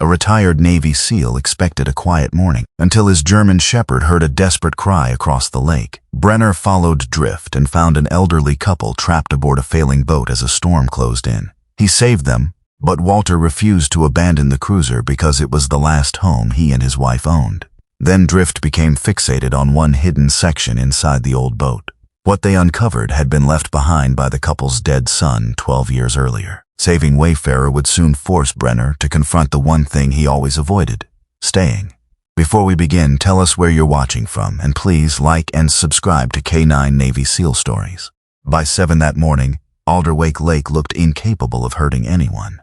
A retired Navy SEAL expected a quiet morning, until his German Shepherd heard a desperate cry across the lake. Brenner followed Drift and found an elderly couple trapped aboard a failing boat as a storm closed in. He saved them, but Walter refused to abandon the cruiser because it was the last home he and his wife owned. Then Drift became fixated on one hidden section inside the old boat. What they uncovered had been left behind by the couple's dead son 12 years earlier. Saving Wayfarer would soon force Brenner to confront the one thing he always avoided: staying. Before we begin, tell us where you're watching from, and please like and subscribe to K9 Navy SEAL Stories. By 7 that morning, Alderwake Lake looked incapable of hurting anyone.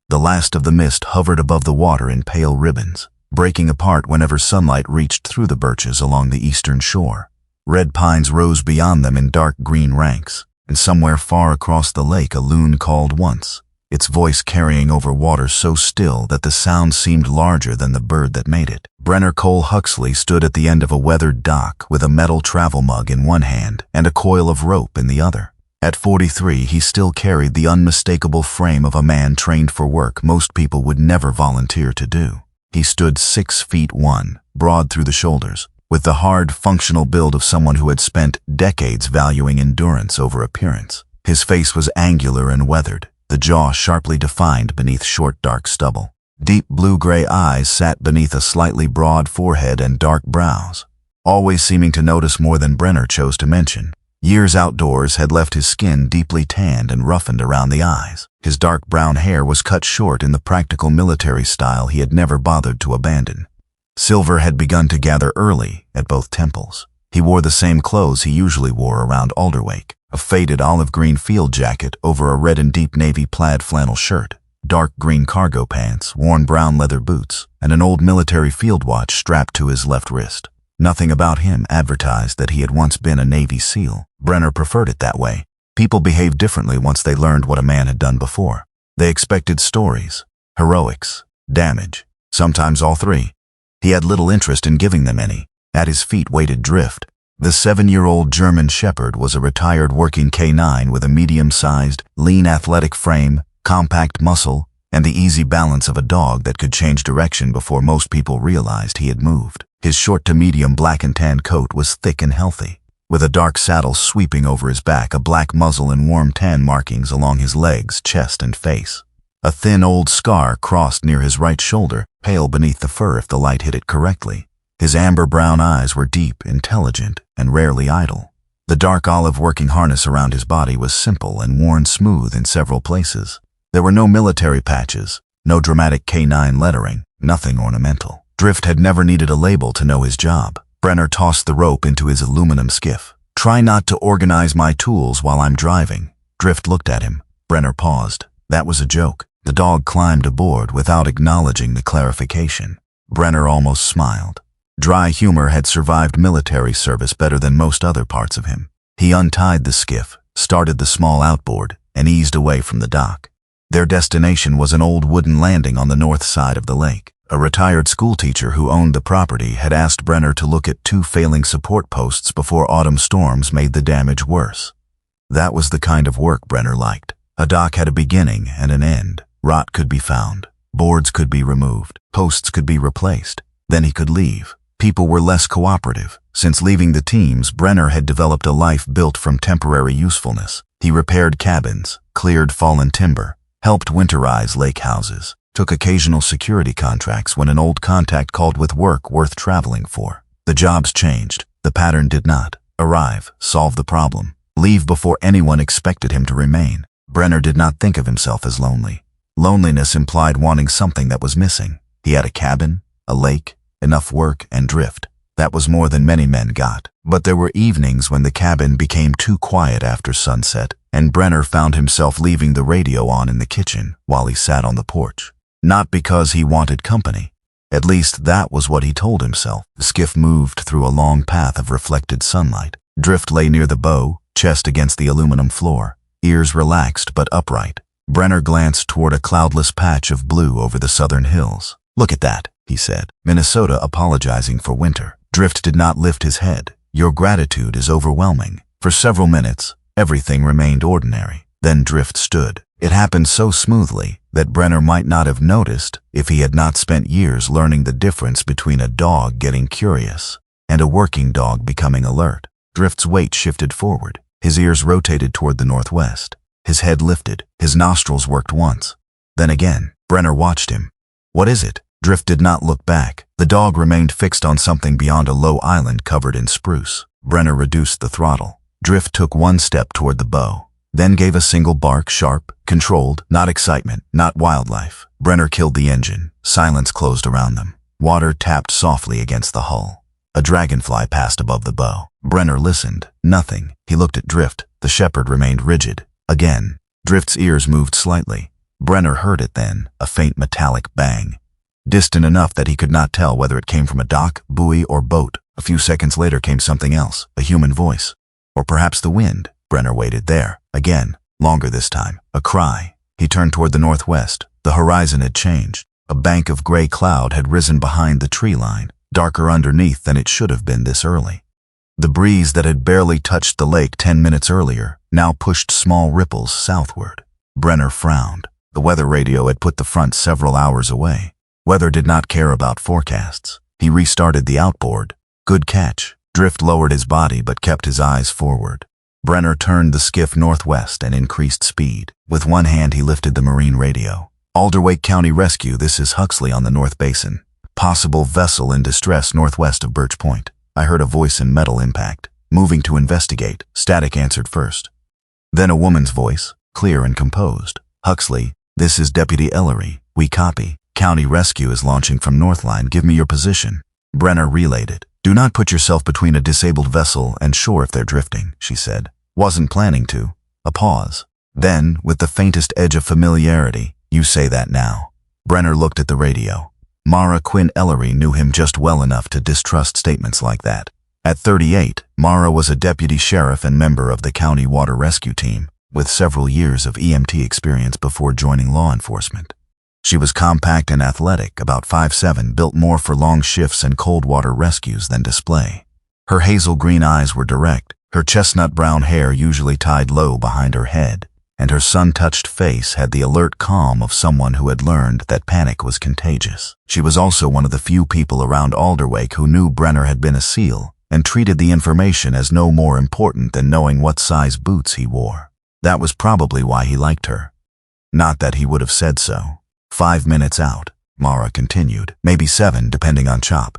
The last of the mist hovered above the water in pale ribbons, breaking apart whenever sunlight reached through the birches along the eastern shore. Red pines rose beyond them in dark green ranks, and somewhere far across the lake a loon called once, its voice carrying over water so still that the sound seemed larger than the bird that made it. Brenner Cole Huxley stood at the end of a weathered dock with a metal travel mug in one hand and a coil of rope in the other. At 43, he still carried the unmistakable frame of a man trained for work most people would never volunteer to do. He stood 6'1", broad through the shoulders, with the hard, functional build of someone who had spent decades valuing endurance over appearance. His face was angular and weathered, the jaw sharply defined beneath short, dark stubble. Deep blue-gray eyes sat beneath a slightly broad forehead and dark brows, always seeming to notice more than Brenner chose to mention. Years outdoors had left his skin deeply tanned and roughened around the eyes. His dark brown hair was cut short in the practical military style he had never bothered to abandon. Silver had begun to gather early at both temples. He wore the same clothes he usually wore around Alderwake, a faded olive-green field jacket over a red and deep navy plaid flannel shirt, dark green cargo pants, worn brown leather boots, and an old military field watch strapped to his left wrist. Nothing about him advertised that he had once been a Navy SEAL. Brenner preferred it that way. People behaved differently once they learned what a man had done before. They expected stories, heroics, damage, sometimes all three. He had little interest in giving them any. At his feet waited Drift. The 7-year-old German Shepherd was a retired working K9 with a medium-sized, lean athletic frame, compact muscle, and the easy balance of a dog that could change direction before most people realized he had moved. His short to medium black and tan coat was thick and healthy, with a dark saddle sweeping over his back, a black muzzle and warm tan markings along his legs, chest, and face. A thin old scar crossed near his right shoulder, pale beneath the fur if the light hit it correctly. His amber-brown eyes were deep, intelligent, and rarely idle. The dark olive working harness around his body was simple and worn smooth in several places. There were no military patches, no dramatic K9 lettering, nothing ornamental. Drift had never needed a label to know his job. Brenner tossed the rope into his aluminum skiff. "Try not to organize my tools while I'm driving." Drift looked at him. Brenner paused. That was a joke. The dog climbed aboard without acknowledging the clarification. Brenner almost smiled. Dry humor had survived military service better than most other parts of him. He untied the skiff, started the small outboard, and eased away from the dock. Their destination was an old wooden landing on the north side of the lake. A retired schoolteacher who owned the property had asked Brenner to look at 2 failing support posts before autumn storms made the damage worse. That was the kind of work Brenner liked. A dock had a beginning and an end. Rot could be found. Boards could be removed. Posts could be replaced. Then he could leave. People were less cooperative. Since leaving the teams, Brenner had developed a life built from temporary usefulness. He repaired cabins, cleared fallen timber, helped winterize lake houses, took occasional security contracts when an old contact called with work worth traveling for. The jobs changed. The pattern did not. Arrive, solve the problem, leave before anyone expected him to remain. Brenner did not think of himself as lonely. Loneliness implied wanting something that was missing. He had a cabin, a lake, enough work, and drift. That was more than many men got. But there were evenings when the cabin became too quiet after sunset, and Brenner found himself leaving the radio on in the kitchen while he sat on the porch. Not because he wanted company. At least that was what he told himself. The skiff moved through a long path of reflected sunlight. Drift lay near the bow, chest against the aluminum floor, ears relaxed but upright. Brenner glanced toward a cloudless patch of blue over the southern hills. "Look at that," he said. "Minnesota apologizing for winter." Drift did not lift his head. "Your gratitude is overwhelming." For several minutes, everything remained ordinary. Then Drift stood, It happened so smoothly that Brenner might not have noticed if he had not spent years learning the difference between a dog getting curious and a working dog becoming alert. Drift's weight shifted forward. His ears rotated toward the northwest. His head lifted. His nostrils worked once. Then again. Brenner watched him. "What is it?" Drift did not look back. The dog remained fixed on something beyond a low island covered in spruce. Brenner reduced the throttle. Drift took one step toward the bow, then gave a single bark, sharp, controlled, not excitement, not wildlife. Brenner killed the engine. Silence closed around them. Water tapped softly against the hull. A dragonfly passed above the bow. Brenner listened. Nothing. He looked at Drift. The shepherd remained rigid. Again. Drift's ears moved slightly. Brenner heard it then, a faint metallic bang. Distant enough that he could not tell whether it came from a dock, buoy, or boat. A few seconds later came something else, a human voice. Or perhaps the wind. Brenner waited there. Again. Longer this time. A cry. He turned toward the northwest. The horizon had changed. A bank of gray cloud had risen behind the tree line, darker underneath than it should have been this early. The breeze that had barely touched the lake 10 minutes earlier now pushed small ripples southward. Brenner frowned. The weather radio had put the front several hours away. Weather did not care about forecasts. He restarted the outboard. Good catch. Drift lowered his body but kept his eyes forward. Brenner turned the skiff northwest and increased speed. With one hand he lifted the marine radio. "Alderwake County Rescue, this is Huxley on the North Basin. Possible vessel in distress northwest of Birch Point." I heard a voice in metal impact. "Moving to investigate." Static answered first. Then a woman's voice, clear and composed. "Huxley, this is Deputy Ellery. We copy. County Rescue is launching from Northline. Give me your position." Brenner relayed it. "Do not put yourself between a disabled vessel and shore if they're drifting," she said. "Wasn't planning to." A pause. Then, with the faintest edge of familiarity, "You say that now." Brenner looked at the radio. Mara Quinn Ellery knew him just well enough to distrust statements like that. At 38, Mara was a deputy sheriff and member of the county water rescue team, with several years of EMT experience before joining law enforcement. She was compact and athletic, about 5'7", built more for long shifts and cold water rescues than display. Her hazel green eyes were direct, her chestnut brown hair usually tied low behind her head, and her sun-touched face had the alert calm of someone who had learned that panic was contagious. She was also one of the few people around Alderwake who knew Brenner had been a SEAL and treated the information as no more important than knowing what size boots he wore. That was probably why he liked her. Not that he would have said so. 5 minutes out, Mara continued, maybe 7 depending on chop.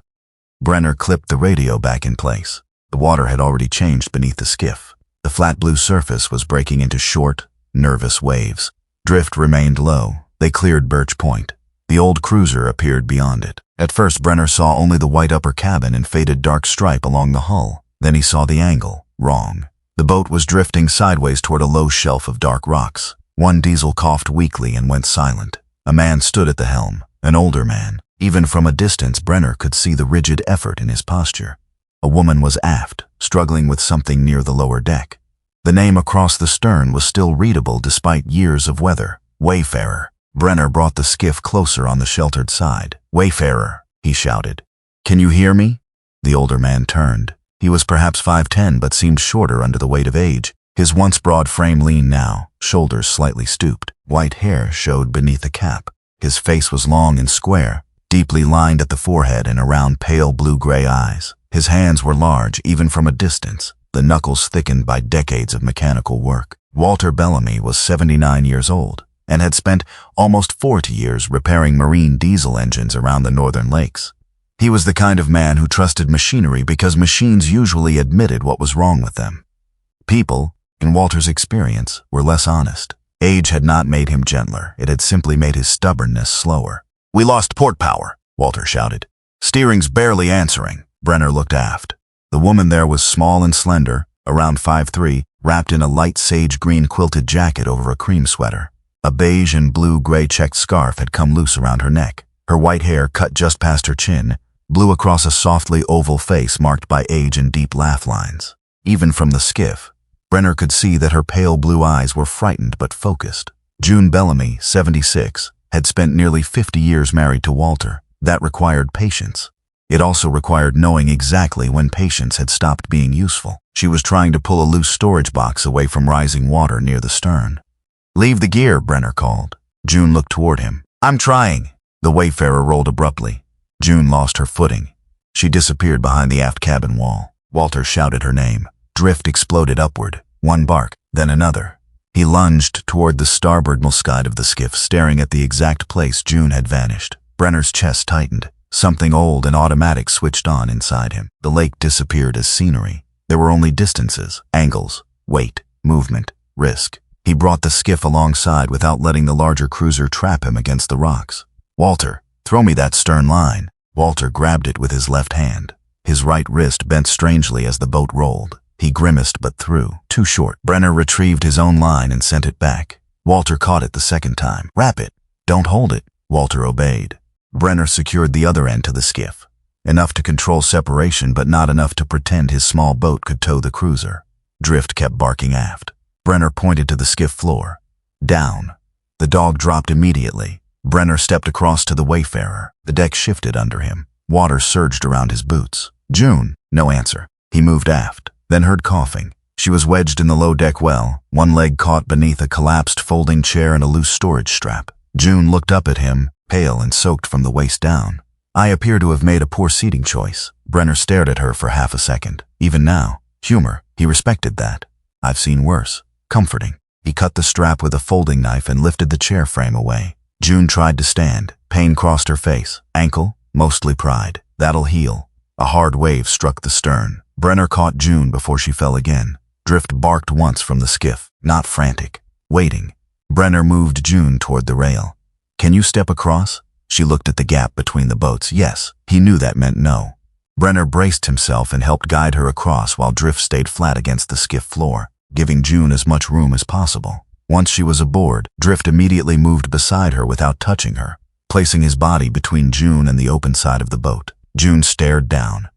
Brenner clipped the radio back in place. The water had already changed beneath the skiff. The flat blue surface was breaking into short, nervous waves. Drift remained low. They cleared Birch Point. The old cruiser appeared beyond it. At first Brenner saw only the white upper cabin and faded dark stripe along the hull. Then he saw the angle. Wrong. The boat was drifting sideways toward a low shelf of dark rocks. One diesel coughed weakly and went silent. A man stood at the helm, an older man. Even from a distance, Brenner could see the rigid effort in his posture. A woman was aft, struggling with something near the lower deck. The name across the stern was still readable despite years of weather. Wayfarer. Brenner brought the skiff closer on the sheltered side. "Wayfarer," he shouted. "Can you hear me?" The older man turned. He was perhaps 5'10", but seemed shorter under the weight of age. His once broad frame lean now, shoulders slightly stooped. White hair showed beneath a cap. His face was long and square, deeply lined at the forehead and around pale blue-gray eyes. His hands were large, even from a distance, the knuckles thickened by decades of mechanical work. Walter Bellamy was 79 years old and had spent almost 40 years repairing marine diesel engines around the northern lakes. He was the kind of man who trusted machinery because machines usually admitted what was wrong with them. People, in Walter's experience, were less honest. Age had not made him gentler. It had simply made his stubbornness slower. "We lost port power," Walter shouted. "Steering's barely answering." Brenner looked aft. The woman there was small and slender, around 5'3", wrapped in a light sage green quilted jacket over a cream sweater. A beige and blue-gray checked scarf had come loose around her neck. Her white hair, cut just past her chin, blew across a softly oval face marked by age and deep laugh lines. Even from the skiff, Brenner could see that her pale blue eyes were frightened but focused. June Bellamy, 76, had spent nearly 50 years married to Walter. That required patience. It also required knowing exactly when patience had stopped being useful. She was trying to pull a loose storage box away from rising water near the stern. Leave the gear, Brenner called. June looked toward him. I'm trying. The Wayfarer rolled abruptly. June lost her footing. She disappeared behind the aft cabin wall. Walter shouted her name. Drift exploded upward. One bark, then another. He lunged toward the starboard side of the skiff, staring at the exact place June had vanished. Brenner's chest tightened. Something old and automatic switched on inside him. The lake disappeared as scenery. There were only distances, angles, weight, movement, risk. He brought the skiff alongside without letting the larger cruiser trap him against the rocks. Walter, throw me that stern line. Walter grabbed it with his left hand. His right wrist bent strangely as the boat rolled. He grimaced but threw. Too short. Brenner retrieved his own line and sent it back. Walter caught it the second time. Wrap it. Don't hold it. Walter obeyed. Brenner secured the other end to the skiff. Enough to control separation, but not enough to pretend his small boat could tow the cruiser. Drift kept barking aft. Brenner pointed to the skiff floor. Down. The dog dropped immediately. Brenner stepped across to the Wayfarer. The deck shifted under him. Water surged around his boots. June. No answer. He moved aft, then heard coughing. She was wedged in the low deck well, one leg caught beneath a collapsed folding chair and a loose storage strap. June looked up at him, pale and soaked from the waist down. I appear to have made a poor seating choice. Brenner stared at her for half a second. Even now, humor, he respected that. I've seen worse. Comforting. He cut the strap with a folding knife and lifted the chair frame away. June tried to stand. Pain crossed her face. Ankle? Mostly pride. That'll heal. A hard wave struck the stern. Brenner caught June before she fell again. Drift barked once from the skiff, not frantic. Waiting. Brenner moved June toward the rail. Can you step across? She looked at the gap between the boats. Yes. He knew that meant no. Brenner braced himself and helped guide her across while Drift stayed flat against the skiff floor, giving June as much room as possible. Once she was aboard, Drift immediately moved beside her without touching her, placing his body between June and the open side of the boat. June stared down.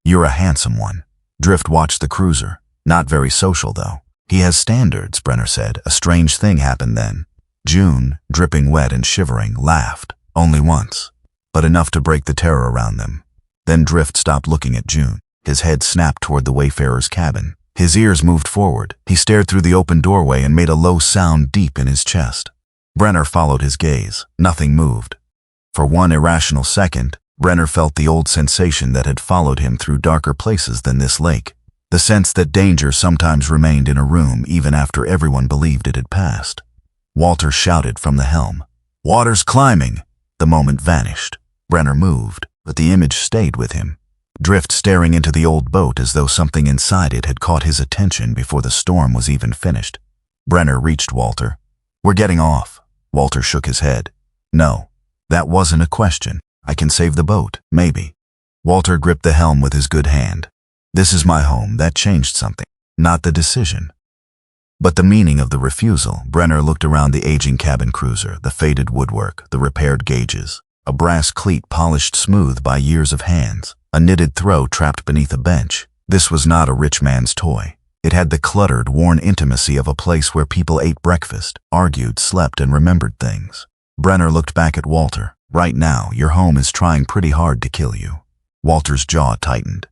You're a handsome one. Drift watched the cruiser. Not very social, though. He has standards, Brenner said. A strange thing happened then. June, dripping wet and shivering, laughed. Only once, but enough to break the terror around them. Then Drift stopped looking at June. His head snapped toward the Wayfarer's cabin. His ears moved forward. He stared through the open doorway and made a low sound deep in his chest. Brenner followed his gaze. Nothing moved. For one irrational second, Brenner felt the old sensation that had followed him through darker places than this lake. The sense that danger sometimes remained in a room even after everyone believed it had passed. Walter shouted from the helm. Water's climbing! The moment vanished. Brenner moved, but the image stayed with him. Drift staring into the old boat as though something inside it had caught his attention before the storm was even finished. Brenner reached Walter. We're getting off. Walter shook his head. No, that wasn't a question. I can save the boat, maybe. Walter gripped the helm with his good hand. This is my home. That changed something. Not the decision, but the meaning of the refusal. Brenner looked around the aging cabin cruiser, the faded woodwork, the repaired gauges, a brass cleat polished smooth by years of hands, a knitted throw trapped beneath a bench. This was not a rich man's toy. It had the cluttered, worn intimacy of a place where people ate breakfast, argued, slept, and remembered things. Brenner looked back at Walter. Right now, your home is trying pretty hard to kill you. Walter's jaw tightened.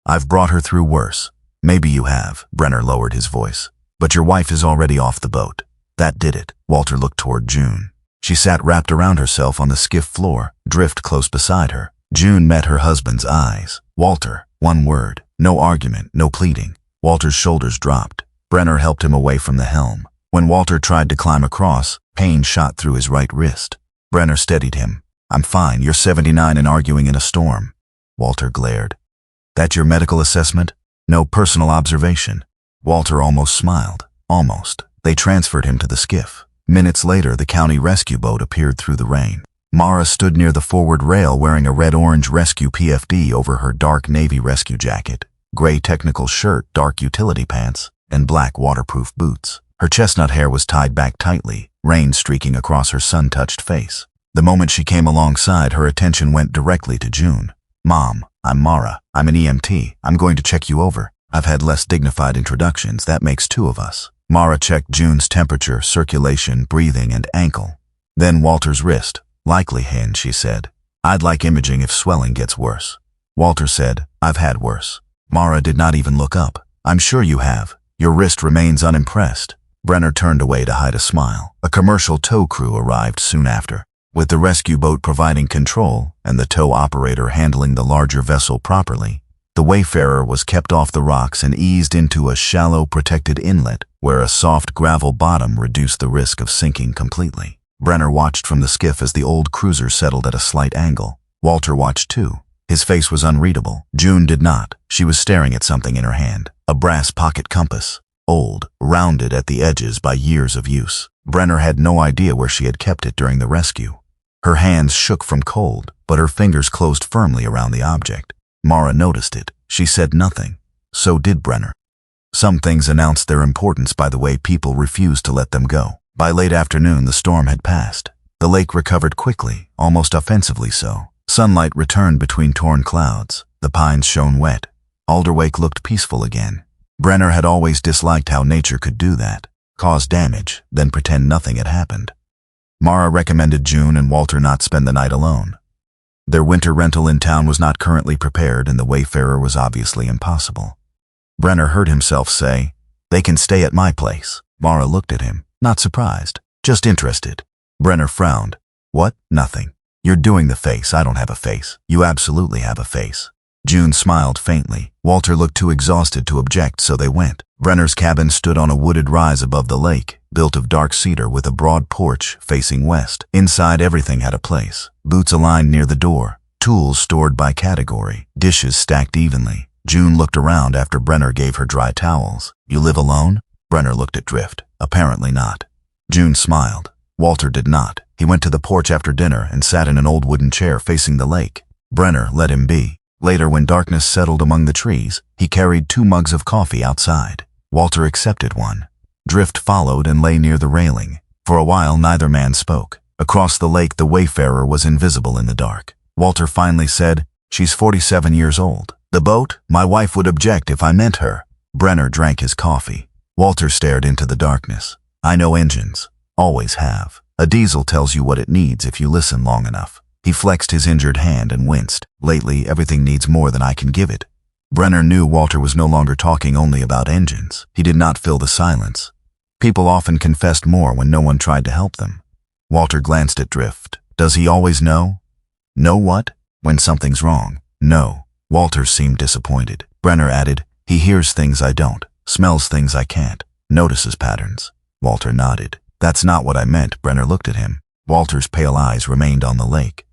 I've brought her through worse. Maybe you have. Brenner lowered his voice. But your wife is already off the boat. That did it. Walter looked toward June. She sat wrapped around herself on the skiff floor, Drift close beside her. June met her husband's eyes. Walter, one word. No argument, no pleading. Walter's shoulders dropped. Brenner helped him away from the helm. When Walter tried to climb across, pain shot through his right wrist. Brenner steadied him. I'm fine. You're 79 and arguing in a storm. Walter glared. That your medical assessment? No personal observation. Walter almost smiled. Almost. They transferred him to the skiff. Minutes later, the county rescue boat appeared through the rain. Mara stood near the forward rail wearing a red-orange rescue PFD over her dark navy rescue jacket, gray technical shirt, dark utility pants, and black waterproof boots. Her chestnut hair was tied back tightly, rain streaking across her sun-touched face. The moment she came alongside, her attention went directly to June. Mom, I'm Mara. I'm an EMT. I'm going to check you over. I've had less dignified introductions. That makes two of us. Mara checked June's temperature, circulation, breathing, and ankle. Then Walter's wrist. Likely hinge, she said. I'd like imaging if swelling gets worse. Walter said, I've had worse. Mara did not even look up. I'm sure you have. Your wrist remains unimpressed. Brenner turned away to hide a smile. A commercial tow crew arrived soon after, with the rescue boat providing control and the tow operator handling the larger vessel properly. The Wayfarer was kept off the rocks and eased into a shallow, protected inlet where a soft gravel bottom reduced the risk of sinking completely. Brenner watched from the skiff as the old cruiser settled at a slight angle. Walter watched too. His face was unreadable. June did not. She was staring at something in her hand. A brass pocket compass. Old, rounded at the edges by years of use. Brenner had no idea where she had kept it during the rescue. Her hands shook from cold, but her fingers closed firmly around the object. Mara noticed it. She said nothing. So did Brenner. Some things announced their importance by the way people refused to let them go. By late afternoon, the storm had passed. The lake recovered quickly, almost offensively so. Sunlight returned between torn clouds. The pines shone wet. Alderwake looked peaceful again. Brenner had always disliked how nature could do that. Cause damage, then pretend nothing had happened. Mara recommended June and Walter not spend the night alone. Their winter rental in town was not currently prepared, and the Wayfarer was obviously impossible. Brenner heard himself say, "They can stay at my place." Mara looked at him, not surprised, just interested. Brenner frowned. "What? Nothing. You're doing the face. I don't have a face." "You absolutely have a face." June smiled faintly. Walter looked too exhausted to object, so they went. Brenner's cabin stood on a wooded rise above the lake, built of dark cedar with a broad porch facing west. Inside, everything had a place. Boots aligned near the door, tools stored by category, dishes stacked evenly. June looked around after Brenner gave her dry towels. "You live alone?" Brenner looked at Drift. "Apparently not." June smiled. Walter did not. He went to the porch after dinner and sat in an old wooden chair facing the lake. Brenner let him be. Later, when darkness settled among the trees, he carried 2 mugs of coffee outside. Walter accepted one. Drift followed and lay near the railing. For a while, neither man spoke. Across the lake, the Wayfarer was invisible in the dark. Walter finally said, "She's 47 years old. The boat? My wife would object if I meant her." Brenner drank his coffee. Walter stared into the darkness. "I know engines. Always have. A diesel tells you what it needs if you listen long enough." He flexed his injured hand and winced. "Lately, everything needs more than I can give it." Brenner knew Walter was no longer talking only about engines. He did not fill the silence. People often confessed more when no one tried to help them. Walter glanced at Drift. "Does he always know?" "Know what?" "When something's wrong." "No." Walter seemed disappointed. Brenner added, "He hears things I don't, smells things I can't, notices patterns." Walter nodded. "That's not what I meant." Brenner looked at him. Walter's pale eyes remained on the lake.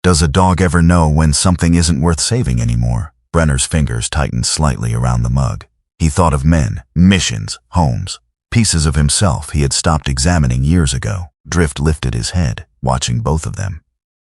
"Does a dog ever know when something isn't worth saving anymore?" Brenner's fingers tightened slightly around the mug. He thought of men, missions, homes, pieces of himself he had stopped examining years ago. Drift lifted his head, watching both of them.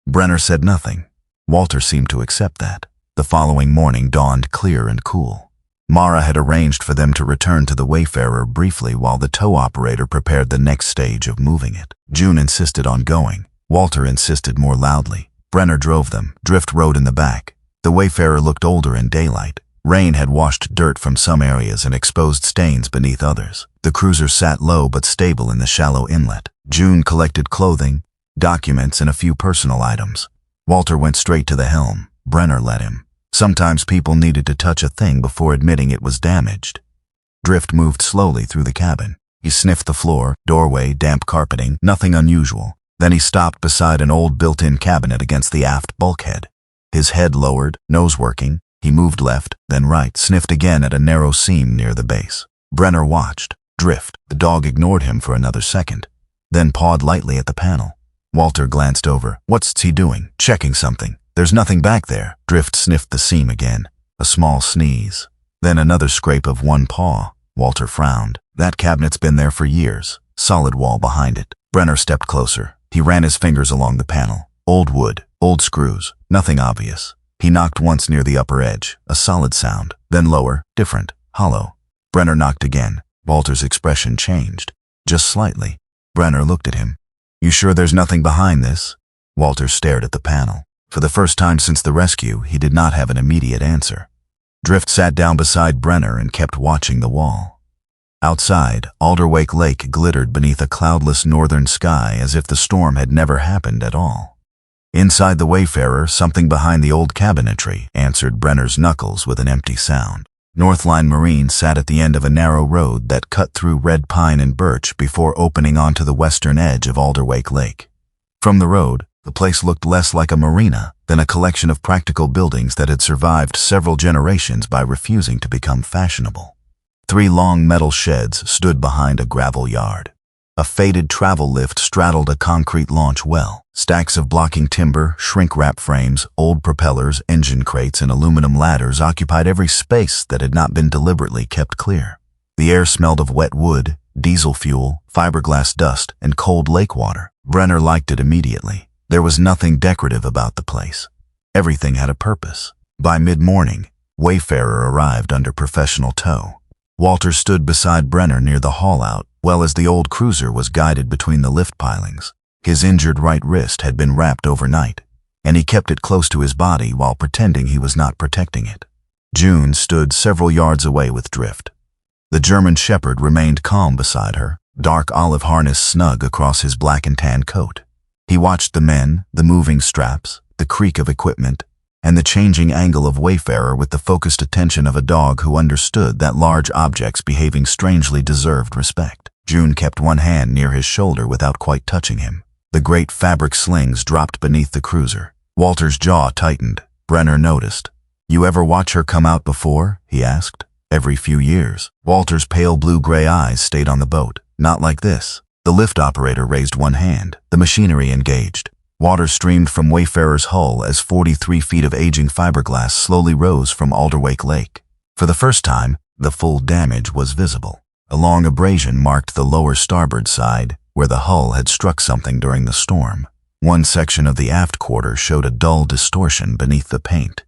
Brenner said nothing. Walter seemed to accept that. The following morning dawned clear and cool. Mara had arranged for them to return to the Wayfarer briefly while the tow operator prepared the next stage of moving it. June insisted on going. Walter insisted more loudly. Brenner drove them. Drift rode in the back. The Wayfarer looked older in daylight. Rain had washed dirt from some areas and exposed stains beneath others. The cruiser sat low but stable in the shallow inlet. June collected clothing, documents, and a few personal items. Walter went straight to the helm. Brenner led him. Sometimes people needed to touch a thing before admitting it was damaged. Drift moved slowly through the cabin. He sniffed the floor, doorway, damp carpeting, nothing unusual. Then he stopped beside an old built-in cabinet against the aft bulkhead. His head lowered, nose working. He moved left, then right, sniffed again at a narrow seam near the base. Brenner watched. Drift. The dog ignored him for another second, then pawed lightly at the panel. Walter glanced over. "What's he doing?" "Checking something." "There's nothing back there." Drift sniffed the seam again. A small sneeze. Then another scrape of one paw. Walter frowned. "That cabinet's been there for years. Solid wall behind it." Brenner stepped closer. He ran his fingers along the panel. Old wood, old screws, nothing obvious. He knocked once near the upper edge, a solid sound. Then lower, different, hollow. Brenner knocked again. Walter's expression changed. Just slightly. Brenner looked at him. "You sure there's nothing behind this?" Walter stared at the panel. For the first time since the rescue, he did not have an immediate answer. Drift sat down beside Brenner and kept watching the wall. Outside, Alderwake Lake glittered beneath a cloudless northern sky as if the storm had never happened at all. Inside the Wayfarer, something behind the old cabinetry, answered Brenner's knuckles with an empty sound. Northline Marine sat at the end of a narrow road that cut through red pine and birch before opening onto the western edge of Alderwake Lake. From the road, the place looked less like a marina than a collection of practical buildings that had survived several generations by refusing to become fashionable. 3 long metal sheds stood behind a gravel yard. A faded travel lift straddled a concrete launch well. Stacks of blocking timber, shrink-wrap frames, old propellers, engine crates, and aluminum ladders occupied every space that had not been deliberately kept clear. The air smelled of wet wood, diesel fuel, fiberglass dust, and cold lake water. Brenner liked it immediately. There was nothing decorative about the place. Everything had a purpose. By mid-morning, Wayfarer arrived under professional tow. Walter stood beside Brenner near the haul-out, well as the old cruiser was guided between the lift pilings. His injured right wrist had been wrapped overnight, and he kept it close to his body while pretending he was not protecting it. June stood several yards away with Drift. The German Shepherd remained calm beside her, dark olive harness snug across his black and tan coat. He watched the men, the moving straps, the creak of equipment, and the changing angle of Wayfarer with the focused attention of a dog who understood that large objects behaving strangely deserved respect. June kept one hand near his shoulder without quite touching him. The great fabric slings dropped beneath the cruiser. Walter's jaw tightened. Brenner noticed. "You ever watch her come out before?" he asked. "Every few years." Walter's pale blue-gray eyes stayed on the boat. "Not like this." The lift operator raised one hand. The machinery engaged. Water streamed from Wayfarer's hull as 43 feet of aging fiberglass slowly rose from Alderwake Lake. For the first time, the full damage was visible. A long abrasion marked the lower starboard side, where the hull had struck something during the storm. One section of the aft quarter showed a dull distortion beneath the paint.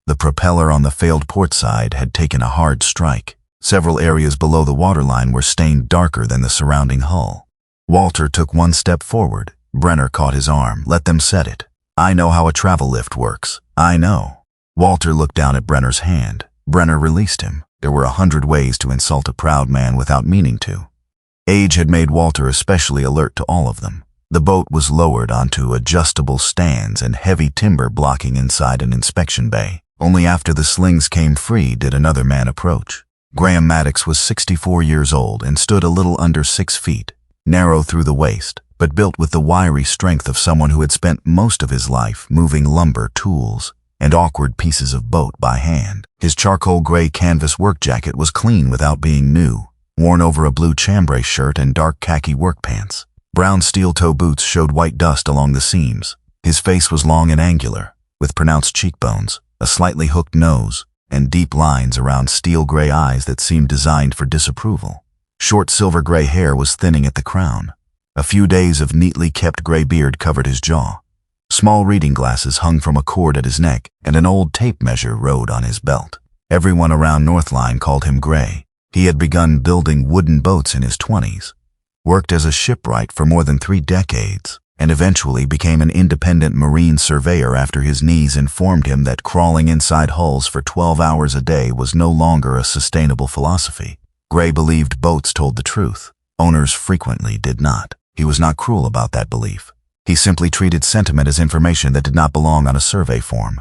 The propeller on the failed port side had taken a hard strike. Several areas below the waterline were stained darker than the surrounding hull. Walter took one step forward. Brenner caught his arm. "Let them set it. I know how a travel lift works. I know." Walter looked down at Brenner's hand. Brenner released him. There were 100 ways to insult a proud man without meaning to. Age had made Walter especially alert to all of them. The boat was lowered onto adjustable stands and heavy timber blocking inside an inspection bay. Only after the slings came free did another man approach. Graham Maddox was 64 years old and stood a little under 6 feet, narrow through the waist, but built with the wiry strength of someone who had spent most of his life moving lumber, tools, and awkward pieces of boat by hand. His charcoal gray canvas work jacket was clean without being new, worn over a blue chambray shirt and dark khaki work pants. Brown steel-toe boots showed white dust along the seams. His face was long and angular, with pronounced cheekbones, a slightly hooked nose, and deep lines around steel-gray eyes that seemed designed for disapproval. Short silver-gray hair was thinning at the crown. A few days of neatly kept gray beard covered his jaw. Small reading glasses hung from a cord at his neck, and an old tape measure rode on his belt. Everyone around Northline called him Gray. He had begun building wooden boats in his 20s, worked as a shipwright for more than 3 decades, and eventually became an independent marine surveyor after his knees informed him that crawling inside hulls for 12 hours a day was no longer a sustainable philosophy. Gray believed boats told the truth. Owners frequently did not. He was not cruel about that belief. He simply treated sentiment as information that did not belong on a survey form.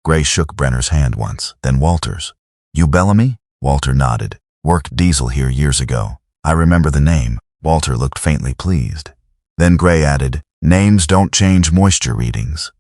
Gray shook Brenner's hand once, then Walter's. "You Bellamy?" Walter nodded. "Worked diesel here years ago. I remember the name." Walter looked faintly pleased. Then Gray added, "Names don't change moisture readings."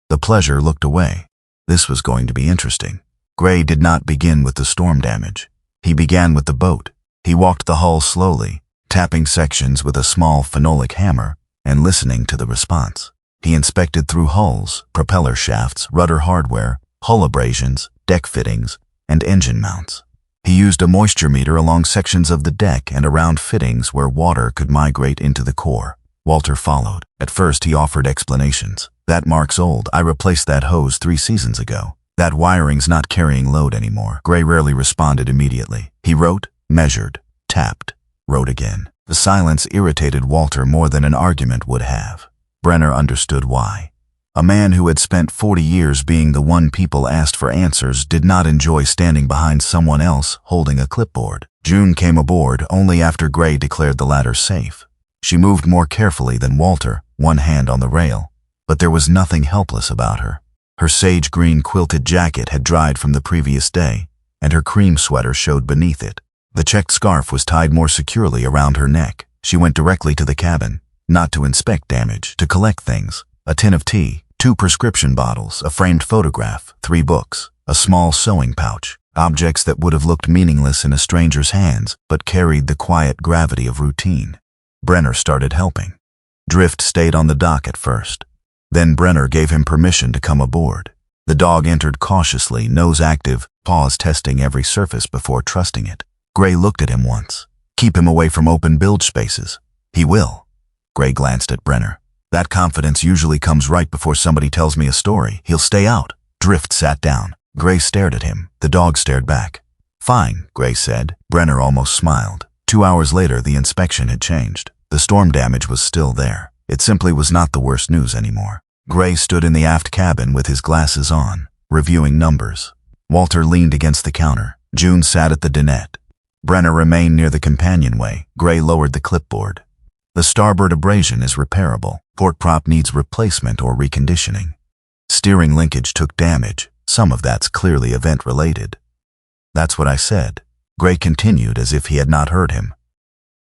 The pleasure looked away. This was going to be interesting. Gray did not begin with the storm damage. He began with the boat. He walked the hull slowly, tapping sections with a small phenolic hammer and listening to the response. He inspected through hulls, propeller shafts, rudder hardware, hull abrasions, deck fittings, and engine mounts. He used a moisture meter along sections of the deck and around fittings where water could migrate into the core. Walter followed. At first he offered explanations. "That mark's old. I replaced that hose 3 seasons ago. That wiring's not carrying load anymore." Gray rarely responded immediately. He wrote, measured, tapped, wrote again. The silence irritated Walter more than an argument would have. Brenner understood why. A man who had spent 40 years being the one people asked for answers did not enjoy standing behind someone else holding a clipboard. June came aboard only after Gray declared the ladder safe. She moved more carefully than Walter, one hand on the rail, but there was nothing helpless about her. Her sage-green quilted jacket had dried from the previous day, and her cream sweater showed beneath it. The checked scarf was tied more securely around her neck. She went directly to the cabin, not to inspect damage, to collect things: a tin of tea, 2 prescription bottles, a framed photograph, 3 books, a small sewing pouch, objects that would have looked meaningless in a stranger's hands but carried the quiet gravity of routine. Brenner started helping. Drift stayed on the dock at first. Then Brenner gave him permission to come aboard. The dog entered cautiously, nose active, paws testing every surface before trusting it. Gray looked at him once. "Keep him away from open bilge spaces." "He will." Gray glanced at Brenner. "That confidence usually comes right before somebody tells me a story. He'll stay out." Drift sat down. Gray stared at him. The dog stared back. "Fine," Gray said. Brenner almost smiled. 2 hours later, the inspection had changed. The storm damage was still there. It simply was not the worst news anymore. Gray stood in the aft cabin with his glasses on, reviewing numbers. Walter leaned against the counter. June sat at the dinette. Brenner remained near the companionway. Gray lowered the clipboard. "The starboard abrasion is repairable. Port prop needs replacement or reconditioning. Steering linkage took damage. Some of that's clearly event-related." "That's what I said." Gray continued as if he had not heard him.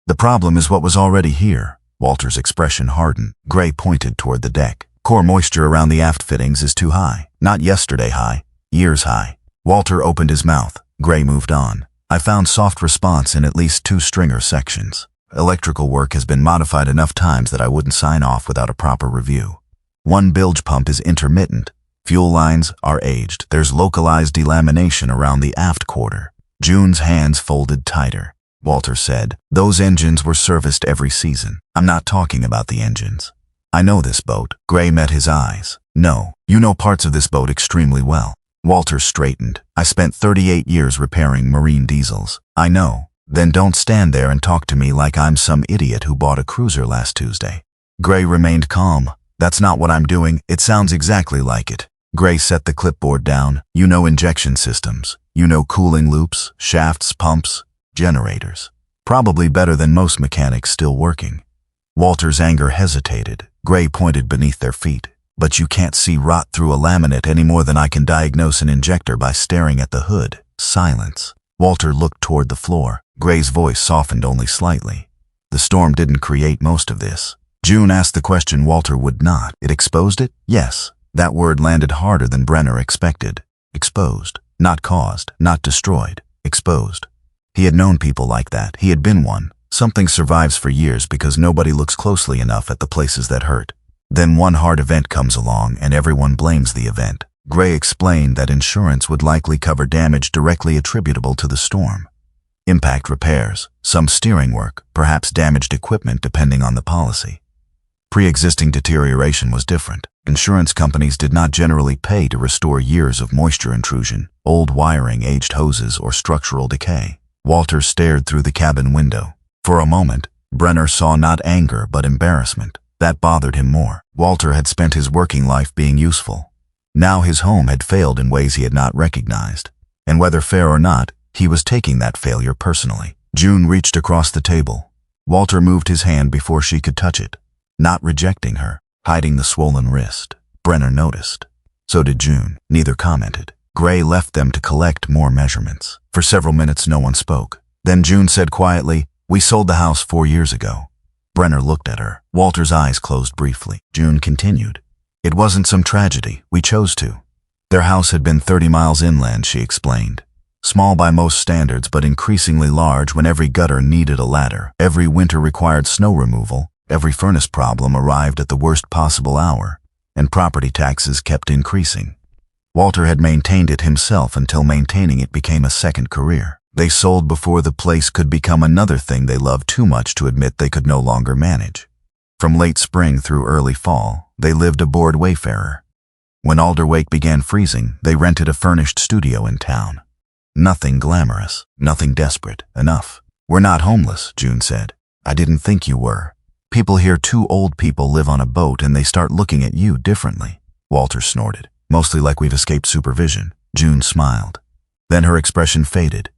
"The problem is what was already here." Walter's expression hardened. Gray pointed toward the deck. "Core moisture around the aft fittings is too high. Not yesterday high, years high." Walter opened his mouth. Gray moved on. "I found soft response in at least 2 stringer sections. Electrical work has been modified enough times that I wouldn't sign off without a proper review. 1 bilge pump is intermittent. Fuel lines are aged. There's localized delamination around the aft quarter." June's hands folded tighter. Walter said, "Those engines were serviced every season. I'm not talking about the engines. I know this boat." Gray met his eyes. "No, you know parts of this boat extremely well." Walter straightened. "I spent 38 years repairing marine diesels." "I know. Then don't stand there and talk to me like I'm some idiot who bought a cruiser last Tuesday." Gray remained calm. "That's not what I'm doing. It sounds exactly like it." Gray set the clipboard down. "You know injection systems. You know cooling loops, shafts, pumps, generators. Probably better than most mechanics still working." Walter's anger hesitated. Gray pointed beneath their feet. "But you can't see rot through a laminate any more than I can diagnose an injector by staring at the hood." Silence. Walter looked toward the floor. Gray's voice softened only slightly. "The storm didn't create most of this." June asked the question Walter would not. "It exposed it?" "Yes." That word landed harder than Brenner expected. Exposed. Not caused, not destroyed. Exposed. He had known people like that. He had been one. Something survives for years because nobody looks closely enough at the places that hurt. Then one hard event comes along and everyone blames the event. Gray explained that insurance would likely cover damage directly attributable to the storm. Impact repairs, some steering work, perhaps damaged equipment depending on the policy. Pre-existing deterioration was different. Insurance companies did not generally pay to restore years of moisture intrusion, old wiring, aged hoses, or structural decay. Walter stared through the cabin window. For a moment, Brenner saw not anger but embarrassment. That bothered him more. Walter had spent his working life being useful. Now his home had failed in ways he had not recognized. And whether fair or not, he was taking that failure personally. June reached across the table. Walter moved his hand before she could touch it, not rejecting her, hiding the swollen wrist. Brenner noticed. So did June. Neither commented. Gray left them to collect more measurements. For several minutes no one spoke. Then June said quietly, "We sold the house 4 years ago." Brenner looked at her. Walter's eyes closed briefly. June continued. "It wasn't some tragedy. We chose to." Their house had been 30 miles inland, she explained. Small by most standards, but increasingly large when every gutter needed a ladder. Every winter required snow removal. Every furnace problem arrived at the worst possible hour, and property taxes kept increasing. Walter had maintained it himself until maintaining it became a second career. They sold before the place could become another thing they loved too much to admit they could no longer manage. From late spring through early fall, they lived aboard Wayfarer. When Alderwake began freezing, they rented a furnished studio in town. Nothing glamorous, nothing desperate, enough. "We're not homeless," June said. "I didn't think you were. People here, 2 old people live on a boat and they start looking at you differently." Walter snorted. "Mostly like we've escaped supervision." June smiled. Then her expression faded.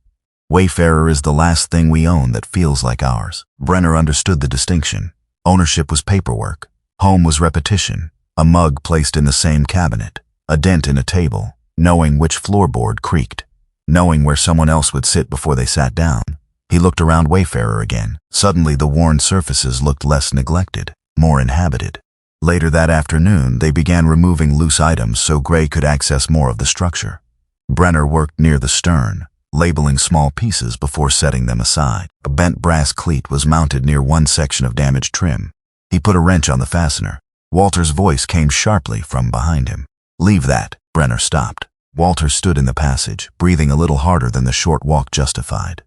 "Wayfarer is the last thing we own that feels like ours." Brenner understood the distinction. Ownership was paperwork. Home was repetition. A mug placed in the same cabinet. A dent in a table. Knowing which floorboard creaked. knowing where someone else would sit before they sat down. He looked around Wayfarer again. Suddenly the worn surfaces looked less neglected, more inhabited. Later that afternoon, they began removing loose items so Gray could access more of the structure. Brenner worked near the stern, labeling small pieces before setting them aside. A bent brass cleat was mounted near one section of damaged trim. He put a wrench on the fastener. Walter's voice came sharply from behind him. "Leave that." Brenner stopped. Walter stood in the passage, breathing a little harder than the short walk justified.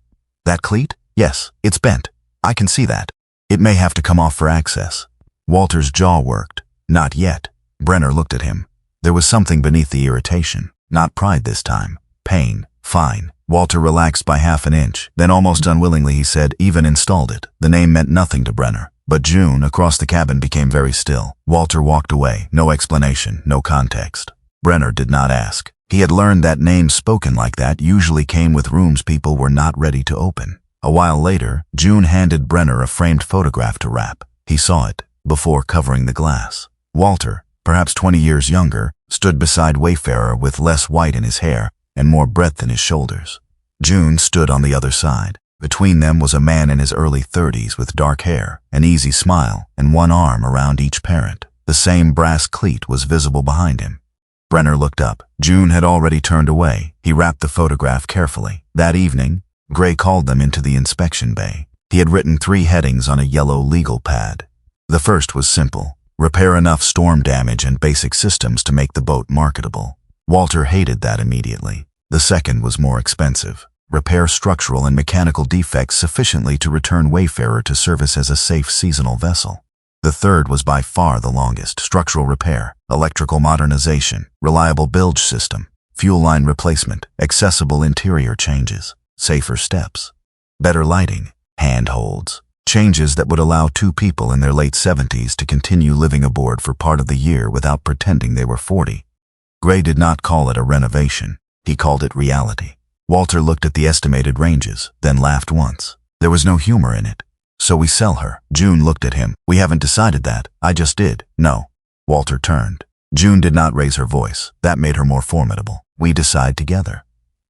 "That cleat? Yes, it's bent. I can see that. It may have to come off for access." Walter's jaw worked. "Not yet." Brenner looked at him. There was something beneath the irritation. Not pride this time. Pain. "Fine." Walter relaxed by half an inch. Then almost unwillingly he said, "Even installed it." The name meant nothing to Brenner. But June, across the cabin, became very still. Walter walked away. No explanation, no context. Brenner did not ask. He had learned that names spoken like that usually came with rooms people were not ready to open. A while later, June handed Brenner a framed photograph to wrap. He saw it, before covering the glass. Walter, perhaps 20 years younger, stood beside Wayfarer with less white in his hair and more breadth in his shoulders. June stood on the other side. Between them was a man in his early 30s with dark hair, an easy smile, and one arm around each parent. The same brass cleat was visible behind him. Brenner looked up. June had already turned away. He wrapped the photograph carefully. That evening, Gray called them into the inspection bay. He had written 3 headings on a yellow legal pad. The first was simple: repair enough storm damage and basic systems to make the boat marketable. Walter hated that immediately. The second was more expensive: repair structural and mechanical defects sufficiently to return Wayfarer to service as a safe seasonal vessel. The third was by far the longest: structural repair, electrical modernization, reliable bilge system, fuel line replacement, accessible interior changes, safer steps, better lighting, handholds, changes that would allow 2 people in their late 70s to continue living aboard for part of the year without pretending they were 40. Gray did not call it a renovation. He called it reality. Walter looked at the estimated ranges, then laughed once. There was no humor in it. "So we sell her." June looked at him. "We haven't decided that. I just did." "No." Walter turned. June did not raise her voice. That made her more formidable. "We decide together."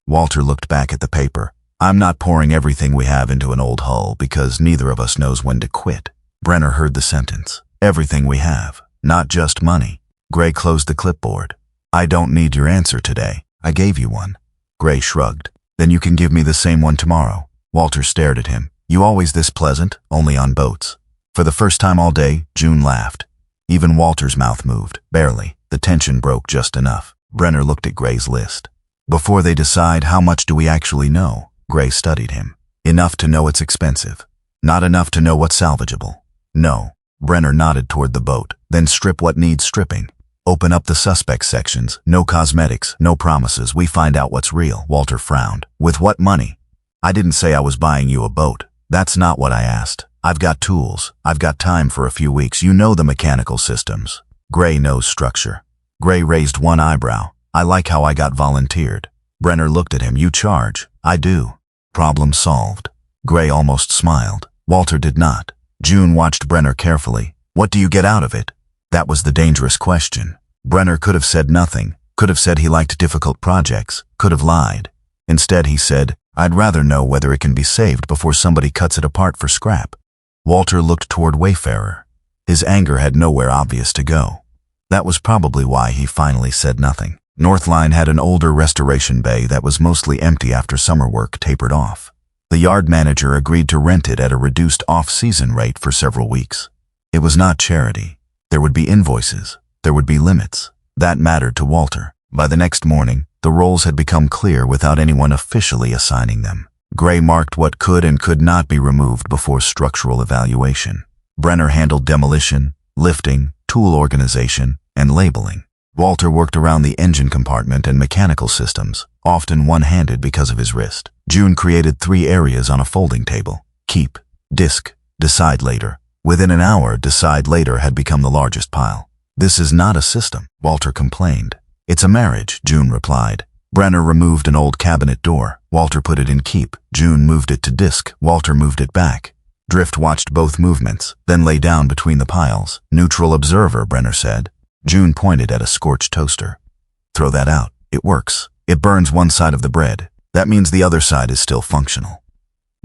Walter looked back at the paper. "I'm not pouring everything we have into an old hull because neither of us knows when to quit." Brenner heard the sentence. "Everything we have, not just money." Gray closed the clipboard. "I don't need your answer today. I gave you one." Gray shrugged. "Then you can give me the same one tomorrow." Walter stared at him. "You always this pleasant, only on boats." For the first time all day, June laughed. Even Walter's mouth moved, barely. The tension broke just enough. Brenner looked at Gray's list. "Before they decide how much do we actually know?" Gray studied him. "Enough to know it's expensive. Not enough to know what's salvageable." "No." Brenner nodded toward the boat. "Then strip what needs stripping. Open up the suspect sections. No cosmetics, no promises. We find out what's real." Walter frowned. "With what money?" "I didn't say I was buying you a boat. That's not what I asked. I've got tools. I've got time for a few weeks. You know the mechanical systems." Gray knows structure. Gray raised one eyebrow. "I like how I got volunteered." Brenner looked at him. "You charge." "I do." Problem solved. Gray almost smiled. Walter did not. June watched Brenner carefully. "What do you get out of it?" That was the dangerous question. Brenner could have said nothing, could have said he liked difficult projects, could have lied. Instead he said, "I'd rather know whether it can be saved before somebody cuts it apart for scrap." Walter looked toward Wayfarer. His anger had nowhere obvious to go. That was probably why he finally said nothing. Northline had an older restoration bay that was mostly empty after summer work tapered off. The yard manager agreed to rent it at a reduced off-season rate for several weeks. It was not charity. There would be invoices. There would be limits. That mattered to Walter. By the next morning, the roles had become clear without anyone officially assigning them. Gray marked what could and could not be removed before structural evaluation. Brenner handled demolition, lifting, tool organization, and labeling. Walter worked around the engine compartment and mechanical systems, often one-handed because of his wrist. June created 3 areas on a folding table: keep, disc, decide later. Within an hour, decide later had become the largest pile. "This is not a system," Walter complained. "It's a marriage," June replied. Brenner removed an old cabinet door. Walter put it in keep. June moved it to disc. Walter moved it back. Drift watched both movements, then lay down between the piles. "Neutral observer," Brenner said. June pointed at a scorched toaster. "Throw that out. It works. It burns one side of the bread. That means the other side is still functional.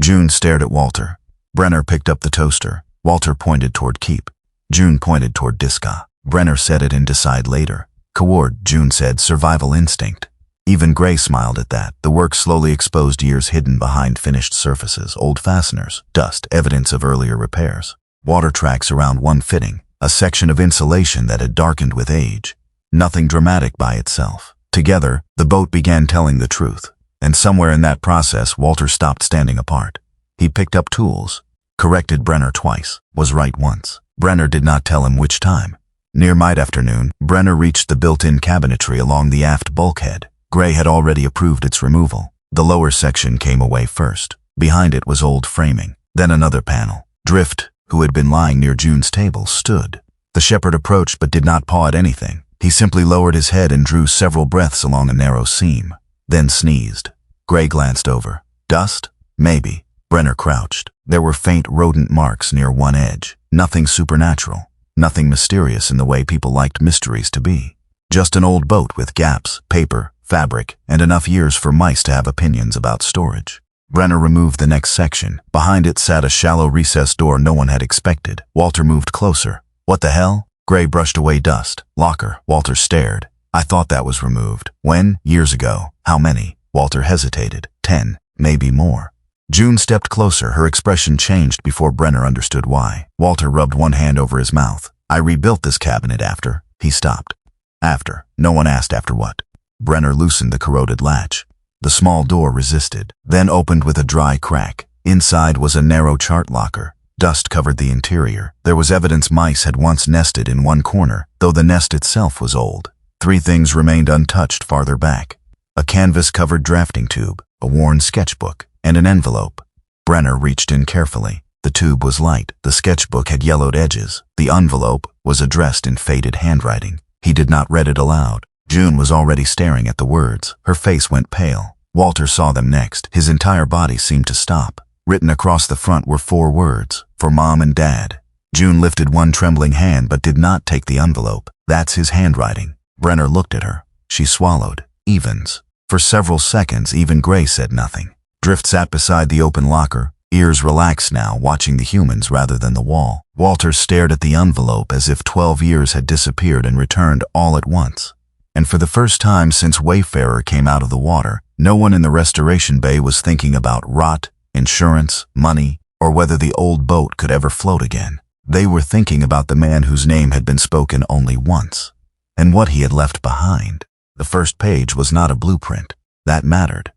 June stared at Walter. Brenner picked up the toaster. Walter pointed toward keep. June pointed toward Diska. Brenner said it in decide later. Coward, June said survival instinct. Even Gray smiled at that. The work slowly exposed years hidden behind finished surfaces, old fasteners, dust, evidence of earlier repairs. Water tracks around one fitting, a section of insulation that had darkened with age. Nothing dramatic by itself. Together, the boat began telling the truth. And somewhere in that process, Walter stopped standing apart. He picked up tools, corrected Brenner twice, was right once. Brenner did not tell him which time. Near mid-afternoon, Brenner reached the built-in cabinetry along the aft bulkhead. Gray had already approved its removal. The lower section came away first. Behind it was old framing, then another panel. Drift, who had been lying near June's table, stood. The shepherd approached but did not paw at anything. He simply lowered his head and drew several breaths along a narrow seam, then sneezed. Gray glanced over. Dust? Maybe. Brenner crouched. There were faint rodent marks near one edge. Nothing supernatural. Nothing mysterious in the way people liked mysteries to be. Just an old boat with gaps, paper, fabric, and enough years for mice to have opinions about storage. Brenner removed the next section. Behind it sat a shallow recessed door no one had expected. Walter moved closer. What the hell? Gray brushed away dust. Locker. Walter stared. I thought that was removed. When? Years ago. How many? Walter hesitated. 10, maybe more. June stepped closer. Her expression changed before Brenner understood why. Walter rubbed one hand over his mouth. I rebuilt this cabinet after. He stopped. After. No one asked after what. Brenner loosened the corroded latch. The small door resisted, then opened with a dry crack. Inside was a narrow chart locker. Dust covered the interior. There was evidence mice had once nested in one corner, though the nest itself was old. 3 things remained untouched farther back. A canvas-covered drafting tube, a worn sketchbook, and an envelope. Brenner reached in carefully. The tube was light. The sketchbook had yellowed edges. The envelope was addressed in faded handwriting. He did not read it aloud. June was already staring at the words. Her face went pale. Walter saw them next. His entire body seemed to stop. Written across the front were 4 words, for Mom and Dad. June lifted one trembling hand but did not take the envelope. That's his handwriting. Brenner looked at her. She swallowed. Evens. For several seconds, even Gray said nothing. Drift sat beside the open locker, ears relaxed now, watching the humans rather than the wall. Walter stared at the envelope as if 12 years had disappeared and returned all at once. And for the first time since Wayfarer came out of the water, no one in the restoration bay was thinking about rot, insurance, money, or whether the old boat could ever float again. They were thinking about the man whose name had been spoken only once, and what he had left behind. The first page was not a blueprint. That mattered.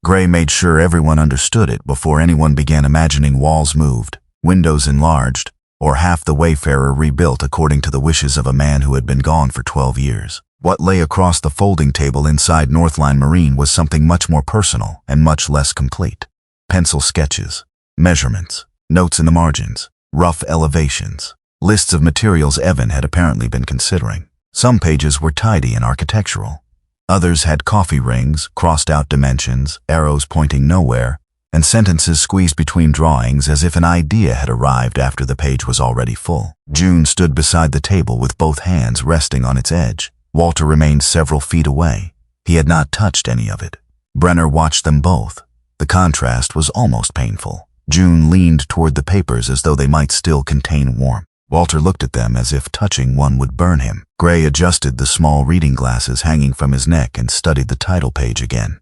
Gray made sure everyone understood it before anyone began imagining walls moved, windows enlarged, or half the Wayfarer rebuilt according to the wishes of a man who had been gone for 12 years. What lay across the folding table inside Northline Marine was something much more personal and much less complete. Pencil sketches, measurements, notes in the margins, rough elevations, lists of materials Evan had apparently been considering. Some pages were tidy and architectural. Others had coffee rings, crossed-out dimensions, arrows pointing nowhere, and sentences squeezed between drawings as if an idea had arrived after the page was already full. June stood beside the table with both hands resting on its edge. Walter remained several feet away. He had not touched any of it. Brenner watched them both. The contrast was almost painful. June leaned toward the papers as though they might still contain warmth. Walter looked at them as if touching one would burn him. Gray adjusted the small reading glasses hanging from his neck and studied the title page again.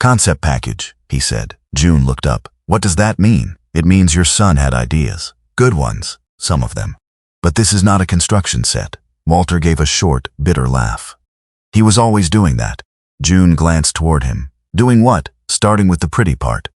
Concept package, he said. June looked up. What does that mean? It means your son had ideas. Good ones, some of them. But this is not a construction set. Walter gave a short, bitter laugh. He was always doing that. June glanced toward him. Doing what? Starting with the pretty part.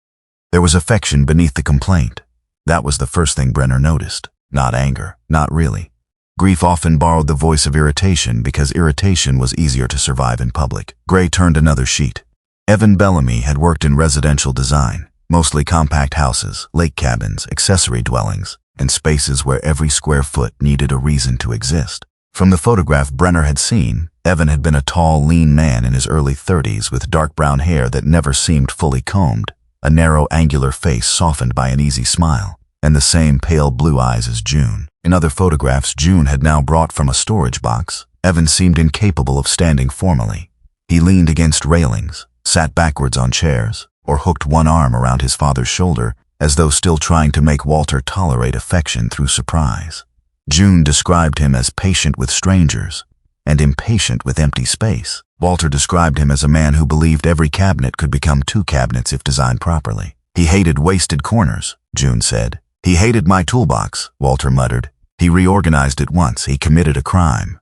There was affection beneath the complaint. That was the first thing Brenner noticed. Not anger, not really. Grief often borrowed the voice of irritation because irritation was easier to survive in public. Gray turned another sheet. Evan Bellamy had worked in residential design, mostly compact houses, lake cabins, accessory dwellings, and spaces where every square foot needed a reason to exist. From the photograph Brenner had seen, Evan had been a tall, lean man in his early 30s with dark brown hair that never seemed fully combed, a narrow, angular face softened by an easy smile, and the same pale blue eyes as June. In other photographs June had now brought from a storage box, Evan seemed incapable of standing formally. He leaned against railings, sat backwards on chairs, or hooked one arm around his father's shoulder, as though still trying to make Walter tolerate affection through surprise. June described him as patient with strangers and impatient with empty space. Walter described him as a man who believed every cabinet could become 2 cabinets if designed properly. He hated wasted corners, June said. He hated my toolbox, Walter muttered. He reorganized it once. He committed a crime.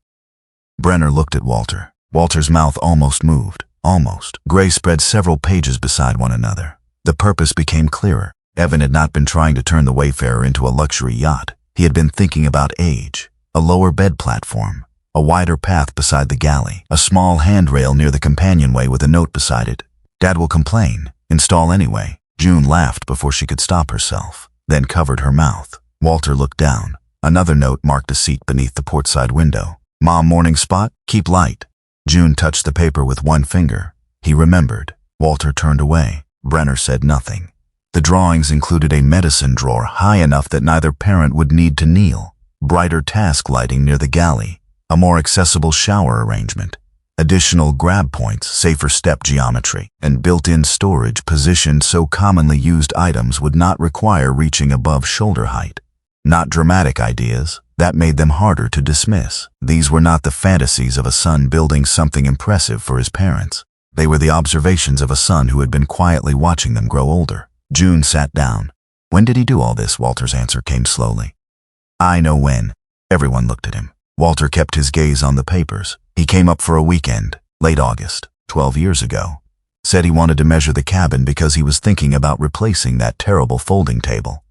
Brenner looked at Walter. Walter's mouth almost moved. Almost. Gray spread several pages beside one another. The purpose became clearer. Evan had not been trying to turn the Wayfarer into a luxury yacht. He had been thinking about age, a lower bed platform, a wider path beside the galley, a small handrail near the companionway with a note beside it. Dad will complain. Install anyway. June laughed before she could stop herself, then covered her mouth. Walter looked down. Another note marked a seat beneath the portside window. Mom, morning spot, keep light. June touched the paper with one finger. He remembered. Walter turned away. Brenner said nothing. The drawings included a medicine drawer high enough that neither parent would need to kneel, brighter task lighting near the galley, a more accessible shower arrangement, additional grab points, safer step geometry, and built-in storage positioned so commonly used items would not require reaching above shoulder height. Not dramatic ideas. That made them harder to dismiss. These were not the fantasies of a son building something impressive for his parents. They were the observations of a son who had been quietly watching them grow older. June sat down. When did he do all this? Walter's answer came slowly. I know when. Everyone looked at him. Walter kept his gaze on the papers. He came up for a weekend, late August, 12 years ago. Said he wanted to measure the cabin because he was thinking about replacing that terrible folding table.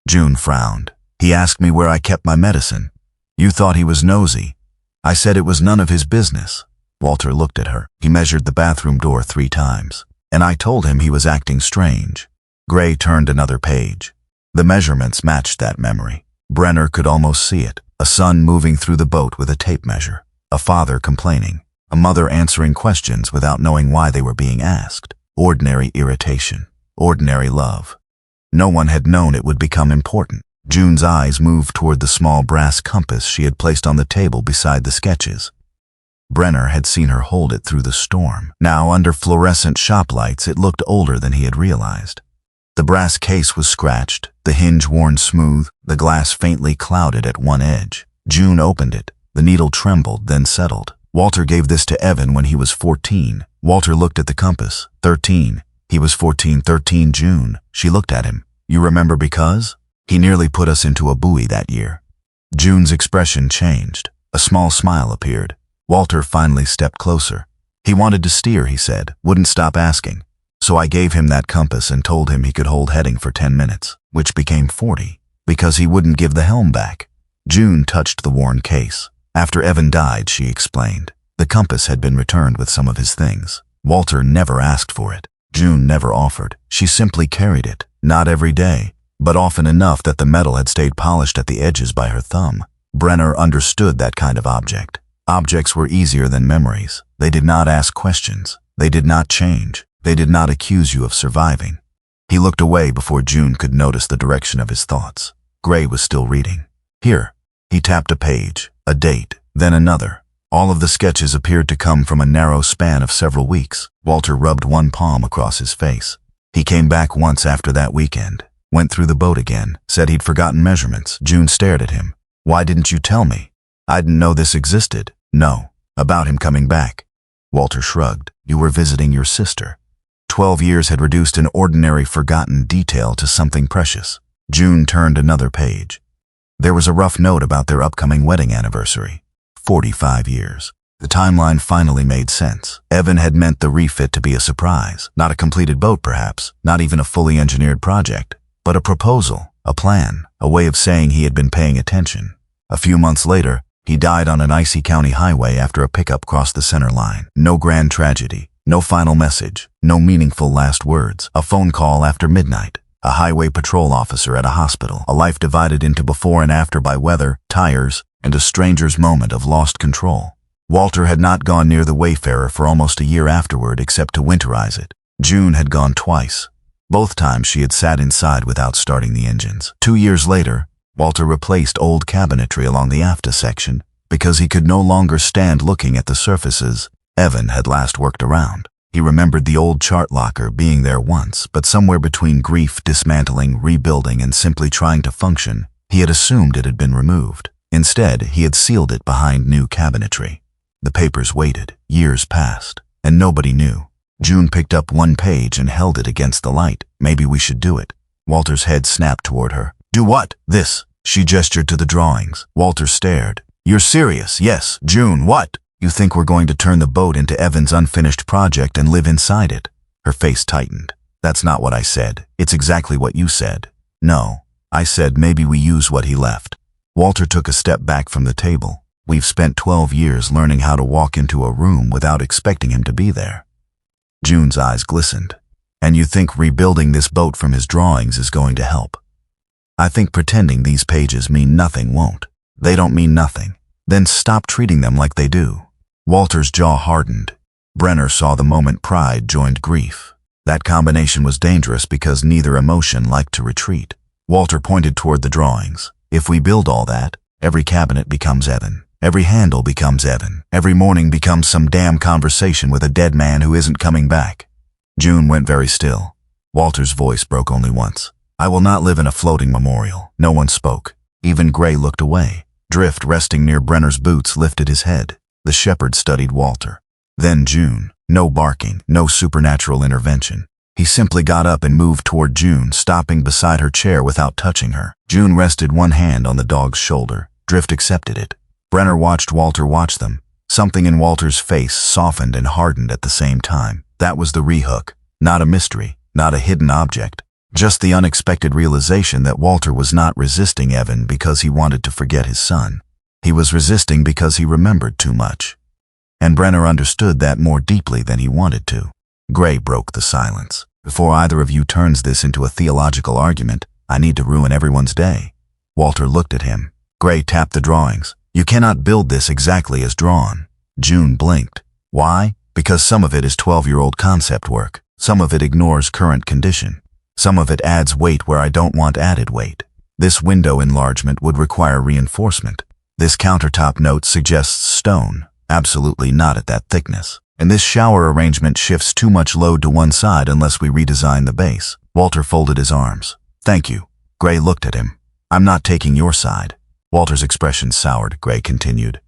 June frowned. He asked me where I kept my medicine. You thought he was nosy. I said it was none of his business. Walter looked at her. He measured the bathroom door 3 times. And I told him he was acting strange. Gray turned another page. The measurements matched that memory. Brenner could almost see it. A son moving through the boat with a tape measure. A father complaining. A mother answering questions without knowing why they were being asked. Ordinary irritation. Ordinary love. No one had known it would become important. June's eyes moved toward the small brass compass she had placed on the table beside the sketches. Brenner had seen her hold it through the storm. Now, under fluorescent shop lights, it looked older than he had realized. The brass case was scratched, the hinge worn smooth, the glass faintly clouded at one edge. June opened it. The needle trembled, then settled. Walter gave this to Evan when he was 14. Walter looked at the compass. 13. He was 14. 13 June. She looked at him. You remember because? He nearly put us into a buoy that year. June's expression changed. A small smile appeared. Walter finally stepped closer. He wanted to steer, he said, wouldn't stop asking. So I gave him that compass and told him he could hold heading for 10 minutes, which became 40, because he wouldn't give the helm back. June touched the worn case. After Evan died, she explained, the compass had been returned with some of his things. Walter never asked for it. June never offered. She simply carried it, not every day, but often enough that the metal had stayed polished at the edges by her thumb. Brenner understood that kind of object. Objects were easier than memories. They did not ask questions. They did not change. They did not accuse you of surviving. He looked away before June could notice the direction of his thoughts. Gray was still reading. Here. He tapped a page, a date, then another. All of the sketches appeared to come from a narrow span of several weeks. Walter rubbed one palm across his face. He came back once after that weekend. Went through the boat again, said he'd forgotten measurements. June stared at him. Why didn't you tell me? I didn't know this existed. No. About him coming back. Walter shrugged. You were visiting your sister. 12 years had reduced an ordinary forgotten detail to something precious. June turned another page. There was a rough note about their upcoming wedding anniversary. 45 years. The timeline finally made sense. Evan had meant the refit to be a surprise. Not a completed boat, perhaps. Not even a fully engineered project. But a proposal, a plan, a way of saying he had been paying attention. A few months later, he died on an icy county highway after a pickup crossed the center line. No grand tragedy, no final message, no meaningful last words. A phone call after midnight. A highway patrol officer at a hospital. A life divided into before and after by weather, tires, and a stranger's moment of lost control. Walter had not gone near the Wayfarer for almost a year afterward except to winterize it. June had gone twice. Both times she had sat inside without starting the engines. 2 years later, Walter replaced old cabinetry along the after section because he could no longer stand looking at the surfaces Evan had last worked around. He remembered the old chart locker being there once, but somewhere between grief, dismantling, rebuilding, and simply trying to function, he had assumed it had been removed. Instead, he had sealed it behind new cabinetry. The papers waited. Years passed, and nobody knew. June picked up one page and held it against the light. Maybe we should do it. Walter's head snapped toward her. Do what? This. She gestured to the drawings. Walter stared. You're serious? Yes. June, what? You think we're going to turn the boat into Evan's unfinished project and live inside it? Her face tightened. That's not what I said. It's exactly what you said. No. I said maybe we use what he left. Walter took a step back from the table. We've spent 12 years learning how to walk into a room without expecting him to be there. June's eyes glistened. And you think rebuilding this boat from his drawings is going to help? I think pretending these pages mean nothing won't. They don't mean nothing. Then stop treating them like they do. Walter's jaw hardened. Brenner saw the moment pride joined grief. That combination was dangerous because neither emotion liked to retreat. Walter pointed toward the drawings. If we build all that, every cabinet becomes Evan. Every handle becomes Evan. Every morning becomes some damn conversation with a dead man who isn't coming back. June went very still. Walter's voice broke only once. I will not live in a floating memorial. No one spoke. Even Gray looked away. Drift, resting near Brenner's boots, lifted his head. The shepherd studied Walter. Then June. No barking, no supernatural intervention. He simply got up and moved toward June, stopping beside her chair without touching her. June rested one hand on the dog's shoulder. Drift accepted it. Brenner watched Walter watch them. Something in Walter's face softened and hardened at the same time. That was the rehook. Not a mystery, not a hidden object. Just the unexpected realization that Walter was not resisting Evan because he wanted to forget his son. He was resisting because he remembered too much. And Brenner understood that more deeply than he wanted to. Gray broke the silence. Before either of you turns this into a theological argument, I need to ruin everyone's day. Walter looked at him. Gray tapped the drawings. You cannot build this exactly as drawn. June blinked. Why? Because some of it is 12-year-old concept work. Some of it ignores current condition. Some of it adds weight where I don't want added weight. This window enlargement would require reinforcement. This countertop note suggests stone, absolutely not at that thickness. And this shower arrangement shifts too much load to one side unless we redesign the base. Walter folded his arms. Thank you. Gray looked at him. I'm not taking your side. Walter's expression soured. Gray continued.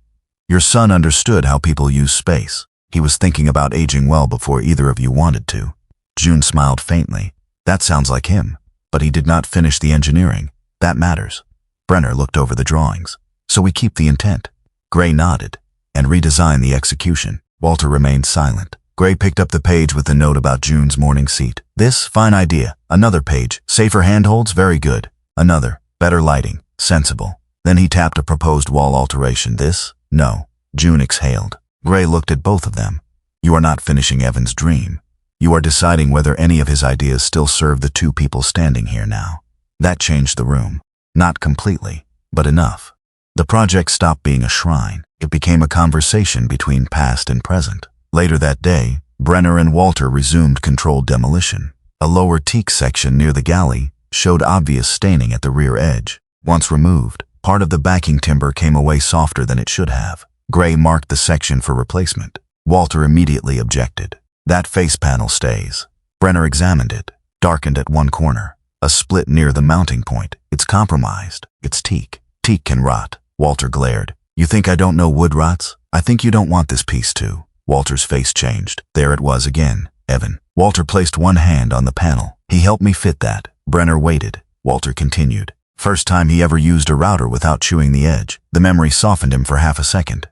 Your son understood how people use space. He was thinking about aging well before either of you wanted to. June smiled faintly. That sounds like him. But he did not finish the engineering. That matters. Brenner looked over the drawings. So we keep the intent. Gray nodded. And redesign the execution. Walter remained silent. Gray picked up the page with the note about June's morning seat. This, fine idea. Another page. Safer handholds, very good. Another. Better lighting. Sensible. Then he tapped a proposed wall alteration. This? No. June exhaled. Gray looked at both of them. You are not finishing Evan's dream. You are deciding whether any of his ideas still serve the two people standing here now. That changed the room. Not completely, but enough. The project stopped being a shrine. It became a conversation between past and present. Later that day, Brenner and Walter resumed controlled demolition. A lower teak section near the galley showed obvious staining at the rear edge. Once removed, part of the backing timber came away softer than it should have. Gray marked the section for replacement. Walter immediately objected. That face panel stays. Brenner examined it. Darkened at one corner. A split near the mounting point. It's compromised. It's teak. Teak can rot. Walter glared. You think I don't know wood rots? I think you don't want this piece to. Walter's face changed. There it was again. Evan. Walter placed one hand on the panel. He helped me fit that. Brenner waited. Walter continued. First time he ever used a router without chewing the edge. The memory softened him for half a second.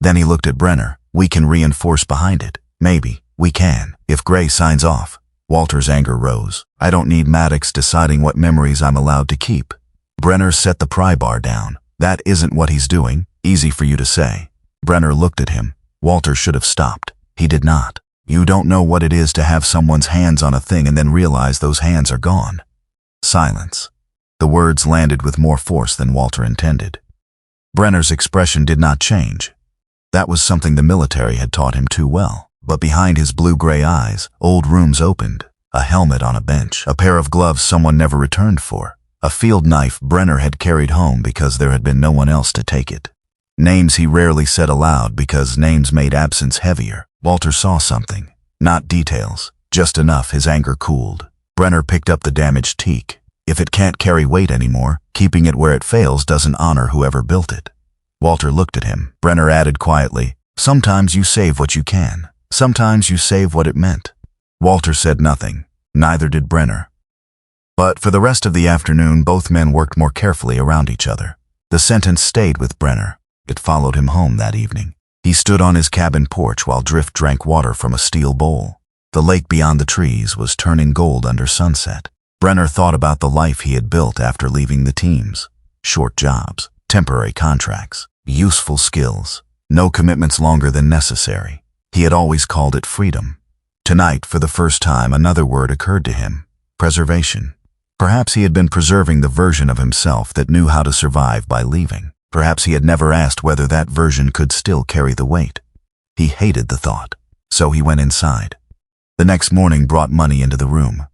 Then he looked at Brenner. We can reinforce behind it. Maybe. We can. If Gray signs off. Walter's anger rose. I don't need Maddox deciding what memories I'm allowed to keep. Brenner set the pry bar down. That isn't what he's doing. Easy for you to say. Brenner looked at him. Walter should have stopped. He did not. You don't know what it is to have someone's hands on a thing and then realize those hands are gone. Silence. The words landed with more force than Walter intended. Brenner's expression did not change. That was something the military had taught him too well. But behind his blue-gray eyes, old rooms opened. A helmet on a bench, a pair of gloves someone never returned for, a field knife Brenner had carried home because there had been no one else to take it. Names he rarely said aloud because names made absence heavier. Walter saw something. Not details, just enough his anger cooled. Brenner picked up the damaged teak. If it can't carry weight anymore, keeping it where it fails doesn't honor whoever built it. Walter looked at him. Brenner added quietly, "Sometimes you save what you can. Sometimes you save what it meant." Walter said nothing. Neither did Brenner. But for the rest of the afternoon, both men worked more carefully around each other. The sentence stayed with Brenner. It followed him home that evening. He stood on his cabin porch while Drift drank water from a steel bowl. The lake beyond the trees was turning gold under sunset. Brenner thought about the life he had built after leaving the teams. Short jobs, temporary contracts, useful skills, no commitments longer than necessary. He had always called it freedom. Tonight, for the first time, another word occurred to him: preservation. Perhaps he had been preserving the version of himself that knew how to survive by leaving. Perhaps he had never asked whether that version could still carry the weight. He hated the thought, so he went inside. The next morning brought money into the room.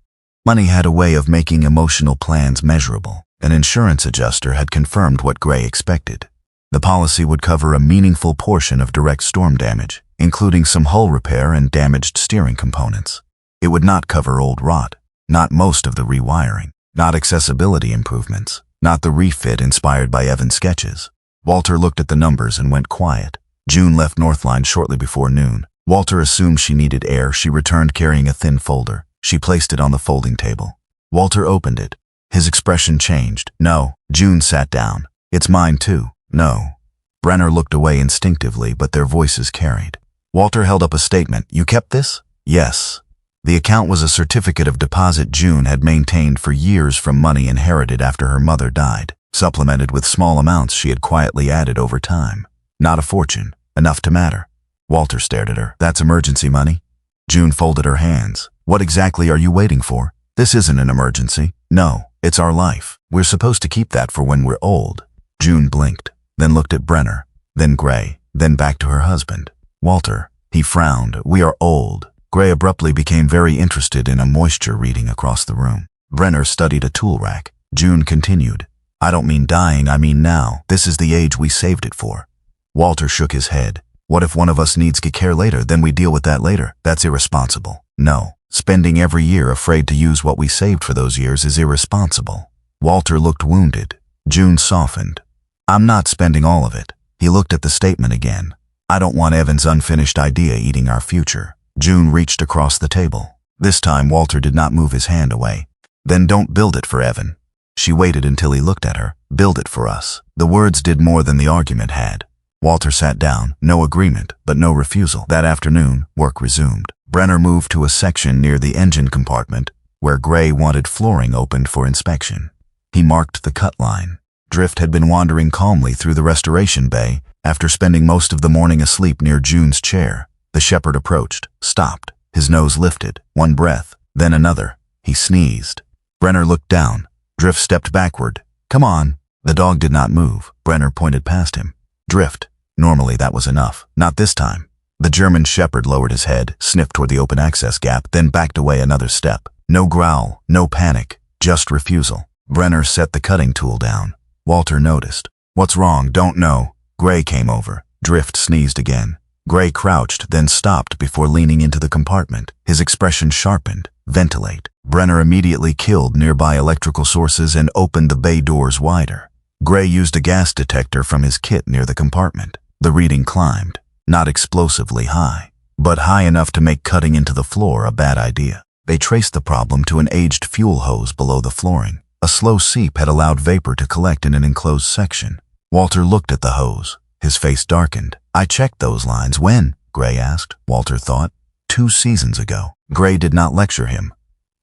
Money had a way of making emotional plans measurable. An insurance adjuster had confirmed what Gray expected. The policy would cover a meaningful portion of direct storm damage, including some hull repair and damaged steering components. It would not cover old rot, not most of the rewiring, not accessibility improvements, not the refit inspired by Evan's sketches. Walter looked at the numbers and went quiet. June left Northline shortly before noon. Walter assumed she needed air. She returned carrying a thin folder. She placed it on the folding table. Walter opened it. His expression changed. "No." June sat down. "It's mine too." "No." Brenner looked away instinctively, but their voices carried. Walter held up a statement. "You kept this?" "Yes." The account was a certificate of deposit June had maintained for years from money inherited after her mother died, supplemented with small amounts she had quietly added over time. Not a fortune, enough to matter. Walter stared at her. "That's emergency money?" June folded her hands. "What exactly are you waiting for? This isn't an emergency. No, it's our life. We're supposed to keep that for when we're old." June blinked, then looked at Brenner, then Gray, then back to her husband. "Walter," he frowned, "we are old." Gray abruptly became very interested in a moisture reading across the room. Brenner studied a tool rack. June continued, "I don't mean dying, I mean now. This is the age we saved it for." Walter shook his head. "What if one of us needs care later, then we deal with that later? That's irresponsible." "No. Spending every year afraid to use what we saved for those years is irresponsible." Walter looked wounded. June softened. "I'm not spending all of it." He looked at the statement again. "I don't want Evan's unfinished idea eating our future." June reached across the table. This time Walter did not move his hand away. "Then don't build it for Evan." She waited until he looked at her. "Build it for us." The words did more than the argument had. Walter sat down. No agreement, but no refusal. That afternoon, work resumed. Brenner moved to a section near the engine compartment where Gray wanted flooring opened for inspection. He marked the cut line. Drift had been wandering calmly through the restoration bay after spending most of the morning asleep near June's chair. The shepherd approached, stopped. His nose lifted. One breath, then another. He sneezed. Brenner looked down. Drift stepped backward. "Come on." The dog did not move. Brenner pointed past him. "Drift." Normally that was enough. Not this time. The German shepherd lowered his head, sniffed toward the open access gap, then backed away another step. No growl, no panic, just refusal. Brenner set the cutting tool down. Walter noticed. "What's wrong? Don't know." Gray came over. Drift sneezed again. Gray crouched, then stopped before leaning into the compartment. His expression sharpened. "Ventilate." Brenner immediately killed nearby electrical sources and opened the bay doors wider. Gray used a gas detector from his kit near the compartment. The reading climbed. Not explosively high, but high enough to make cutting into the floor a bad idea. They traced the problem to an aged fuel hose below the flooring. A slow seep had allowed vapor to collect in an enclosed section. Walter looked at the hose. His face darkened. "I checked those lines." "When?" Gray asked. Walter thought. 2 seasons ago. Gray did not lecture him.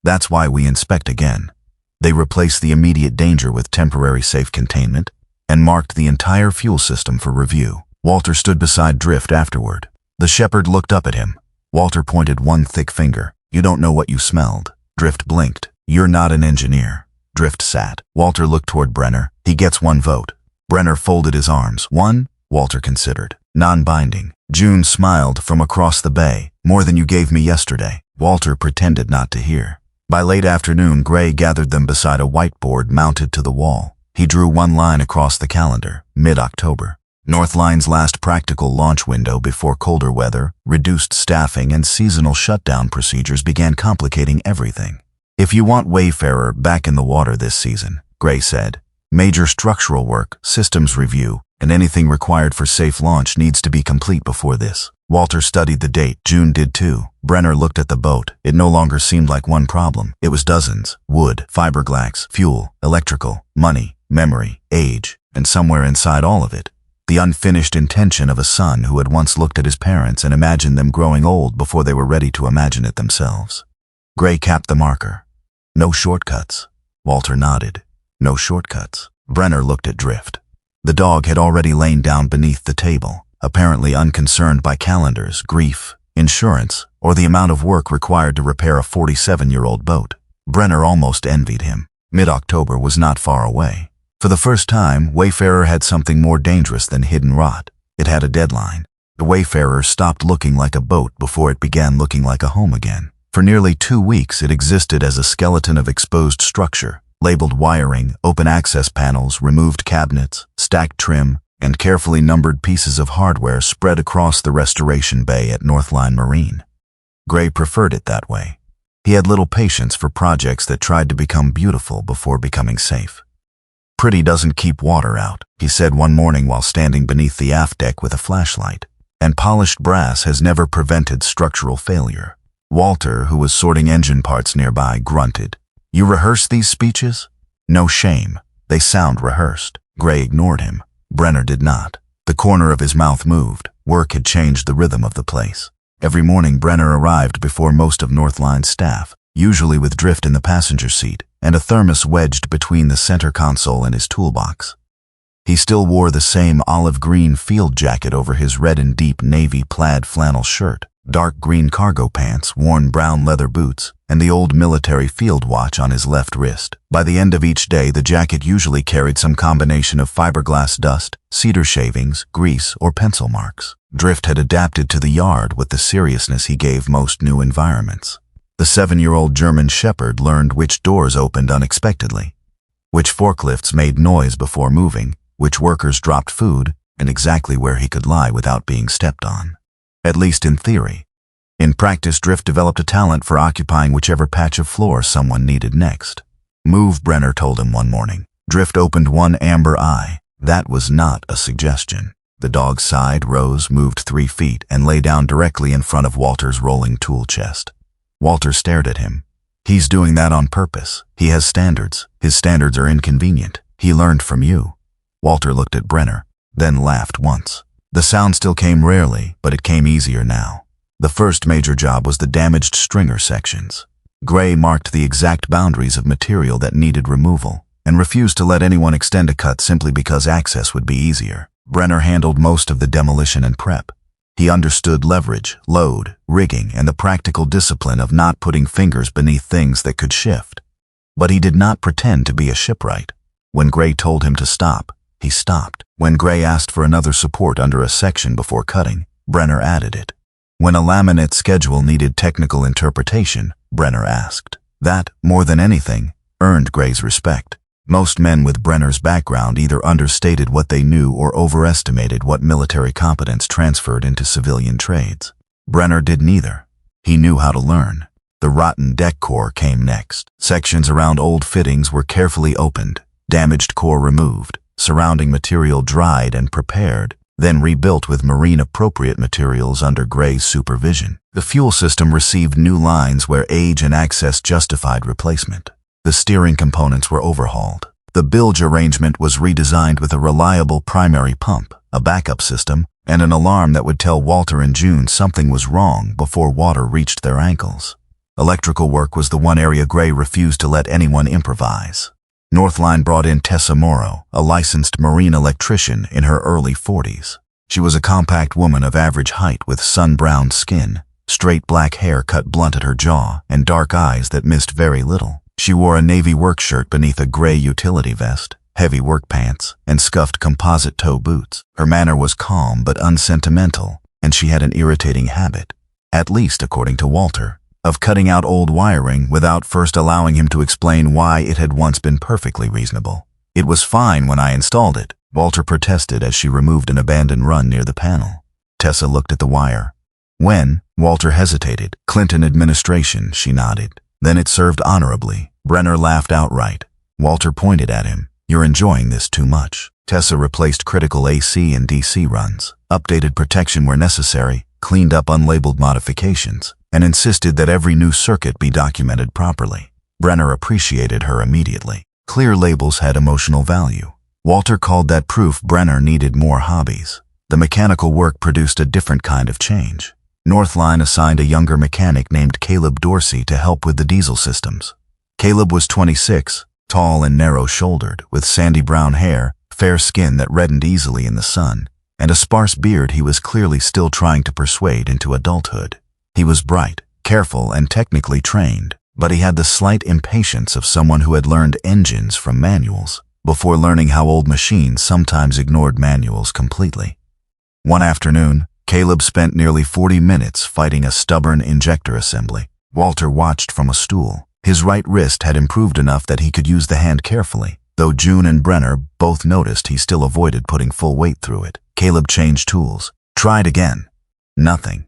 "That's why we inspect again." They replaced the immediate danger with temporary safe containment and marked the entire fuel system for review. Walter stood beside Drift afterward. The shepherd looked up at him. Walter pointed one thick finger. "You don't know what you smelled." Drift blinked. "You're not an engineer." Drift sat. Walter looked toward Brenner. "He gets 1 vote." Brenner folded his arms. "1?" Walter considered. "Non-binding." June smiled from across the bay. "More than you gave me yesterday." Walter pretended not to hear. By late afternoon, Gray gathered them beside a whiteboard mounted to the wall. He drew one line across the calendar, mid-October. Northline's last practical launch window before colder weather, reduced staffing, and seasonal shutdown procedures began complicating everything. "If you want Wayfarer back in the water this season," Gray said, "major structural work, systems review, and anything required for safe launch needs to be complete before this." Walter studied the date. June did too. Brenner looked at the boat. It no longer seemed like one problem. It was dozens: wood, fiberglass, fuel, electrical, money, memory, age, and somewhere inside all of it, the unfinished intention of a son who had once looked at his parents and imagined them growing old before they were ready to imagine it themselves. Gray capped the marker. "No shortcuts." Walter nodded. "No shortcuts." Brenner looked at Drift. The dog had already lain down beneath the table, apparently unconcerned by calendars, grief, insurance, or the amount of work required to repair a 47-year-old boat. Brenner almost envied him. Mid-October was not far away. For the first time, Wayfarer had something more dangerous than hidden rot. It had a deadline. The Wayfarer stopped looking like a boat before it began looking like a home again. For nearly 2 weeks, it existed as a skeleton of exposed structure, labeled wiring, open access panels, removed cabinets, stacked trim, and carefully numbered pieces of hardware spread across the restoration bay at Northline Marine. Gray preferred it that way. He had little patience for projects that tried to become beautiful before becoming safe. "Pretty doesn't keep water out," he said one morning while standing beneath the aft deck with a flashlight. "And polished brass has never prevented structural failure." Walter, who was sorting engine parts nearby, grunted. "You rehearse these speeches?" "No shame. They sound rehearsed." Gray ignored him. Brenner did not. The corner of his mouth moved. Work had changed the rhythm of the place. Every morning Brenner arrived before most of Northline's staff, usually with Drift in the passenger seat and a thermos wedged between the center console and his toolbox. He still wore the same olive-green field jacket over his red and deep navy plaid flannel shirt, dark green cargo pants, worn brown leather boots, and the old military field watch on his left wrist. By the end of each day, the jacket usually carried some combination of fiberglass dust, cedar shavings, grease, or pencil marks. Drift had adapted to the yard with the seriousness he gave most new environments. The 7-year-old German Shepherd learned which doors opened unexpectedly, which forklifts made noise before moving, which workers dropped food, and exactly where he could lie without being stepped on. At least in theory. In practice, Drift developed a talent for occupying whichever patch of floor someone needed next. "Move," Brenner told him one morning. Drift opened one amber eye. That was not a suggestion. The dog sighed, rose, moved 3 feet, and lay down directly in front of Walter's rolling tool chest. Walter stared at him. "He's doing that on purpose. He has standards. His standards are inconvenient. He learned from you." Walter looked at Brenner, then laughed once. The sound still came rarely, but it came easier now. The first major job was the damaged stringer sections. Gray marked the exact boundaries of material that needed removal, and refused to let anyone extend a cut simply because access would be easier. Brenner handled most of the demolition and prep. He understood leverage, load, rigging, and the practical discipline of not putting fingers beneath things that could shift. But he did not pretend to be a shipwright. When Gray told him to stop, he stopped. When Gray asked for another support under a section before cutting, Brenner added it. When a laminate schedule needed technical interpretation, Brenner asked. That, more than anything, earned Gray's respect. Most men with Brenner's background either understated what they knew or overestimated what military competence transferred into civilian trades. Brenner did neither. He knew how to learn. The rotten deck core came next. Sections around old fittings were carefully opened, damaged core removed, surrounding material dried and prepared, then rebuilt with marine-appropriate materials under Gray's supervision. The fuel system received new lines where age and access justified replacement. The steering components were overhauled. The bilge arrangement was redesigned with a reliable primary pump, a backup system, and an alarm that would tell Walter and June something was wrong before water reached their ankles. Electrical work was the one area Gray refused to let anyone improvise. Northline brought in Tessa Morrow, a licensed marine electrician in her early 40s. She was a compact woman of average height with sun-browned skin, straight black hair cut blunt at her jaw, and dark eyes that missed very little. She wore a navy work shirt beneath a gray utility vest, heavy work pants, and scuffed composite toe boots. Her manner was calm but unsentimental, and she had an irritating habit, at least according to Walter, of cutting out old wiring without first allowing him to explain why it had once been perfectly reasonable. "It was fine when I installed it," Walter protested as she removed an abandoned run near the panel. Tessa looked at the wire. When? Walter hesitated. Clinton administration, she nodded. Then it served honorably. Brenner laughed outright. Walter pointed at him. You're enjoying this too much. Tessa replaced critical AC and DC runs, updated protection where necessary, cleaned up unlabeled modifications, and insisted that every new circuit be documented properly. Brenner appreciated her immediately. Clear labels had emotional value. Walter called that proof Brenner needed more hobbies. The mechanical work produced a different kind of change. Northline assigned a younger mechanic named Caleb Dorsey to help with the diesel systems. Caleb was 26, tall and narrow-shouldered, with sandy brown hair, fair skin that reddened easily in the sun, and a sparse beard he was clearly still trying to persuade into adulthood. He was bright, careful, and technically trained, but he had the slight impatience of someone who had learned engines from manuals, before learning how old machines sometimes ignored manuals completely. One afternoon, Caleb spent nearly 40 minutes fighting a stubborn injector assembly. Walter watched from a stool. His right wrist had improved enough that he could use the hand carefully, though June and Brenner both noticed he still avoided putting full weight through it. Caleb changed tools. Tried again. Nothing.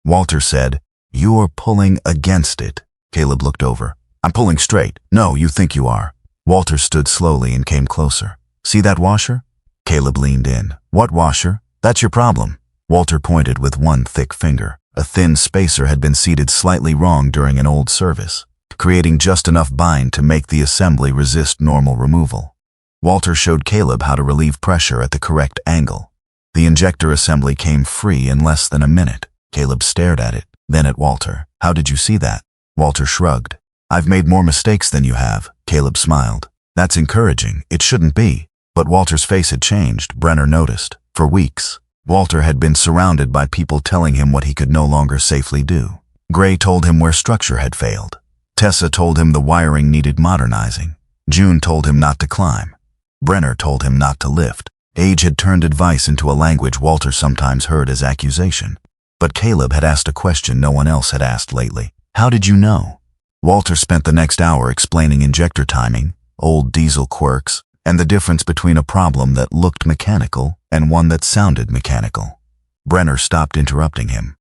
Walter said, "You're pulling against it." Caleb looked over. "I'm pulling straight." "No, you think you are." Walter stood slowly and came closer. "See that washer?" Caleb leaned in. "What washer?" "That's your problem." Walter pointed with one thick finger. A thin spacer had been seated slightly wrong during an old service, creating just enough bind to make the assembly resist normal removal. Walter showed Caleb how to relieve pressure at the correct angle. The injector assembly came free in less than a minute. Caleb stared at it, then at Walter. "How did you see that?" Walter shrugged. "I've made more mistakes than you have." Caleb smiled. "That's encouraging. It shouldn't be." But Walter's face had changed, Brenner noticed. For weeks, Walter had been surrounded by people telling him what he could no longer safely do. Gray told him where structure had failed. Tessa told him the wiring needed modernizing. June told him not to climb. Brenner told him not to lift. Age had turned advice into a language Walter sometimes heard as accusation. But Caleb had asked a question no one else had asked lately. "How did you know?" Walter spent the next hour explaining injector timing, old diesel quirks, and the difference between a problem that looked mechanical and one that sounded mechanical. Brenner stopped interrupting him.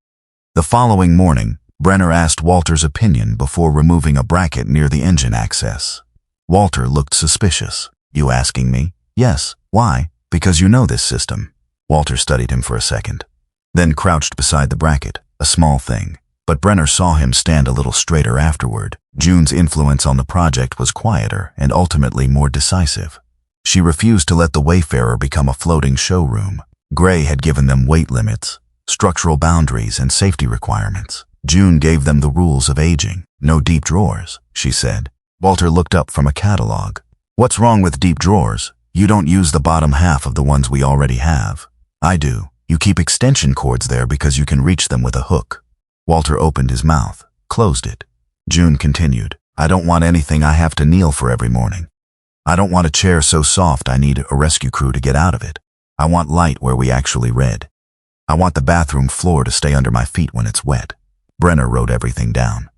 The following morning, Brenner asked Walter's opinion before removing a bracket near the engine access. Walter looked suspicious. "You asking me?" "Yes." "Why?" "Because you know this system." Walter studied him for a second, then crouched beside the bracket, a small thing. But Brenner saw him stand a little straighter afterward. June's influence on the project was quieter and ultimately more decisive. She refused to let the Wayfarer become a floating showroom. Gray had given them weight limits, structural boundaries, and safety requirements. June gave them the rules of aging. "No deep drawers," she said. Walter looked up from a catalog. "What's wrong with deep drawers? You don't use the bottom half of the ones we already have." "I do. You keep extension cords there because you can reach them with a hook." Walter opened his mouth, closed it. June continued, "I don't want anything I have to kneel for every morning. I don't want a chair so soft I need a rescue crew to get out of it. I want light where we actually read. I want the bathroom floor to stay under my feet when it's wet." Brenner wrote everything down.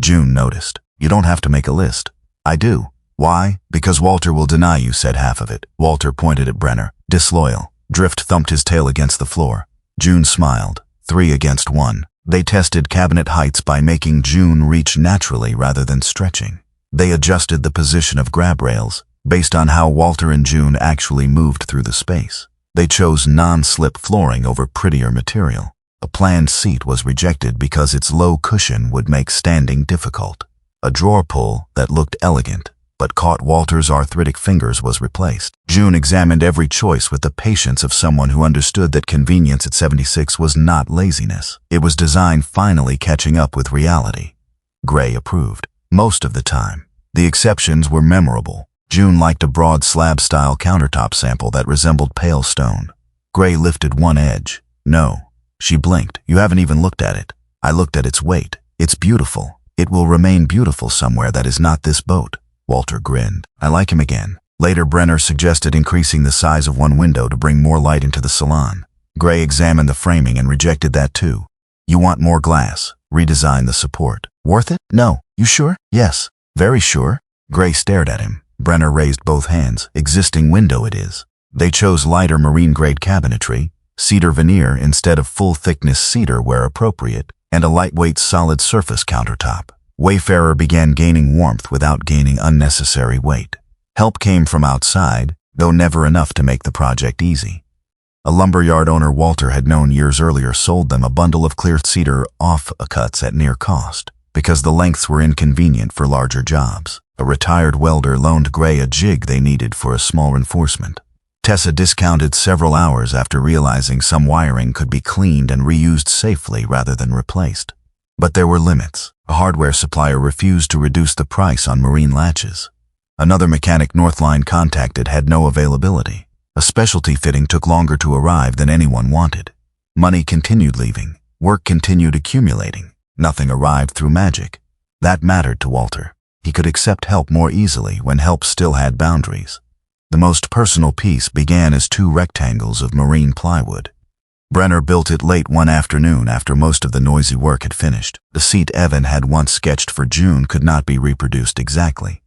June noticed. "You don't have to make a list." "I do." "Why?" "Because Walter will deny you said half of it." Walter pointed at Brenner. "Disloyal." Drift thumped his tail against the floor. June smiled. 3 against 1. They tested cabinet heights by making June reach naturally rather than stretching. They adjusted the position of grab rails based on how Walter and June actually moved through the space. They chose non-slip flooring over prettier material. A planned seat was rejected because its low cushion would make standing difficult. A drawer pull that looked elegant but caught Walter's arthritic fingers was replaced. June examined every choice with the patience of someone who understood that convenience at 76 was not laziness. It was design finally catching up with reality. Gray approved. Most of the time. The exceptions were memorable. June liked a broad slab-style countertop sample that resembled pale stone. Gray lifted one edge. "No." She blinked. "You haven't even looked at it." "I looked at its weight. It's beautiful. It will remain beautiful somewhere that is not this boat." Walter grinned. "I like him again." Later, Brenner suggested increasing the size of one window to bring more light into the salon. Gray examined the framing and rejected that too. "You want more glass. Redesign the support." "Worth it?" "No." "You sure?" "Yes." "Very sure." Gray stared at him. Brenner raised both hands. "Existing window it is." They chose lighter marine-grade cabinetry, cedar veneer instead of full-thickness cedar where appropriate, and a lightweight solid surface countertop. Wayfarer began gaining warmth without gaining unnecessary weight. Help came from outside, though never enough to make the project easy. A lumberyard owner Walter had known years earlier sold them a bundle of clear cedar off-cuts at near cost, because the lengths were inconvenient for larger jobs. A retired welder loaned Gray a jig they needed for a small reinforcement. Tessa discounted several hours after realizing some wiring could be cleaned and reused safely rather than replaced. But there were limits. A hardware supplier refused to reduce the price on marine latches. Another mechanic Northline contacted had no availability. A specialty fitting took longer to arrive than anyone wanted. Money continued leaving. Work continued accumulating. Nothing arrived through magic. That mattered to Walter. He could accept help more easily when help still had boundaries. The most personal piece began as 2 rectangles of marine plywood. Brenner built it late one afternoon after most of the noisy work had finished. The seat Evan had once sketched for June could not be reproduced exactly.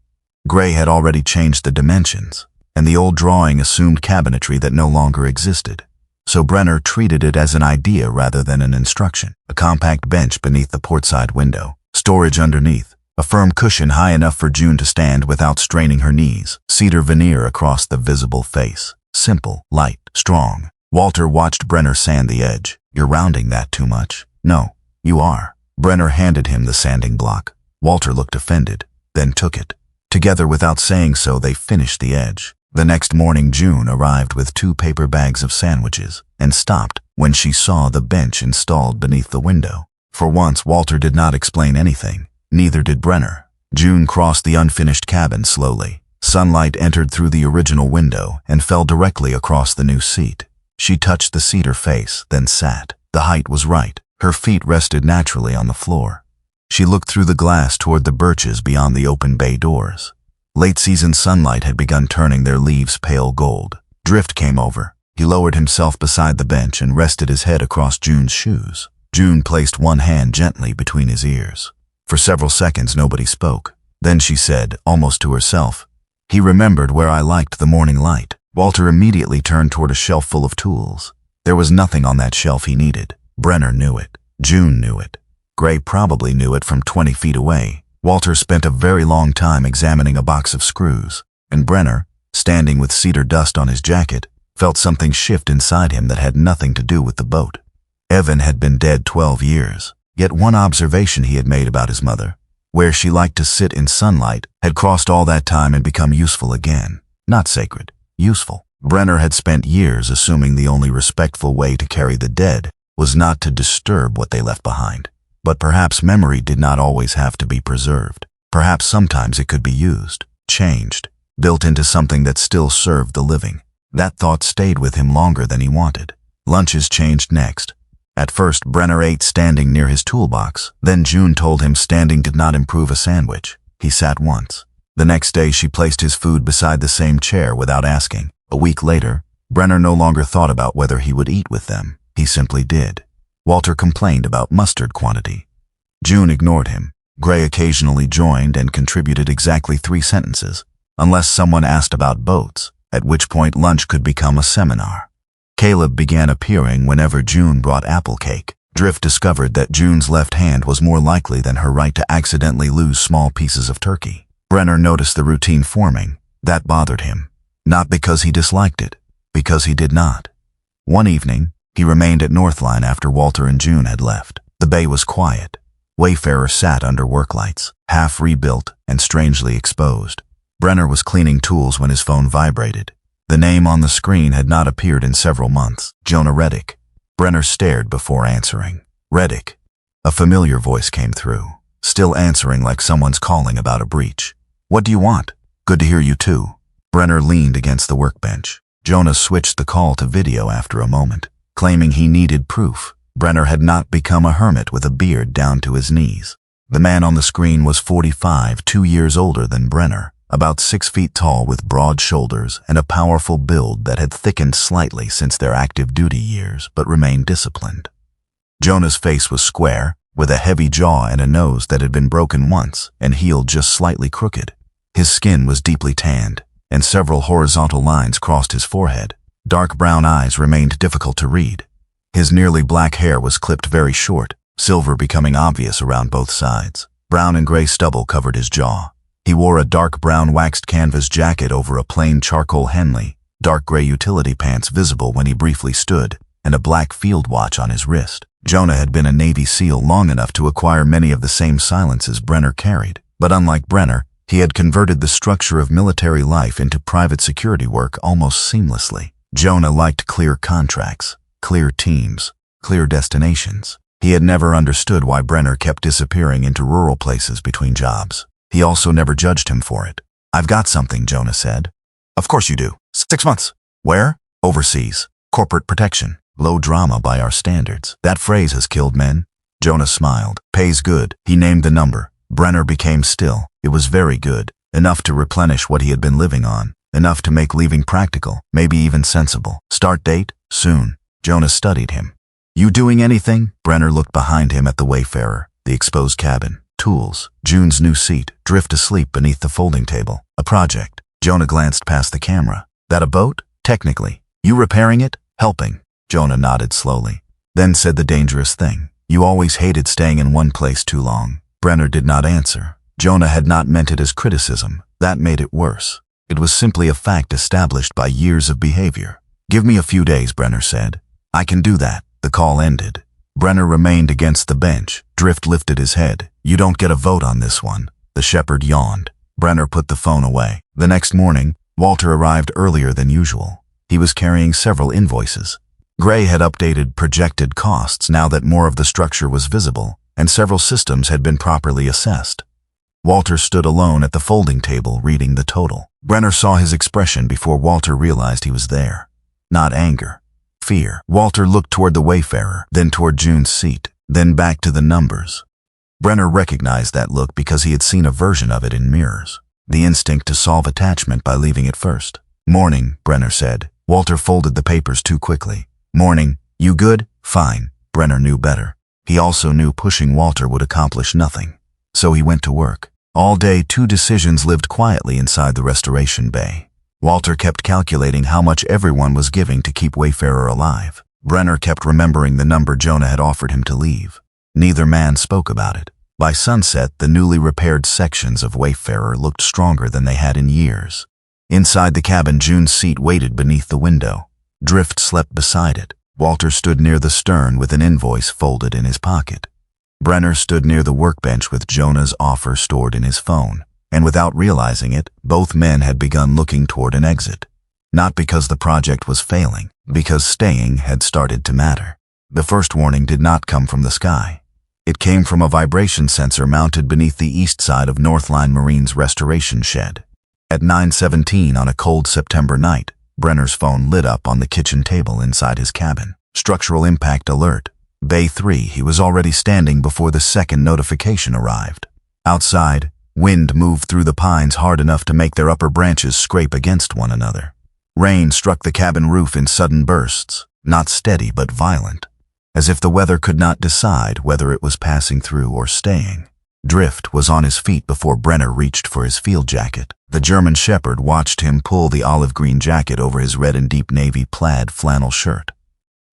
Gray had already changed the dimensions, and the old drawing assumed cabinetry that no longer existed. So Brenner treated it as an idea rather than an instruction. A compact bench beneath the portside window, storage underneath, a firm cushion high enough for June to stand without straining her knees, cedar veneer across the visible face. Simple, light, strong. Walter watched Brenner sand the edge. "You're rounding that too much." "No, you are." Brenner handed him the sanding block. Walter looked offended, then took it. Together, without saying so, they finished the edge. The next morning June arrived with 2 paper bags of sandwiches and stopped when she saw the bench installed beneath the window. For once, Walter did not explain anything. Neither did Brenner. June crossed the unfinished cabin slowly. Sunlight entered through the original window and fell directly across the new seat. She touched the cedar face, then sat. The height was right. Her feet rested naturally on the floor. She looked through the glass toward the birches beyond the open bay doors. Late-season sunlight had begun turning their leaves pale gold. Drift came over. He lowered himself beside the bench and rested his head across June's shoes. June placed one hand gently between his ears. For several seconds nobody spoke. Then she said, almost to herself, "He remembered where I liked the morning light." Walter immediately turned toward a shelf full of tools. There was nothing on that shelf he needed. Brenner knew it. June knew it. Gray probably knew it from 20 feet away. Walter spent a very long time examining a box of screws, and Brenner, standing with cedar dust on his jacket, felt something shift inside him that had nothing to do with the boat. Evan had been dead 12 years. Yet one observation he had made about his mother, where she liked to sit in sunlight, had crossed all that time and become useful again. Not sacred, useful. Brenner had spent years assuming the only respectful way to carry the dead was not to disturb what they left behind. But perhaps memory did not always have to be preserved. Perhaps sometimes it could be used, changed, built into something that still served the living. That thought stayed with him longer than he wanted. Lunches changed next. At first, Brenner ate standing near his toolbox. Then June told him standing did not improve a sandwich. He sat once. The next day, she placed his food beside the same chair without asking. A week later, Brenner no longer thought about whether he would eat with them. He simply did. Walter complained about mustard quantity. June ignored him. Gray occasionally joined and contributed exactly 3 sentences, unless someone asked about boats, at which point lunch could become a seminar. Caleb began appearing whenever June brought apple cake. Drift discovered that June's left hand was more likely than her right to accidentally lose small pieces of turkey. Brenner noticed the routine forming. That bothered him. Not because he disliked it, because he did not. One evening, he remained at Northline after Walter and June had left. The bay was quiet. Wayfarer sat under work lights, half rebuilt and strangely exposed. Brenner was cleaning tools when his phone vibrated. The name on the screen had not appeared in several months. Jonah Reddick. Brenner stared before answering. "Reddick." A familiar voice came through, still answering like someone's calling about a breach. "What do you want?" "Good to hear you too." Brenner leaned against the workbench. Jonah switched the call to video after a moment, claiming he needed proof. Brenner had not become a hermit with a beard down to his knees. The man on the screen was 45, 2 years older than Brenner. About 6 feet tall with broad shoulders and a powerful build that had thickened slightly since their active duty years but remained disciplined. Jonah's face was square, with a heavy jaw and a nose that had been broken once and healed just slightly crooked. His skin was deeply tanned, and several horizontal lines crossed his forehead. dark brown eyes remained difficult to read. His nearly black hair was clipped very short, silver becoming obvious around both sides. Brown and gray stubble covered his jaw. He wore a dark brown waxed canvas jacket over a plain charcoal Henley, dark gray utility pants visible when he briefly stood, and a black field watch on his wrist. Jonah had been a Navy SEAL long enough to acquire many of the same silences Brenner carried, but unlike Brenner, he had converted the structure of military life into private security work almost seamlessly. Jonah liked clear contracts, clear teams, clear destinations. He had never understood why Brenner kept disappearing into rural places between jobs. He also never judged him for it. "I've got something," Jonah said. "Of course you do. 6 months. Where?" "Overseas. Corporate protection. Low drama by our standards. That phrase has killed men." Jonah smiled. "Pays good." He named the number. Brenner became still. It was very good. Enough to replenish what he had been living on. Enough to make leaving practical, maybe even sensible. "Start date? Soon." Jonah studied him. "You doing anything?" Brenner looked behind him at the Wayfarer, the exposed cabin. Tools. June's new seat. Drift asleep beneath the folding table. "A project." Jonah glanced past the camera. "That a boat?" "Technically." "You repairing it?" "Helping." Jonah nodded slowly. Then said the dangerous thing. "You always hated staying in one place too long." Brenner did not answer. Jonah had not meant it as criticism. That made it worse. It was simply a fact established by years of behavior. "Give me a few days," Brenner said. "I can do that." The call ended. Brenner remained against the bench. Drift lifted his head. "You don't get a vote on this one." The shepherd yawned. Brenner put the phone away. The next morning, Walter arrived earlier than usual. He was carrying several invoices. Gray had updated projected costs now that more of the structure was visible, and several systems had been properly assessed. Walter stood alone at the folding table reading the total. Brenner saw his expression before Walter realized he was there. Not anger. Fear. Walter looked toward the Wayfarer, then toward June's seat, then back to the numbers. Brenner recognized that look because he had seen a version of it in mirrors. The instinct to solve attachment by leaving it first. "Morning," Brenner said. Walter folded the papers too quickly. "Morning. You good?" "Fine." Brenner knew better. He also knew pushing Walter would accomplish nothing. So he went to work. All day, 2 decisions lived quietly inside the restoration bay. Walter kept calculating how much everyone was giving to keep Wayfarer alive. Brenner kept remembering the number Jonah had offered him to leave. Neither man spoke about it. By sunset, the newly repaired sections of Wayfarer looked stronger than they had in years. Inside the cabin, June's seat waited beneath the window. Drift slept beside it. Walter stood near the stern with an invoice folded in his pocket. Brenner stood near the workbench with Jonah's offer stored in his phone, and without realizing it, both men had begun looking toward an exit. Not because the project was failing, because staying had started to matter. The first warning did not come from the sky. It came from a vibration sensor mounted beneath the east side of Northline Marine's restoration shed. At 9:17 on a cold September night, Brenner's phone lit up on the kitchen table inside his cabin. Structural impact alert. Bay 3, he was already standing before the second notification arrived. Outside, wind moved through the pines hard enough to make their upper branches scrape against one another. Rain struck the cabin roof in sudden bursts, not steady but violent, as if the weather could not decide whether it was passing through or staying. Drift was on his feet before Brenner reached for his field jacket. The German shepherd watched him pull the olive green jacket over his red and deep navy plaid flannel shirt.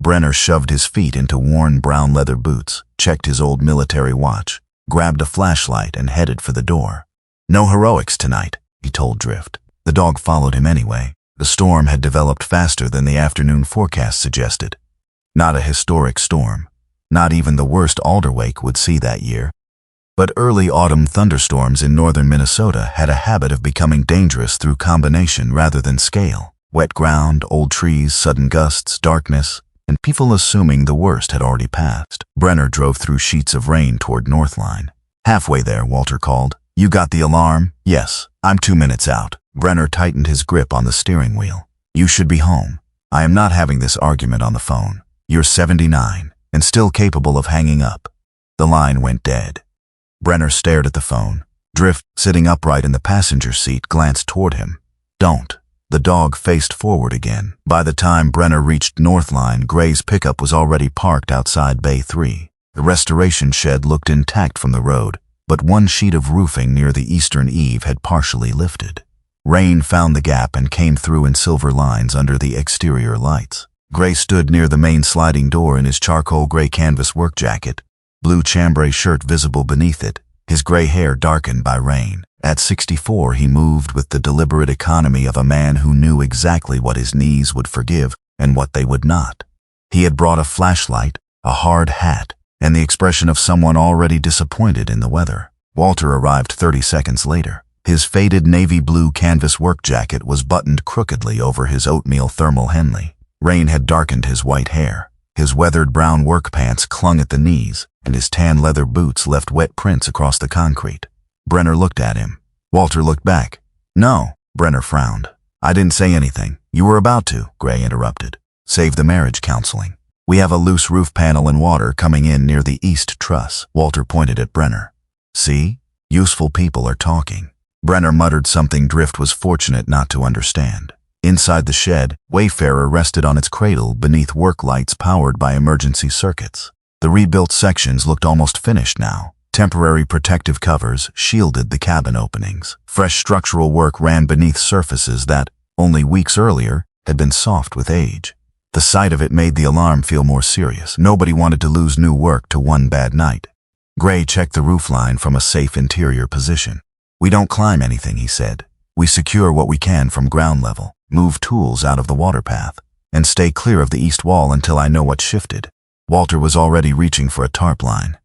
Brenner shoved his feet into worn brown leather boots, checked his old military watch, grabbed a flashlight and headed for the door. "No heroics tonight," he told Drift. The dog followed him anyway. The storm had developed faster than the afternoon forecast suggested. Not a historic storm. Not even the worst alderwake would see that year. But early autumn thunderstorms in northern Minnesota had a habit of becoming dangerous through combination rather than scale. Wet ground, old trees, sudden gusts, darkness, and people assuming the worst had already passed. Brenner drove through sheets of rain toward Northline. "Halfway there," Walter called. "You got the alarm?" "Yes, I'm 2 minutes out." Brenner tightened his grip on the steering wheel. "You should be home. I am not having this argument on the phone. You're 79, and still capable of hanging up." The line went dead. Brenner stared at the phone. Drift, sitting upright in the passenger seat, glanced toward him. "Don't." The dog faced forward again. By the time Brenner reached Northline, Gray's pickup was already parked outside Bay 3. The restoration shed looked intact from the road, but one sheet of roofing near the eastern eave had partially lifted. Rain found the gap and came through in silver lines under the exterior lights. Gray stood near the main sliding door in his charcoal gray canvas work jacket, blue chambray shirt visible beneath it, his gray hair darkened by rain. At 64, he moved with the deliberate economy of a man who knew exactly what his knees would forgive and what they would not. He had brought a flashlight, a hard hat, and the expression of someone already disappointed in the weather. Walter arrived 30 seconds later. His faded navy blue canvas work jacket was buttoned crookedly over his oatmeal thermal Henley. Rain had darkened his white hair. His weathered brown work pants clung at the knees, and his tan leather boots left wet prints across the concrete. Brenner looked at him. Walter looked back. "No," Brenner frowned. "I didn't say anything. You were about to," Gray interrupted. "Save the marriage counseling. We have a loose roof panel and water coming in near the east truss." Walter pointed at Brenner. "See? Useful people are talking." Brenner muttered something Drift was fortunate not to understand. Inside the shed, Wayfarer rested on its cradle beneath work lights powered by emergency circuits. The rebuilt sections looked almost finished now. Temporary protective covers shielded the cabin openings. Fresh structural work ran beneath surfaces that, only weeks earlier, had been soft with age. The sight of it made the alarm feel more serious. Nobody wanted to lose new work to one bad night. Gray checked the roofline from a safe interior position. "We don't climb anything," he said. "We secure what we can from ground level, move tools out of the water path, and stay clear of the east wall until I know what shifted." Walter was already reaching for a tarp line.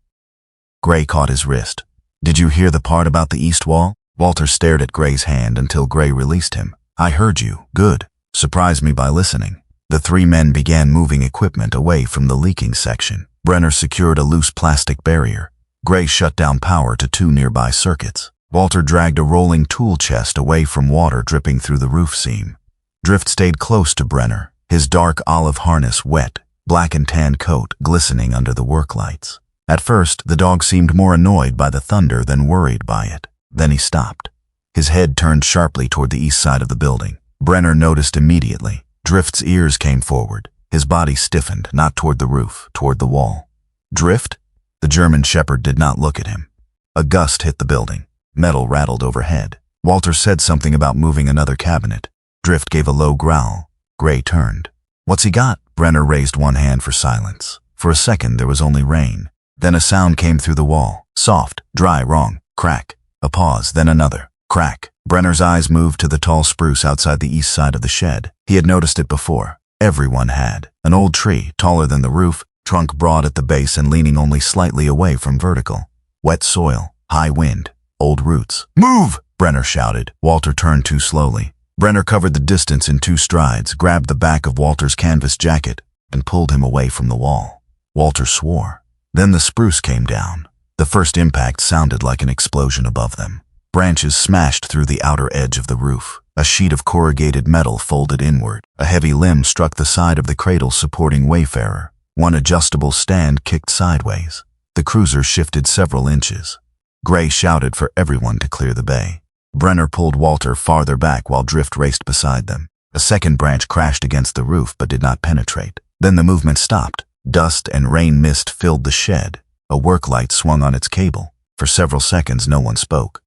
Gray caught his wrist. "Did you hear the part about the east wall?" Walter stared at Gray's hand until Gray released him. "I heard you. Good. Surprised me by listening." The three men began moving equipment away from the leaking section. Brenner secured a loose plastic barrier. Gray shut down power to 2 nearby circuits. Walter dragged a rolling tool chest away from water dripping through the roof seam. Drift stayed close to Brenner, his dark olive harness wet, black and tan coat glistening under the work lights. At first, the dog seemed more annoyed by the thunder than worried by it. Then he stopped. His head turned sharply toward the east side of the building. Brenner noticed immediately. Drift's ears came forward. His body stiffened, not toward the roof, toward the wall. "Drift?" The German shepherd did not look at him. A gust hit the building. Metal rattled overhead. Walter said something about moving another cabinet. Drift gave a low growl. Gray turned. "What's he got?" Brenner raised one hand for silence. For a second, there was only rain. Then a sound came through the wall. Soft, dry, wrong. Crack. A pause, then another. Crack. Brenner's eyes moved to the tall spruce outside the east side of the shed. He had noticed it before. Everyone had. An old tree, taller than the roof, trunk broad at the base and leaning only slightly away from vertical. Wet soil, high wind, old roots. "Move!" Brenner shouted. Walter turned too slowly. Brenner covered the distance in 2 strides, grabbed the back of Walter's canvas jacket, and pulled him away from the wall. Walter swore. Then the spruce came down. The first impact sounded like an explosion above them. Branches smashed through the outer edge of the roof. A sheet of corrugated metal folded inward. A heavy limb struck the side of the cradle supporting Wayfarer. One adjustable stand kicked sideways. The cruiser shifted several inches. Gray shouted for everyone to clear the bay. Brenner pulled Walter farther back while Drift raced beside them. A second branch crashed against the roof but did not penetrate. Then the movement stopped. Dust and rain mist filled the shed. A work light swung on its cable. For several seconds, no one spoke.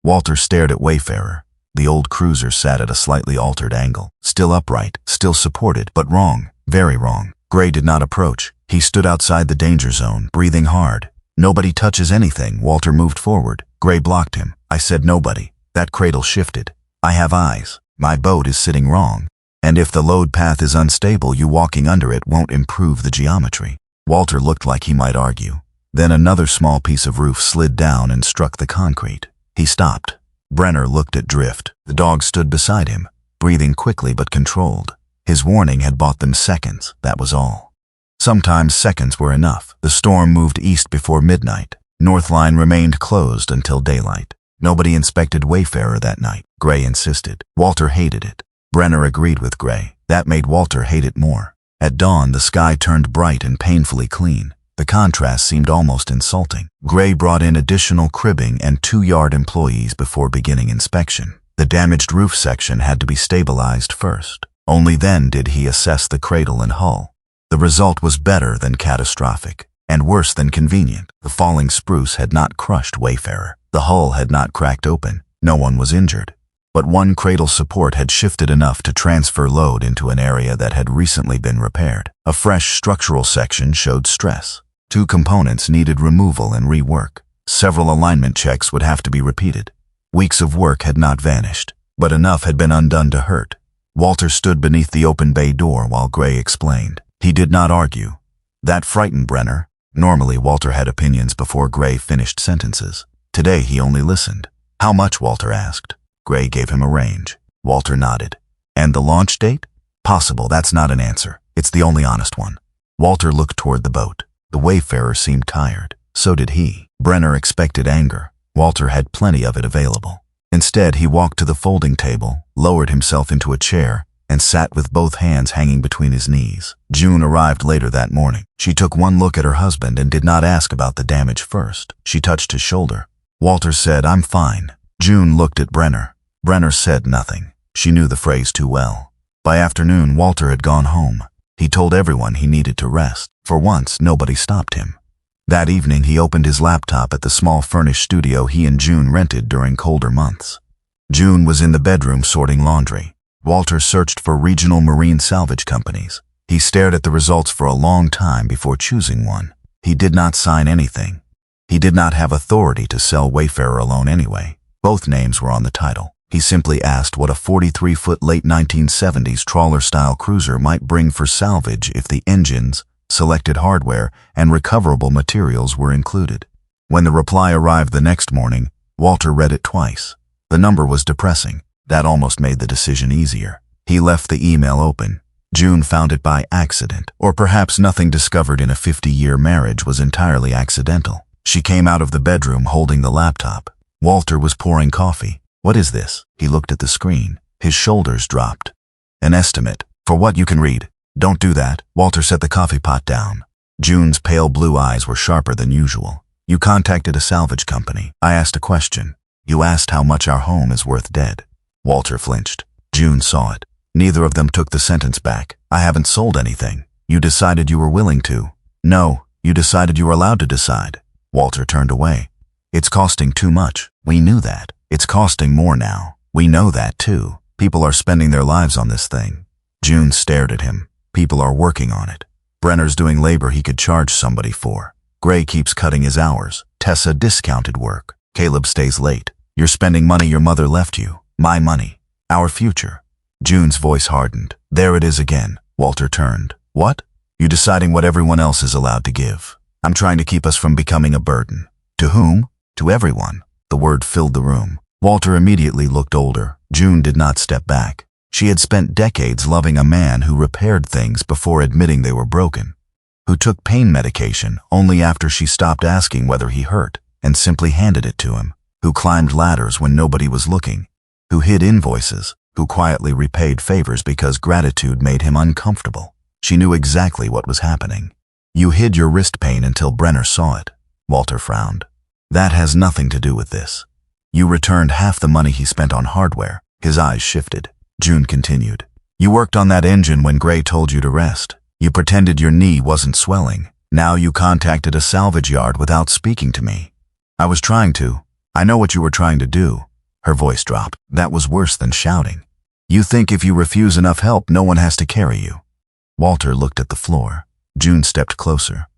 Walter stared at Wayfarer. The old cruiser sat at a slightly altered angle. Still upright, still supported, but wrong, very wrong. Gray did not approach. He stood outside the danger zone, breathing hard. "Nobody touches anything." Walter moved forward. Gray blocked him. "I said nobody. That cradle shifted. I have eyes. My boat is sitting wrong. And if the load path is unstable, you walking under it won't improve the geometry." Walter looked like he might argue. Then another small piece of roof slid down and struck the concrete. He stopped. Brenner looked at Drift. The dog stood beside him, breathing quickly but controlled. His warning had bought them seconds, that was all. Sometimes seconds were enough. The storm moved east before midnight. North Line remained closed until daylight. Nobody inspected Wayfarer that night. Gray insisted. Walter hated it. Brenner agreed with Gray. That made Walter hate it more. At dawn, the sky turned bright and painfully clean. The contrast seemed almost insulting. Gray brought in additional cribbing and 2-yard employees before beginning inspection. The damaged roof section had to be stabilized first. Only then did he assess the cradle and hull. The result was better than catastrophic, and worse than convenient. The falling spruce had not crushed Wayfarer. The hull had not cracked open. No one was injured. but one cradle support had shifted enough to transfer load into an area that had recently been repaired. A fresh structural section showed stress. 2 components needed removal and rework. Several alignment checks would have to be repeated. Weeks of work had not vanished, but enough had been undone to hurt. Walter stood beneath the open bay door while Gray explained. He did not argue. That frightened Brenner. Normally, Walter had opinions before Gray finished sentences. Today, he only listened. How much? Walter asked. Gray gave him a range. Walter nodded. And the launch date? Possible. That's not an answer. It's the only honest one. Walter looked toward the boat. The Wayfarer seemed tired. So did he. Brenner expected anger. Walter had plenty of it available. Instead, he walked to the folding table, lowered himself into a chair, and sat with both hands hanging between his knees. June arrived later that morning. She took one look at her husband and did not ask about the damage first. She touched his shoulder. Walter said, "I'm fine." June looked at Brenner. Brenner said nothing. She knew the phrase too well. By afternoon, Walter had gone home. He told everyone he needed to rest. For once, nobody stopped him. That evening, he opened his laptop at the small furnished studio he and June rented during colder months. June was in the bedroom sorting laundry. Walter searched for regional marine salvage companies. He stared at the results for a long time before choosing one. He did not sign anything. He did not have authority to sell Wayfarer alone anyway. Both names were on the title. He simply asked what a 43-foot late 1970s trawler-style cruiser might bring for salvage if the engines, selected hardware, and recoverable materials were included. When the reply arrived the next morning, Walter read it twice. The number was depressing. That almost made the decision easier. He left the email open. June found it by accident, or perhaps nothing discovered in a 50-year marriage was entirely accidental. She came out of the bedroom holding the laptop. Walter was pouring coffee. "What is this?" He looked at the screen. His shoulders dropped. "An estimate. For what? You can read." "Don't do that." Walter set the coffee pot down. June's pale blue eyes were sharper than usual. "You contacted a salvage company. I asked a question. You asked how much our home is worth dead." Walter flinched. June saw it. Neither of them took the sentence back. "I haven't sold anything. You decided you were willing to." "No, you decided you were allowed to decide." Walter turned away. "It's costing too much. We knew that. It's costing more now. We know that too. People are spending their lives on this thing." June stared at him. "People are working on it. Brenner's doing labor he could charge somebody for. Gray keeps cutting his hours. Tessa discounted work. Caleb stays late. You're spending money your mother left you. My money. Our future." June's voice hardened. "There it is again." Walter turned. "What?" "You deciding what everyone else is allowed to give. I'm trying to keep us from becoming a burden." "To whom?" "To everyone." The word filled the room. Walter immediately looked older. June did not step back. She had spent decades loving a man who repaired things before admitting they were broken, who took pain medication only after she stopped asking whether he hurt and simply handed it to him, who climbed ladders when nobody was looking, who hid invoices, who quietly repaid favors because gratitude made him uncomfortable. She knew exactly what was happening. "You hid your wrist pain until Brenner saw it." Walter frowned. "That has nothing to do with this. You returned half the money he spent on hardware." His eyes shifted. June continued. "You worked on that engine when Gray told you to rest. You pretended your knee wasn't swelling. Now you contacted a salvage yard without speaking to me." "I was trying to. I know what you were trying to do." Her voice dropped. "That was worse than shouting. You think if you refuse enough help, no one has to carry you." Walter looked at the floor. June stepped closer.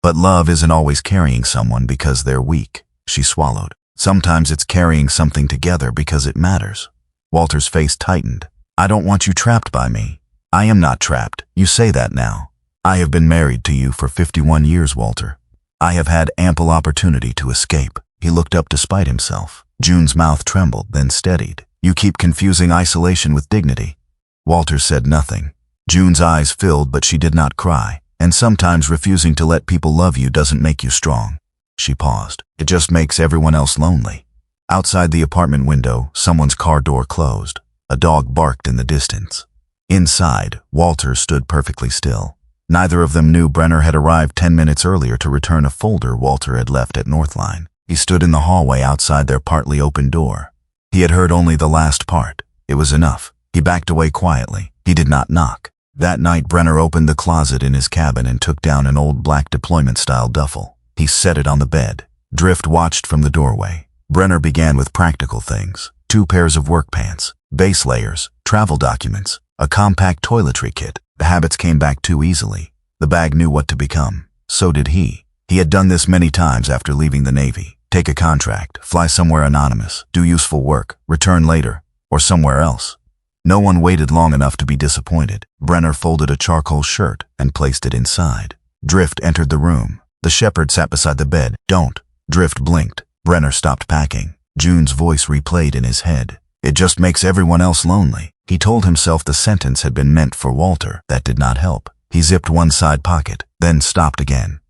"But love isn't always carrying someone because they're weak." She swallowed. "Sometimes it's carrying something together because it matters." Walter's face tightened. "I don't want you trapped by me." "I am not trapped. You say that now. I have been married to you for 51 years, Walter. I have had ample opportunity to escape." He looked up despite himself. June's mouth trembled, then steadied. "You keep confusing isolation with dignity." Walter said nothing. June's eyes filled, but she did not cry. "And sometimes refusing to let people love you doesn't make you strong." She paused. "It just makes everyone else lonely." Outside the apartment window, someone's car door closed. A dog barked in the distance. Inside, Walter stood perfectly still. Neither of them knew Brenner had arrived 10 minutes earlier to return a folder Walter had left at Northline. He stood in the hallway outside their partly open door. He had heard only the last part. It was enough. He backed away quietly. He did not knock. That night, Brenner opened the closet in his cabin and took down an old black deployment-style duffel. He set it on the bed. Drift watched from the doorway. Brenner began with practical things. 2 pairs of work pants, base layers, travel documents, a compact toiletry kit. The habits came back too easily. The bag knew what to become. So did he. He had done this many times after leaving the Navy. Take a contract, fly somewhere anonymous, do useful work, return later, or somewhere else. No one waited long enough to be disappointed. Brenner folded a charcoal shirt and placed it inside. Drift entered the room. The shepherd sat beside the bed. Don't. Drift blinked. Brenner stopped packing. June's voice replayed in his head. It just makes everyone else lonely. He told himself the sentence had been meant for Walter. That did not help. He zipped one side pocket, then stopped again.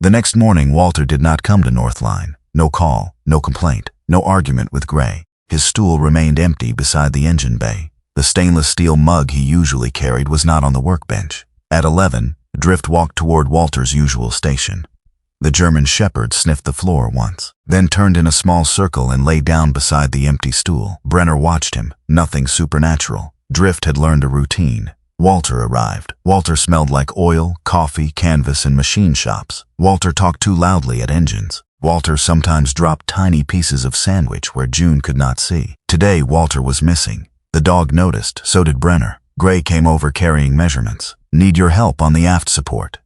The next morning, Walter did not come to Northline. No call, no complaint, no argument with Gray. His stool remained empty beside the engine bay. The stainless steel mug he usually carried was not on the workbench. At 11, Drift walked toward Walter's usual station. The German shepherd sniffed the floor once, then turned in a small circle and lay down beside the empty stool. Brenner watched him. Nothing supernatural. Drift had learned a routine. Walter arrived. Walter smelled like oil, coffee, canvas, and machine shops. Walter talked too loudly at engines. Walter sometimes dropped tiny pieces of sandwich where June could not see. Today, Walter was missing. The dog noticed, so did Brenner. Gray came over carrying measurements. Need your help on the aft support.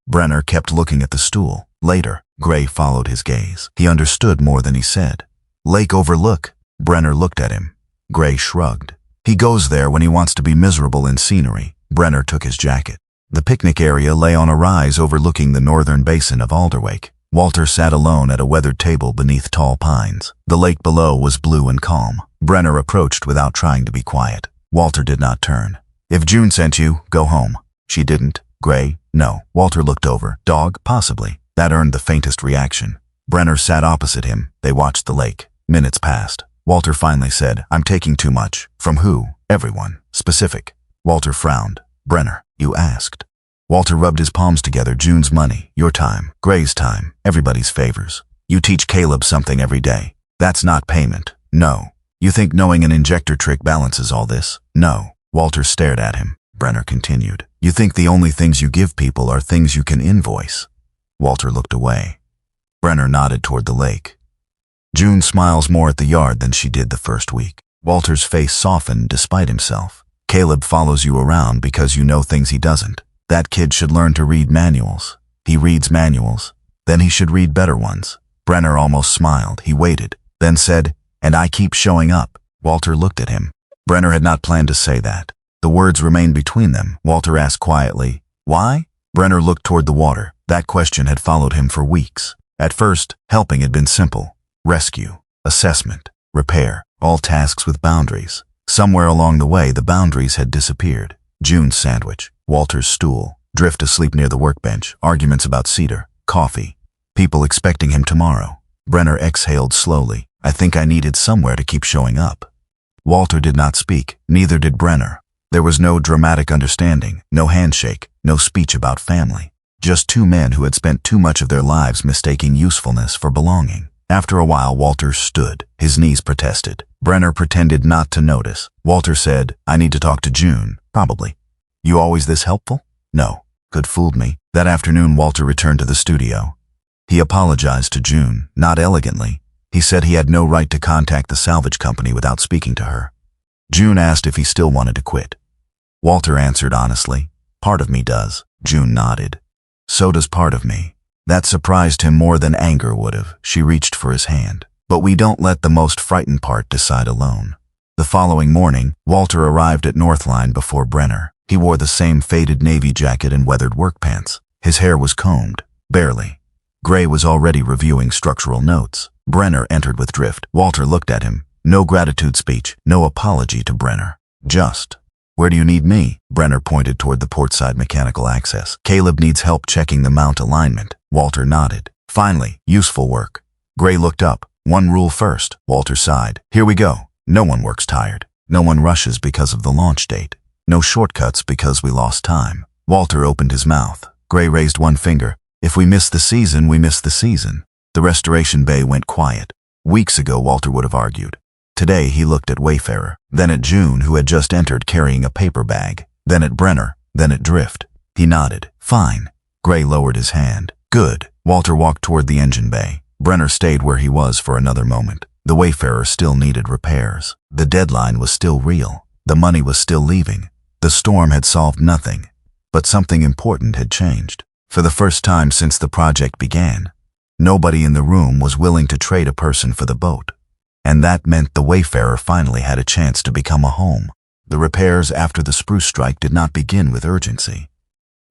Brenner kept looking at the stool. Later, Gray followed his gaze. He understood more than he said. Lake overlook. Brenner looked at him. Gray shrugged. He goes there when he wants to be miserable in scenery. Brenner took his jacket. The picnic area lay on a rise overlooking the northern basin of Alderwake. Walter sat alone at a weathered table beneath tall pines. The lake below was blue and calm. Brenner approached without trying to be quiet. Walter did not turn. If June sent you, go home. She didn't. Gray? No. Walter looked over. Dog? Possibly. That earned the faintest reaction. Brenner sat opposite him. They watched the lake. Minutes passed. Walter finally said, I'm taking too much. From who? Everyone. Specific. Walter frowned. Brenner, you asked. Walter rubbed his palms together. June's money, your time, Gray's time, everybody's favors. You teach Caleb something every day. That's not payment. No. You think knowing an injector trick balances all this? No. Walter stared at him. Brenner continued. You think the only things you give people are things you can invoice? Walter looked away. Brenner nodded toward the lake. June smiles more at the yard than she did the first week. Walter's face softened despite himself. Caleb follows you around because you know things he doesn't. That kid should learn to read manuals. He reads manuals. Then he should read better ones. Brenner almost smiled. He waited, then said, and I keep showing up. Walter looked at him. Brenner had not planned to say that. The words remained between them. Walter asked quietly, why? Brenner looked toward the water. That question had followed him for weeks. At first, helping had been simple. Rescue, assessment, repair, all tasks with boundaries. Somewhere along the way, the boundaries had disappeared. June's sandwich, Walter's stool, Drift asleep near the workbench, arguments about cedar, coffee, people expecting him tomorrow. Brenner exhaled slowly. I think I needed somewhere to keep showing up. Walter did not speak, neither did Brenner. There was no dramatic understanding, no handshake, no speech about family. Just two men who had spent too much of their lives mistaking usefulness for belonging. After a while, Walter stood. His knees protested. Brenner pretended not to notice. Walter said, I need to talk to June. Probably. You always this helpful? No. Good, fooled me. That afternoon, Walter returned to the studio. He apologized to June, not elegantly. He said he had no right to contact the salvage company without speaking to her. June asked if he still wanted to quit. Walter answered honestly, part of me does. June nodded. So does part of me. That surprised him more than anger would have. She reached for his hand. But we don't let the most frightened part decide alone. The following morning, Walter arrived at Northline before Brenner. He wore the same faded navy jacket and weathered work pants. His hair was combed, barely. Gray was already reviewing structural notes. Brenner entered with Drift. Walter looked at him. No gratitude speech, no apology to Brenner. Just, where do you need me? Brenner pointed toward the portside mechanical access. Caleb needs help checking the mount alignment. Walter nodded. Finally, useful work. Gray looked up. One rule first. Walter sighed. Here we go. No one works tired. No one rushes because of the launch date. No shortcuts because we lost time. Walter opened his mouth. Gray raised one finger. If we miss the season, we miss the season. The restoration bay went quiet. Weeks ago, Walter would have argued. Today, he looked at Wayfarer, then at June, who had just entered carrying a paper bag, then at Brenner, then at Drift. He nodded. Fine. Gray lowered his hand. Good. Walter walked toward the engine bay. Brenner stayed where he was for another moment. The Wayfarer still needed repairs. The deadline was still real. The money was still leaving. The storm had solved nothing. But something important had changed. For the first time since the project began, nobody in the room was willing to trade a person for the boat. And that meant the Wayfarer finally had a chance to become a home. The repairs after the spruce strike did not begin with urgency.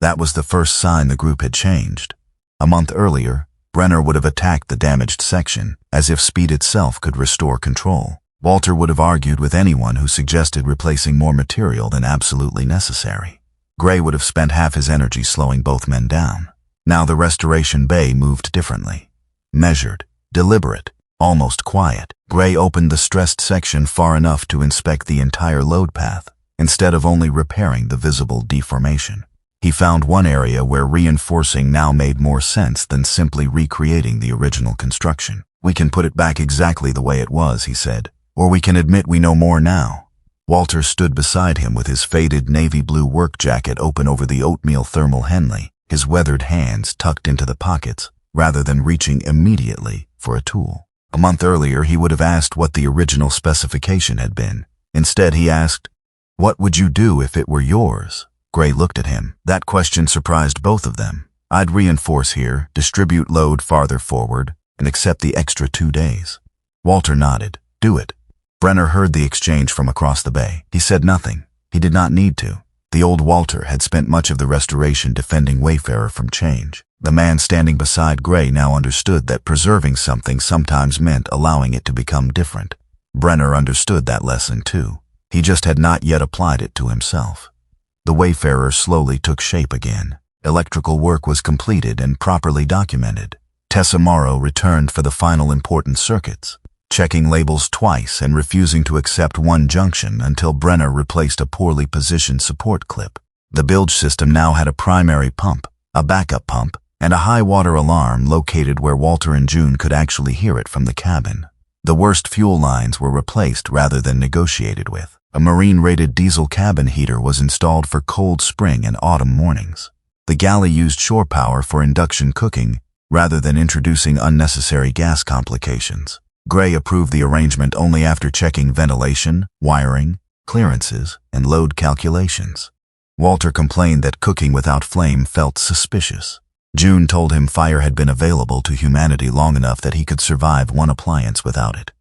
That was the first sign the group had changed. A month earlier, Brenner would have attacked the damaged section, as if speed itself could restore control. Walter would have argued with anyone who suggested replacing more material than absolutely necessary. Gray would have spent half his energy slowing both men down. Now the restoration bay moved differently. Measured, deliberate, almost quiet. Gray opened the stressed section far enough to inspect the entire load path, instead of only repairing the visible deformation. He found one area where reinforcing now made more sense than simply recreating the original construction. "We can put it back exactly the way it was," he said, "or we can admit we know more now." Walter stood beside him with his faded navy blue work jacket open over the oatmeal thermal Henley, his weathered hands tucked into the pockets, rather than reaching immediately for a tool. A month earlier, he would have asked what the original specification had been. Instead, he asked, "What would you do if it were yours?" Gray looked at him. That question surprised both of them. "I'd reinforce here, distribute load farther forward, and accept the extra 2 days." Walter nodded. "Do it." Brenner heard the exchange from across the bay. He said nothing. He did not need to. The old Walter had spent much of the restoration defending Wayfarer from change. The man standing beside Gray now understood that preserving something sometimes meant allowing it to become different. Brenner understood that lesson too. He just had not yet applied it to himself. The Wayfarer slowly took shape again. Electrical work was completed and properly documented. Tessa Morrow returned for the final important circuits, checking labels twice and refusing to accept one junction until Brenner replaced a poorly positioned support clip. The bilge system now had a primary pump, a backup pump, and a high water alarm located where Walter and June could actually hear it from the cabin. The worst fuel lines were replaced rather than negotiated with. A marine-rated diesel cabin heater was installed for cold spring and autumn mornings. The galley used shore power for induction cooking rather than introducing unnecessary gas complications. Gray approved the arrangement only after checking ventilation, wiring, clearances, and load calculations. Walter complained that cooking without flame felt suspicious. June told him fire had been available to humanity long enough that he could survive one appliance without it.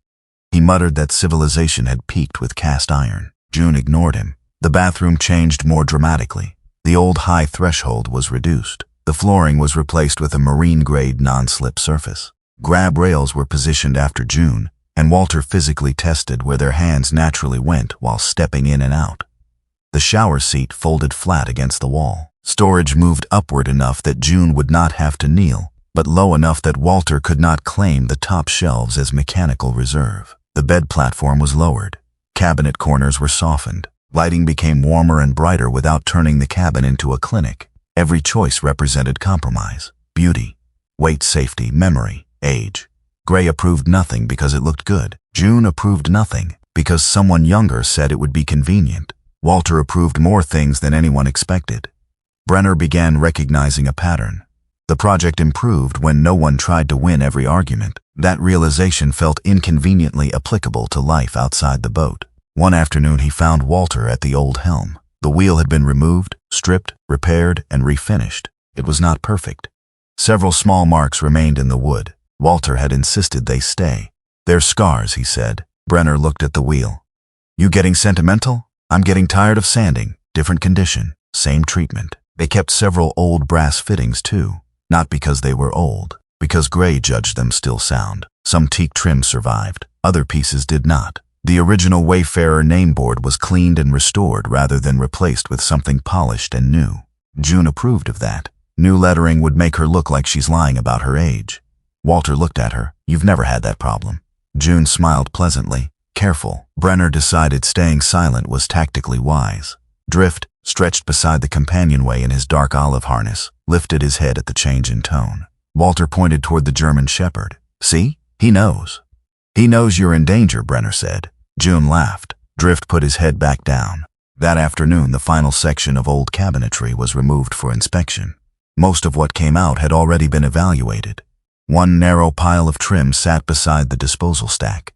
He muttered that civilization had peaked with cast iron. June ignored him. The bathroom changed more dramatically. The old high threshold was reduced. The flooring was replaced with a marine-grade non-slip surface. Grab rails were positioned after June, and Walter physically tested where their hands naturally went while stepping in and out. The shower seat folded flat against the wall. Storage moved upward enough that June would not have to kneel, but low enough that Walter could not claim the top shelves as mechanical reserve. The bed platform was lowered. Cabinet corners were softened. Lighting became warmer and brighter without turning the cabin into a clinic. Every choice represented compromise. Beauty, weight, safety, memory, age. Gray approved nothing because it looked good. June approved nothing because someone younger said it would be convenient. Walter approved more things than anyone expected. Brenner began recognizing a pattern. The project improved when no one tried to win every argument. That realization felt inconveniently applicable to life outside the boat. One afternoon he found Walter at the old helm. The wheel had been removed, stripped, repaired, and refinished. It was not perfect. Several small marks remained in the wood. Walter had insisted they stay. "They're scars," he said. Brenner looked at the wheel. "You getting sentimental? I'm getting tired of sanding. Different condition, same treatment." They kept several old brass fittings too. Not because they were old, because Gray judged them still sound. Some teak trim survived, other pieces did not. The original Wayfarer nameboard was cleaned and restored rather than replaced with something polished and new. June approved of that. New lettering would make her look like she's lying about her age. Walter looked at her. "You've never had that problem." June smiled pleasantly. Careful. Brenner decided staying silent was tactically wise. Drift, stretched beside the companionway in his dark olive harness, lifted his head at the change in tone. Walter pointed toward the German shepherd. "See? He knows." "He knows you're in danger," Brenner said. June laughed. Drift put his head back down. That afternoon, the final section of old cabinetry was removed for inspection. Most of what came out had already been evaluated. One narrow pile of trim sat beside the disposal stack.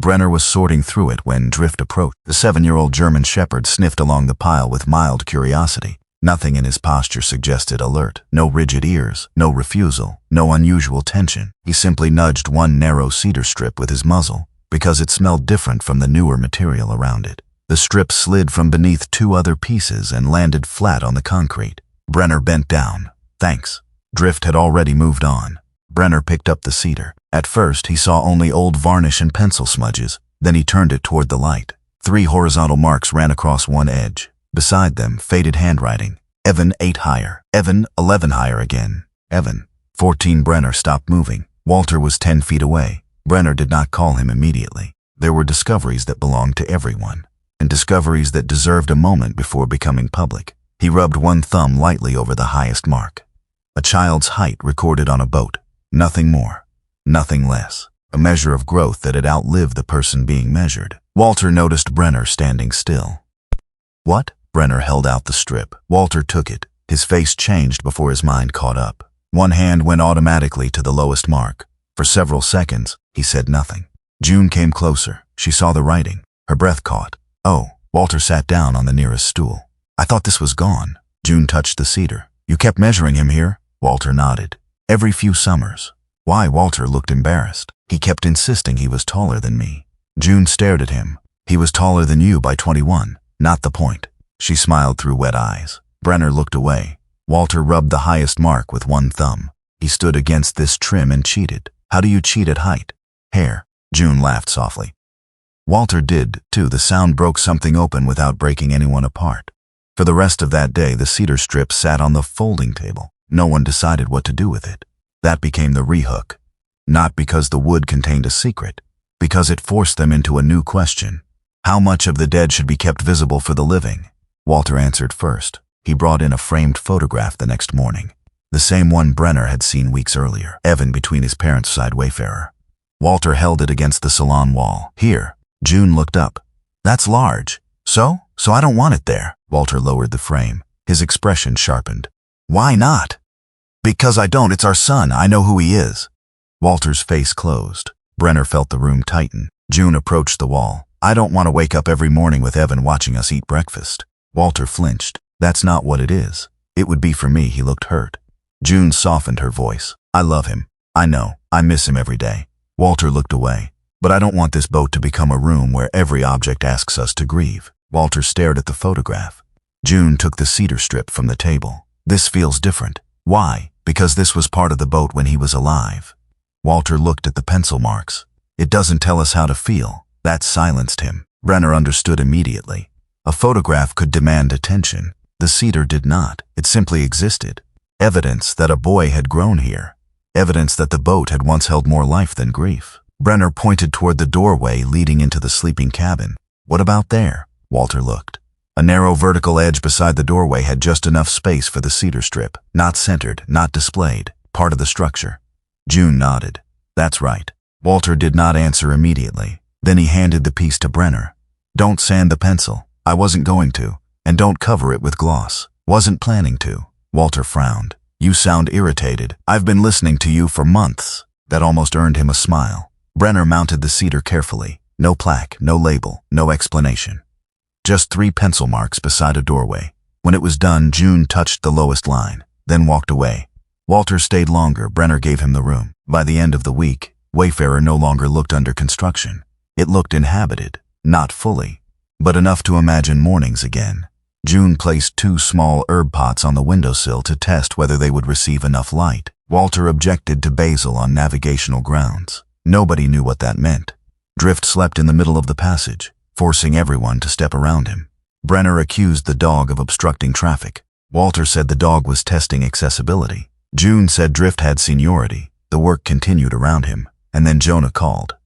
Brenner was sorting through it when Drift approached. The 7-year-old German Shepherd sniffed along the pile with mild curiosity. Nothing in his posture suggested alert. No rigid ears, no refusal, no unusual tension. He simply nudged one narrow cedar strip with his muzzle, because it smelled different from the newer material around it. The strip slid from beneath 2 other pieces and landed flat on the concrete. Brenner bent down. Thanks. Drift had already moved on. Brenner picked up the cedar. At first, he saw only old varnish and pencil smudges. Then he turned it toward the light. 3 horizontal marks ran across one edge. Beside them, faded handwriting. Evan 8 higher. Evan 11 higher again. Evan 14. Brenner stopped moving. Walter was 10 feet away. Brenner did not call him immediately. There were discoveries that belonged to everyone, and discoveries that deserved a moment before becoming public. He rubbed one thumb lightly over the highest mark. A child's height recorded on a boat. Nothing more, nothing less. A measure of growth that had outlived the person being measured. Walter noticed Brenner standing still. What? Brenner held out the strip. Walter took it. His face changed before his mind caught up. One hand went automatically to the lowest mark. For several seconds, he said nothing. June came closer. She saw the writing. Her breath caught. Oh. Walter sat down on the nearest stool. I thought this was gone. June touched the cedar. You kept measuring him here? Walter nodded. Every few summers. Why? Walter looked embarrassed. He kept insisting he was taller than me. June stared at him. He was taller than you by 21. Not the point. She smiled through wet eyes. Brenner looked away. Walter rubbed the highest mark with one thumb. He stood against this trim and cheated. How do you cheat at height? Hair. June laughed softly. Walter did, too. The sound broke something open without breaking anyone apart. For the rest of that day, the cedar strip sat on the folding table. No one decided what to do with it. That became the rehook. Not because the wood contained a secret, because it forced them into a new question. How much of the dead should be kept visible for the living? Walter answered first. He brought in a framed photograph the next morning. The same one Brenner had seen weeks earlier. Evan between his parents' side Wayfarer. Walter held it against the salon wall. Here. June looked up. That's large. So I don't want it there. Walter lowered the frame. His expression sharpened. Why not? Because I don't. It's our son. I know who he is. Walter's face closed. Brenner felt the room tighten. June approached the wall. I don't want to wake up every morning with Evan watching us eat breakfast. Walter flinched. That's not what it is. It would be for me. He looked hurt. June softened her voice. I love him. I know. I miss him every day. Walter looked away. But I don't want this boat to become a room where every object asks us to grieve. Walter stared at the photograph. June took the cedar strip from the table. This feels different. Why? Because this was part of the boat when he was alive. Walter looked at the pencil marks. It doesn't tell us how to feel. That silenced him. Brenner understood immediately. A photograph could demand attention. The cedar did not. It simply existed. Evidence that a boy had grown here. Evidence that the boat had once held more life than grief. Brenner pointed toward the doorway leading into the sleeping cabin. What about there? Walter looked. A narrow vertical edge beside the doorway had just enough space for the cedar strip. Not centered, not displayed. Part of the structure. June nodded. That's right. Walter did not answer immediately. Then he handed the piece to Brenner. Don't sand the pencil. I wasn't going to. And don't cover it with gloss. Wasn't planning to. Walter frowned. You sound irritated. I've been listening to you for months. That almost earned him a smile. Brenner mounted the cedar carefully. No plaque, no label, no explanation. Just 3 pencil marks beside a doorway. When it was done, June touched the lowest line, then walked away. Walter stayed longer. Brenner gave him the room. By the end of the week, Wayfarer no longer looked under construction. It looked inhabited, not fully, but enough to imagine mornings again. June placed 2 small herb pots on the windowsill to test whether they would receive enough light. Walter objected to basil on navigational grounds. Nobody knew what that meant. Drift slept in the middle of the passage, forcing everyone to step around him. Brenner accused the dog of obstructing traffic. Walter said the dog was testing accessibility. June said Drift had seniority. The work continued around him, and then Jonah called.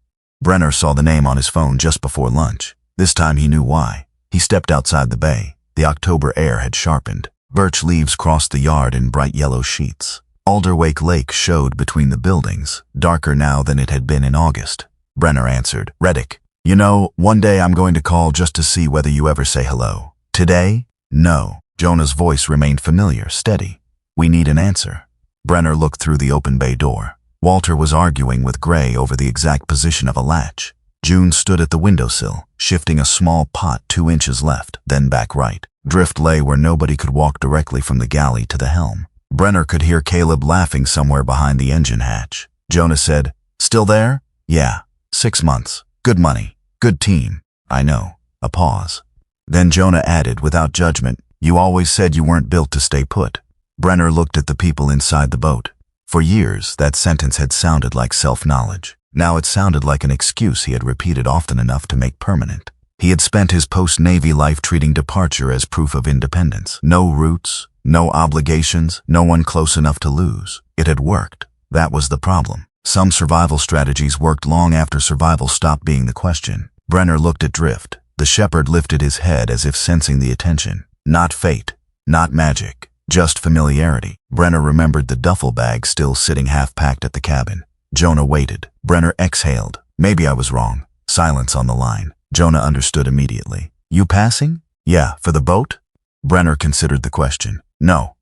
Brenner saw the name on his phone just before lunch. This time he knew why. He stepped outside the bay. The October air had sharpened. Birch leaves crossed the yard in bright yellow sheets. Alderwake Lake showed between the buildings, darker now than it had been in August. Brenner answered, Reddick, you know, one day I'm going to call just to see whether you ever say hello. Today? No. Jonah's voice remained familiar, steady. We need an answer. Brenner looked through the open bay door. Walter was arguing with Gray over the exact position of a latch. June stood at the windowsill, shifting a small pot 2 inches left, then back right. Drift lay where nobody could walk directly from the galley to the helm. Brenner could hear Caleb laughing somewhere behind the engine hatch. Jonah said, "Still there?" "Yeah. 6 months. Good money. Good team." "I know." A pause. Then Jonah added, without judgment, "You always said you weren't built to stay put." Brenner looked at the people inside the boat. For years, that sentence had sounded like self-knowledge. Now it sounded like an excuse he had repeated often enough to make permanent. He had spent his post-Navy life treating departure as proof of independence. No roots, no obligations, no one close enough to lose. It had worked. That was the problem. Some survival strategies worked long after survival stopped being the question. Brenner looked at Drift. The shepherd lifted his head as if sensing the attention. Not fate, not magic, just familiarity. Brenner remembered the duffel bag still sitting half-packed at the cabin. Jonah waited. Brenner exhaled. "Maybe I was wrong." Silence on the line. Jonah understood immediately. "You passing?" "Yeah, for the boat?" Brenner considered the question. "No."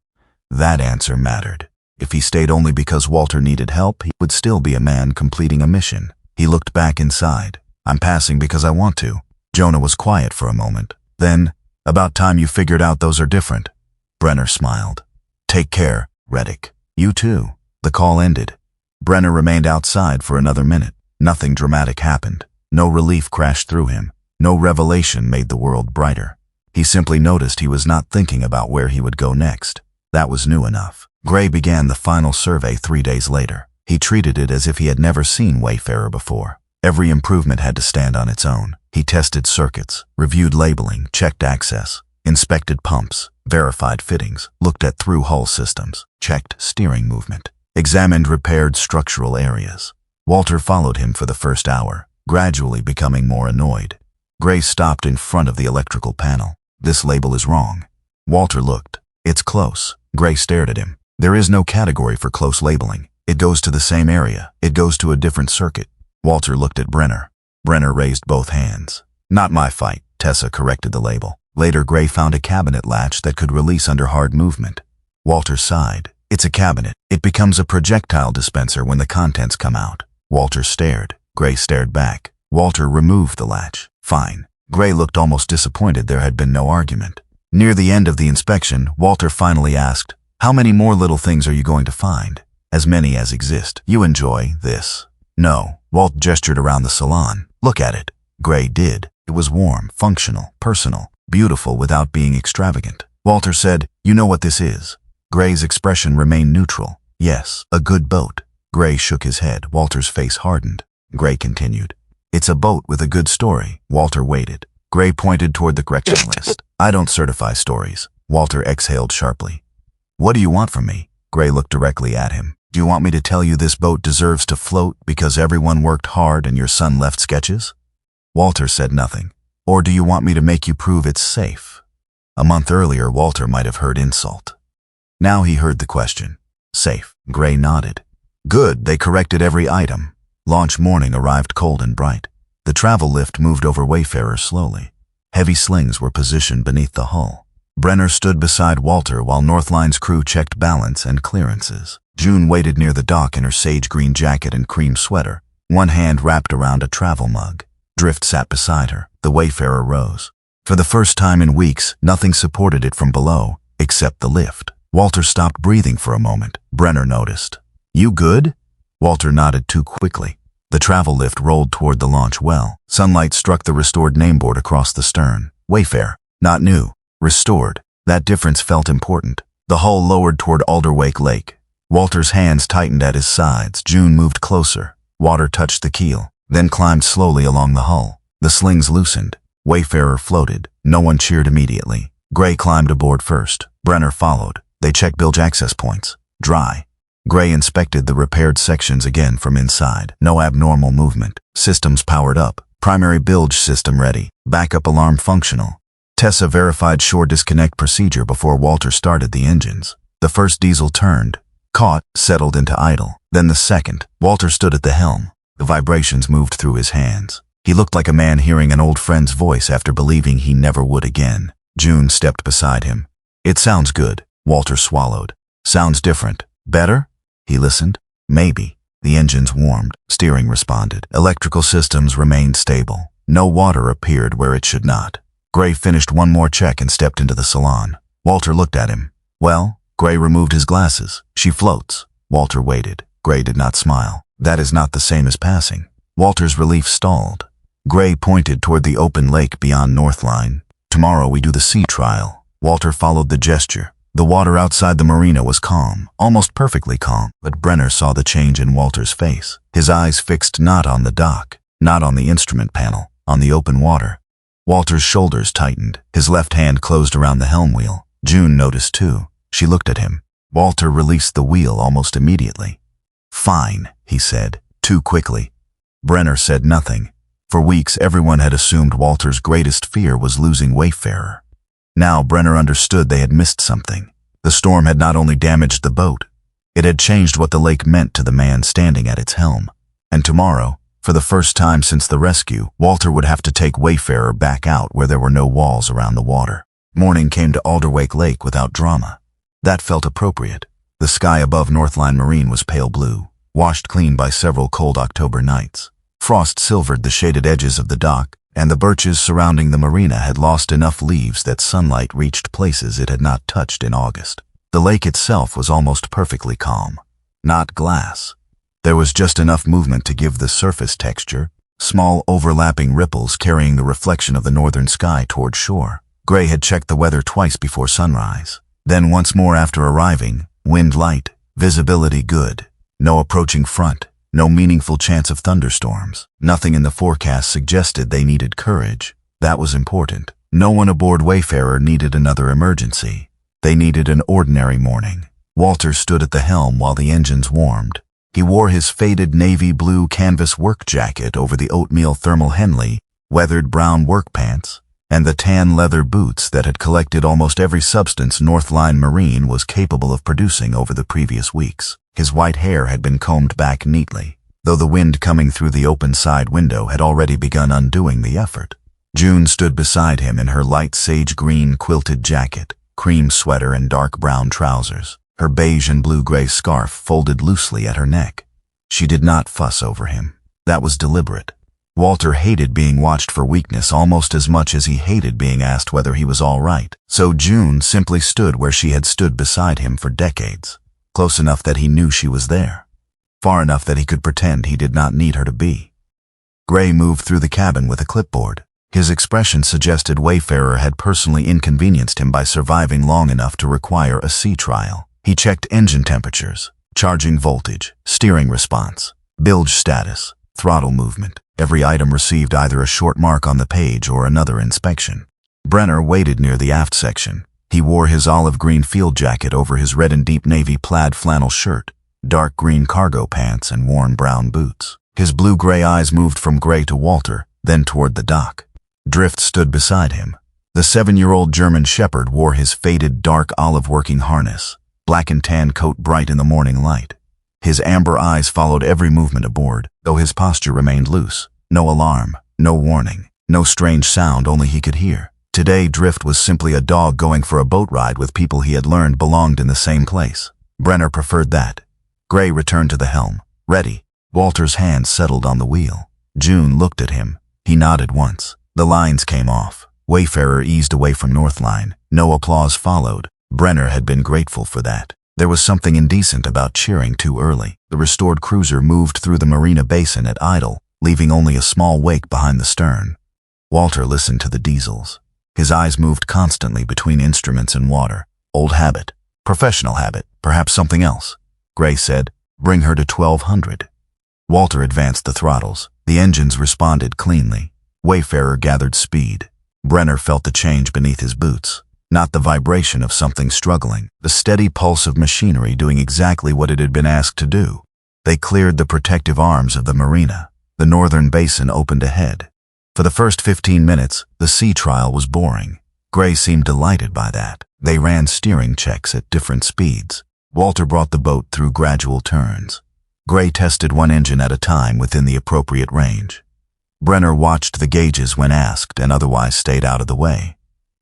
That answer mattered. If he stayed only because Walter needed help, he would still be a man completing a mission. He looked back inside. "I'm passing because I want to." Jonah was quiet for a moment. Then, "About time you figured out those are different." Brenner smiled. "Take care, Reddick." "You too." The call ended. Brenner remained outside for another minute. Nothing dramatic happened. No relief crashed through him. No revelation made the world brighter. He simply noticed he was not thinking about where he would go next. That was new enough. Gray began the final survey 3 days later. He treated it as if he had never seen Wayfarer before. Every improvement had to stand on its own. He tested circuits, reviewed labeling, checked access, inspected pumps, verified fittings, looked at through-hull systems, checked steering movement, examined repaired structural areas. Walter followed him for the first hour, gradually becoming more annoyed. Gray stopped in front of the electrical panel. "This label is wrong." Walter looked. "It's close." Gray stared at him. "There is no category for close labeling. It goes to the same area. It goes to a different circuit." Walter looked at Brenner. Brenner raised both hands. "Not my fight." Tessa corrected the label. Later, Gray found a cabinet latch that could release under hard movement. Walter sighed. "It's a cabinet. It becomes a projectile dispenser when the contents come out." Walter stared. Gray stared back. Walter removed the latch. "Fine." Gray looked almost disappointed there had been no argument. Near the end of the inspection, Walter finally asked, "How many more little things are you going to find?" "As many as exist." "You enjoy this?" "No." Walt gestured around the salon. "Look at it." Gray did. It was warm, functional, personal, beautiful without being extravagant. Walter said, "You know what this is?" Gray's expression remained neutral. "Yes, a good boat." Gray shook his head. Walter's face hardened. Gray continued, "It's a boat with a good story." Walter waited. Gray pointed toward the correction list. "I don't certify stories." Walter exhaled sharply. "What do you want from me?" Gray looked directly at him. "Do you want me to tell you this boat deserves to float because everyone worked hard and your son left sketches?" Walter said nothing. "Or do you want me to make you prove it's safe?" A month earlier, Walter might have heard insult. Now he heard the question. "Safe." Gray nodded. "Good, they corrected every item." Launch morning arrived cold and bright. The travel lift moved over Wayfarer slowly. Heavy slings were positioned beneath the hull. Brenner stood beside Walter while Northline's crew checked balance and clearances. June waited near the dock in her sage green jacket and cream sweater, one hand wrapped around a travel mug. Drift sat beside her. The Wayfarer rose. For the first time in weeks, nothing supported it from below, except the lift. Walter stopped breathing for a moment. Brenner noticed. "You good?" Walter nodded too quickly. The travel lift rolled toward the launch well. Sunlight struck the restored nameboard across the stern. Wayfarer. Not new. Restored. That difference felt important. The hull lowered toward Alderwake Lake. Walter's hands tightened at his sides. June moved closer. Water touched the keel, then climbed slowly along the hull. The slings loosened. Wayfarer floated. No one cheered immediately. Gray climbed aboard first. Brenner followed. They checked bilge access points. Dry. Gray inspected the repaired sections again from inside. No abnormal movement. Systems powered up. Primary bilge system ready. Backup alarm functional. Tessa verified shore disconnect procedure before Walter started the engines. The first diesel turned, caught, settled into idle. Then the second. Walter stood at the helm. The vibrations moved through his hands. He looked like a man hearing an old friend's voice after believing he never would again. June stepped beside him. "It sounds good." Walter swallowed. "Sounds different. Better?" He listened. "Maybe." The engines warmed. Steering responded. Electrical systems remained stable. No water appeared where it should not. Gray finished one more check and stepped into the salon. Walter looked at him. Well? Gray removed his glasses. She floats. Walter waited. Gray did not smile. That is not the same as passing. Walter's relief stalled. Gray pointed toward the open lake beyond Northline. Tomorrow we do the sea trial. Walter followed the gesture. The water outside the marina was calm, almost perfectly calm, but Brenner saw the change in Walter's face. His eyes fixed not on the dock, not on the instrument panel, on the open water. Walter's shoulders tightened. His left hand closed around the helm wheel. June noticed too. She looked at him. Walter released the wheel almost immediately. Fine, he said, too quickly. Brenner said nothing. For weeks, everyone had assumed Walter's greatest fear was losing Wayfarer. Now Brenner understood they had missed something. The storm had not only damaged the boat, it had changed what the lake meant to the man standing at its helm. And tomorrow, for the first time since the rescue, Walter would have to take Wayfarer back out where there were no walls around the water. Morning came to Alderwake Lake without drama. That felt appropriate. The sky above Northline Marine was pale blue, washed clean by several cold October nights. Frost silvered the shaded edges of the dock, and the birches surrounding the marina had lost enough leaves that sunlight reached places it had not touched in August. The lake itself was almost perfectly calm. Not glass. There was just enough movement to give the surface texture, small overlapping ripples carrying the reflection of the northern sky toward shore. Gray had checked the weather twice before sunrise. Then once more after arriving, wind light, visibility good. No approaching front, no meaningful chance of thunderstorms. Nothing in the forecast suggested they needed courage. That was important. No one aboard Wayfarer needed another emergency. They needed an ordinary morning. Walter stood at the helm while the engines warmed. He wore his faded navy blue canvas work jacket over the oatmeal thermal Henley, weathered brown work pants, and the tan leather boots that had collected almost every substance Northline Marine was capable of producing over the previous weeks. His white hair had been combed back neatly, though the wind coming through the open side window had already begun undoing the effort. June stood beside him in her light sage green quilted jacket, cream sweater and dark brown trousers, her beige and blue-gray scarf folded loosely at her neck. She did not fuss over him. That was deliberate. Walter hated being watched for weakness almost as much as he hated being asked whether he was all right. So June simply stood where she had stood beside him for decades, close enough that he knew she was there, far enough that he could pretend he did not need her to be. Gray moved through the cabin with a clipboard. His expression suggested Wayfarer had personally inconvenienced him by surviving long enough to require a sea trial. He checked engine temperatures, charging voltage, steering response, bilge status, throttle movement. Every item received either a short mark on the page or another inspection. Brenner waited near the aft section. He wore his olive green field jacket over his red and deep navy plaid flannel shirt, dark green cargo pants, and worn brown boots. His blue-gray eyes moved from Gray to Walter, then toward the dock. Drift stood beside him. The 7-year-old German shepherd wore his faded dark olive working harness, black and tan coat bright in the morning light. His amber eyes followed every movement aboard, though his posture remained loose. No alarm, no warning, no strange sound only he could hear. Today, Drift was simply a dog going for a boat ride with people he had learned belonged in the same place. Brenner preferred that. Gray returned to the helm. Ready. Walter's hand settled on the wheel. June looked at him. He nodded once. The lines came off. Wayfarer eased away from Northline. No applause followed. Brenner had been grateful for that. There was something indecent about cheering too early. The restored cruiser moved through the marina basin at idle, leaving only a small wake behind the stern. Walter listened to the diesels. His eyes moved constantly between instruments and water. Old habit. Professional habit. Perhaps something else. Gray said, "Bring her to 1200. Walter advanced the throttles. The engines responded cleanly. Wayfarer gathered speed. Brenner felt the change beneath his boots. Not the vibration of something struggling, the steady pulse of machinery doing exactly what it had been asked to do. They cleared the protective arms of the marina. The northern basin opened ahead. For the first 15 minutes, the sea trial was boring. Gray seemed delighted by that. They ran steering checks at different speeds. Walter brought the boat through gradual turns. Gray tested one engine at a time within the appropriate range. Brenner watched the gauges when asked and otherwise stayed out of the way.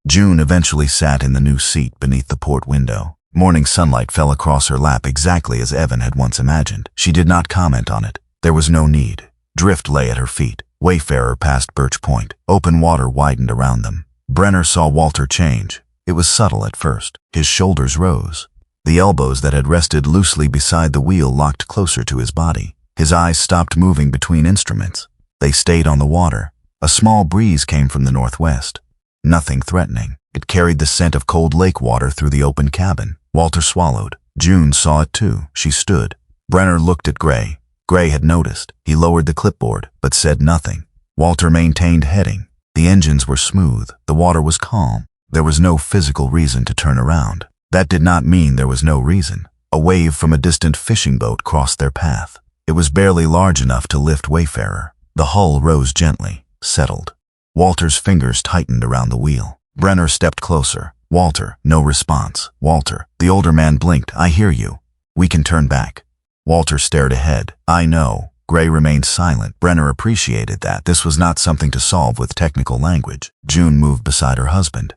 June eventually sat in the new seat beneath the port window. Morning sunlight fell across her lap exactly as Evan had once imagined. She did not comment on it. There was no need. Drift lay at her feet. Wayfarer passed Birch Point. Open water widened around them. Brenner saw Walter change. It was subtle at first. His shoulders rose. The elbows that had rested loosely beside the wheel locked closer to his body. His eyes stopped moving between instruments. They stayed on the water. A small breeze came from the northwest. Nothing threatening. It carried the scent of cold lake water through the open cabin. Walter swallowed. June saw it too. She stood. Brenner looked at Gray. Gray had noticed. He lowered the clipboard, but said nothing. Walter maintained heading. The engines were smooth. The water was calm. There was no physical reason to turn around. That did not mean there was no reason. A wave from a distant fishing boat crossed their path. It was barely large enough to lift Wayfarer. The hull rose gently, settled. Walter's fingers tightened around the wheel. Brenner stepped closer. Walter, no response. Walter, the older man blinked. I hear you. We can turn back. Walter stared ahead. I know. Gray remained silent. Brenner appreciated that. This was not something to solve with technical language. June moved beside her husband.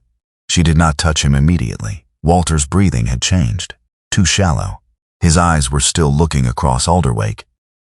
She did not touch him immediately. Walter's breathing had changed. Too shallow. His eyes were still looking across Alderwake.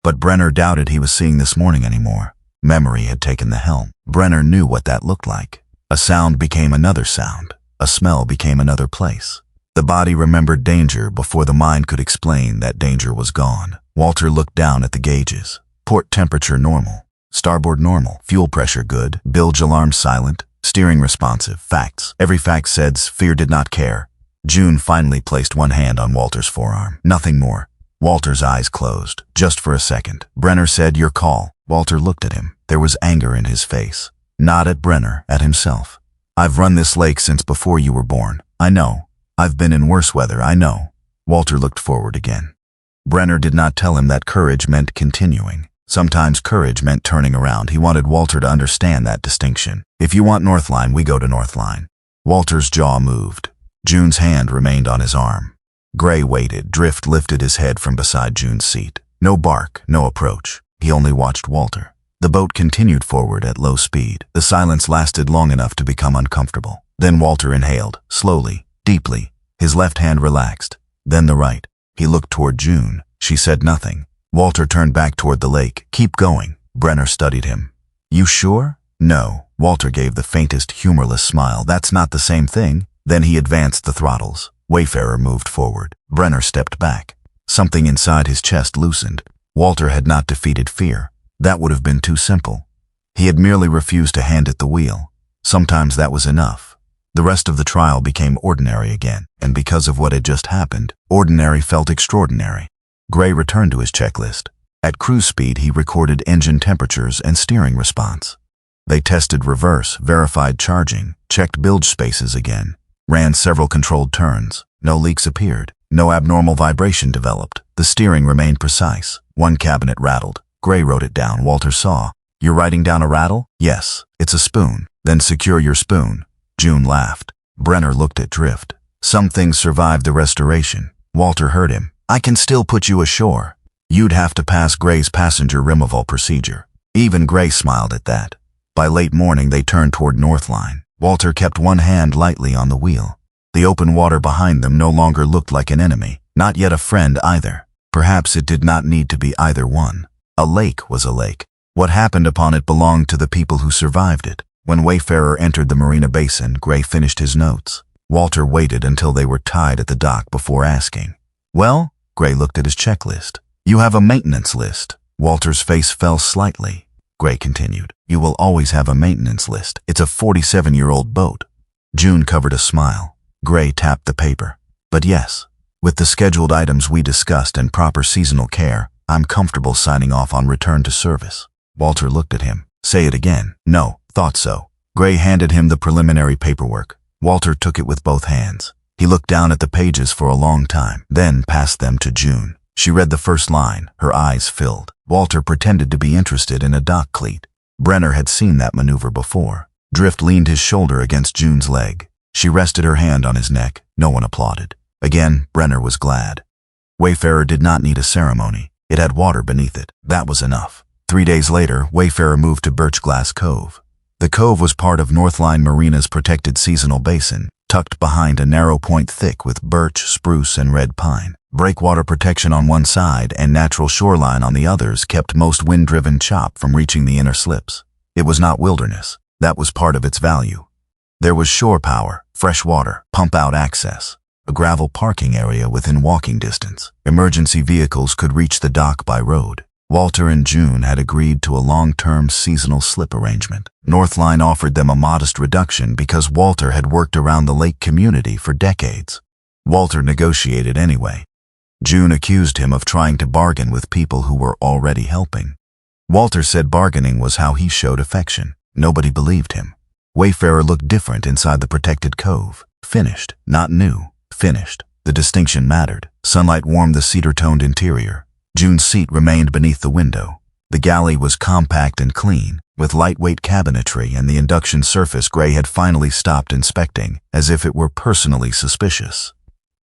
But Brenner doubted he was seeing this morning anymore. Memory had taken the helm. Brenner knew what that looked like. A sound became another sound. A smell became another place. The body remembered danger before the mind could explain that danger was gone. Walter looked down at the gauges. Port temperature normal. Starboard normal. Fuel pressure good. Bilge alarm silent. Steering responsive. Facts. Every fact said fear did not care. June finally placed one hand on Walter's forearm. Nothing more. Walter's eyes closed. Just for a second. Brenner said, your call. Walter looked at him. There was anger in his face. Not at Brenner, at himself. I've run this lake since before you were born. I know. I've been in worse weather, I know. Walter looked forward again. Brenner did not tell him that courage meant continuing. Sometimes courage meant turning around. He wanted Walter to understand that distinction. If you want Northline, we go to Northline. Walter's jaw moved. June's hand remained on his arm. Gray waited. Drift lifted his head from beside June's seat. No bark, no approach. He only watched Walter. The boat continued forward at low speed. The silence lasted long enough to become uncomfortable. Then Walter inhaled, slowly, deeply. His left hand relaxed, then the right. He looked toward June. She said nothing. Walter turned back toward the lake. Keep going. Brenner studied him. You sure? No. Walter gave the faintest, humorless smile. That's not the same thing. Then he advanced the throttles. Wayfarer moved forward. Brenner stepped back. Something inside his chest loosened. Walter had not defeated fear. That would have been too simple. He had merely refused to hand it the wheel. Sometimes that was enough. The rest of the trial became ordinary again, and because of what had just happened, ordinary felt extraordinary. Gray returned to his checklist. At cruise speed, he recorded engine temperatures and steering response. They tested reverse, verified charging, checked bilge spaces again, ran several controlled turns. No leaks appeared. No abnormal vibration developed. The steering remained precise. One cabinet rattled. Gray wrote it down. Walter saw. You're writing down a rattle? Yes. It's a spoon. Then secure your spoon. June laughed. Brenner looked at Drift. Some things survived the restoration. Walter heard him. I can still put you ashore. You'd have to pass Gray's passenger removal procedure. Even Gray smiled at that. By late morning, they turned toward Northline. Walter kept one hand lightly on the wheel. The open water behind them no longer looked like an enemy, not yet a friend either. Perhaps it did not need to be either one. A lake was a lake. What happened upon it belonged to the people who survived it. When Wayfarer entered the marina basin, Gray finished his notes. Walter waited until they were tied at the dock before asking. Well? Gray looked at his checklist. You have a maintenance list. Walter's face fell slightly. Gray continued. You will always have a maintenance list. It's a 47-year-old boat. June covered a smile. Gray tapped the paper. But yes, with the scheduled items we discussed and proper seasonal care, I'm comfortable signing off on return to service. Walter looked at him. Say it again. No, thought so. Gray handed him the preliminary paperwork. Walter took it with both hands. He looked down at the pages for a long time, then passed them to June. She read the first line. Her eyes filled. Walter pretended to be interested in a dock cleat. Brenner had seen that maneuver before. Drift leaned his shoulder against June's leg. She rested her hand on his neck. No one applauded. Again, Brenner was glad. Wayfarer did not need a ceremony. It had water beneath it. That was enough. 3 days later, Wayfarer moved to Birch Glass Cove. The cove was part of Northline Marina's protected seasonal basin. tucked behind a narrow point thick with birch, spruce, and red pine. Breakwater protection on one side and natural shoreline on the others kept most wind-driven chop from reaching the inner slips. It was not wilderness. That was part of its value. There was shore power, fresh water, pump-out access, a gravel parking area within walking distance. Emergency vehicles could reach the dock by road. Walter and June had agreed to a long-term seasonal slip arrangement. Northline offered them a modest reduction because Walter had worked around the lake community for decades. Walter negotiated anyway. June accused him of trying to bargain with people who were already helping. Walter said bargaining was how he showed affection. Nobody believed him. Wayfarer looked different inside the protected cove. Finished, not new. Finished. The distinction mattered. Sunlight warmed the cedar-toned interior. June's seat remained beneath the window. The galley was compact and clean, with lightweight cabinetry, and the induction surface Gray had finally stopped inspecting, as if it were personally suspicious.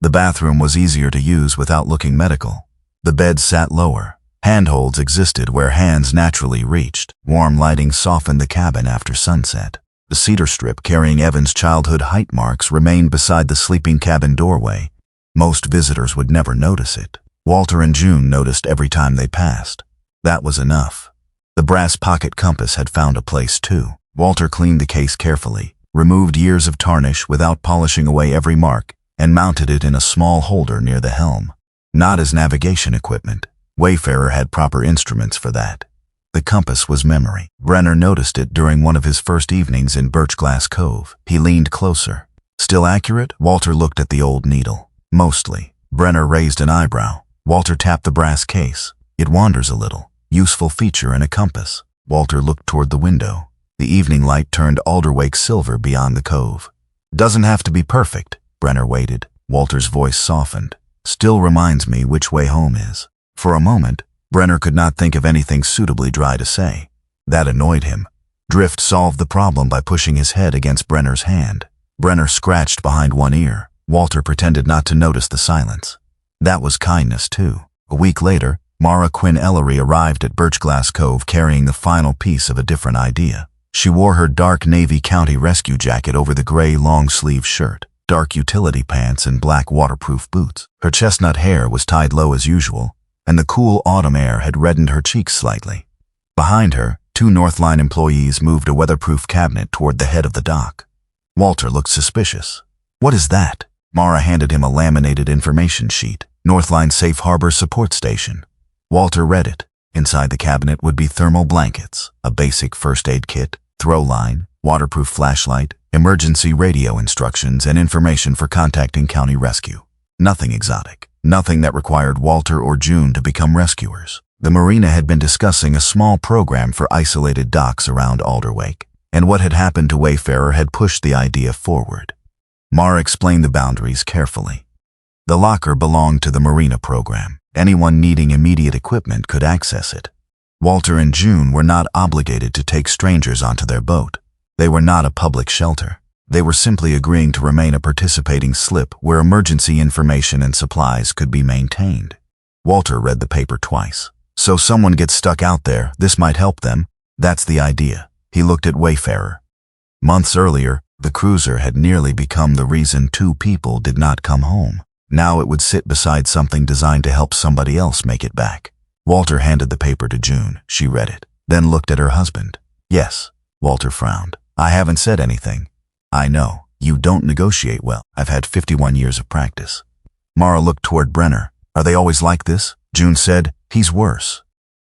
The bathroom was easier to use without looking medical. The bed sat lower. Handholds existed where hands naturally reached. Warm lighting softened the cabin after sunset. The cedar strip carrying Evan's childhood height marks remained beside the sleeping cabin doorway. Most visitors would never notice it. Walter and June noticed every time they passed. That was enough. The brass pocket compass had found a place too. Walter cleaned the case carefully, removed years of tarnish without polishing away every mark, and mounted it in a small holder near the helm. Not as navigation equipment. Wayfarer had proper instruments for that. The compass was memory. Brenner noticed it during one of his first evenings in Birchglass Cove. He leaned closer. Still accurate? Walter looked at the old needle. Mostly. Brenner raised an eyebrow. Walter tapped the brass case. It wanders a little. Useful feature in a compass. Walter looked toward the window. The evening light turned alderwake silver beyond the cove. Doesn't have to be perfect. Brenner waited. Walter's voice softened. Still reminds me which way home is. For a moment, Brenner could not think of anything suitably dry to say. That annoyed him. Drift solved the problem by pushing his head against Brenner's hand. Brenner scratched behind one ear. Walter pretended not to notice the silence. That was kindness, too. A week later, Mara Quinn Ellery arrived at Birchglass Cove carrying the final piece of a different idea. She wore her dark navy county rescue jacket over the gray long-sleeve shirt, dark utility pants, and black waterproof boots. Her chestnut hair was tied low as usual, and the cool autumn air had reddened her cheeks slightly. Behind her, 2 Northline employees moved a weatherproof cabinet toward the head of the dock. Walter looked suspicious. "What is that?" Mara handed him a laminated information sheet. Northline Safe Harbor Support Station. Walter read it. Inside the cabinet would be thermal blankets, a basic first aid kit, throw line, waterproof flashlight, emergency radio instructions, and information for contacting county rescue. Nothing exotic. Nothing that required Walter or June to become rescuers. The marina had been discussing a small program for isolated docks around Alderwake, and what had happened to Wayfarer had pushed the idea forward. Mara explained the boundaries carefully. The locker belonged to the marina program. Anyone needing immediate equipment could access it. Walter and June were not obligated to take strangers onto their boat. They were not a public shelter. They were simply agreeing to remain a participating slip where emergency information and supplies could be maintained. Walter read the paper twice. So someone gets stuck out there, this might help them. That's the idea. He looked at Wayfarer. Months earlier, the cruiser had nearly become the reason 2 people did not come home. Now it would sit beside something designed to help somebody else make it back. Walter handed the paper to June. She read it, then looked at her husband. "Yes." Walter frowned. "I haven't said anything." "I know. You don't negotiate well. I've had 51 years of practice." Mara looked toward Brenner. "Are they always like this?" June said, "He's worse."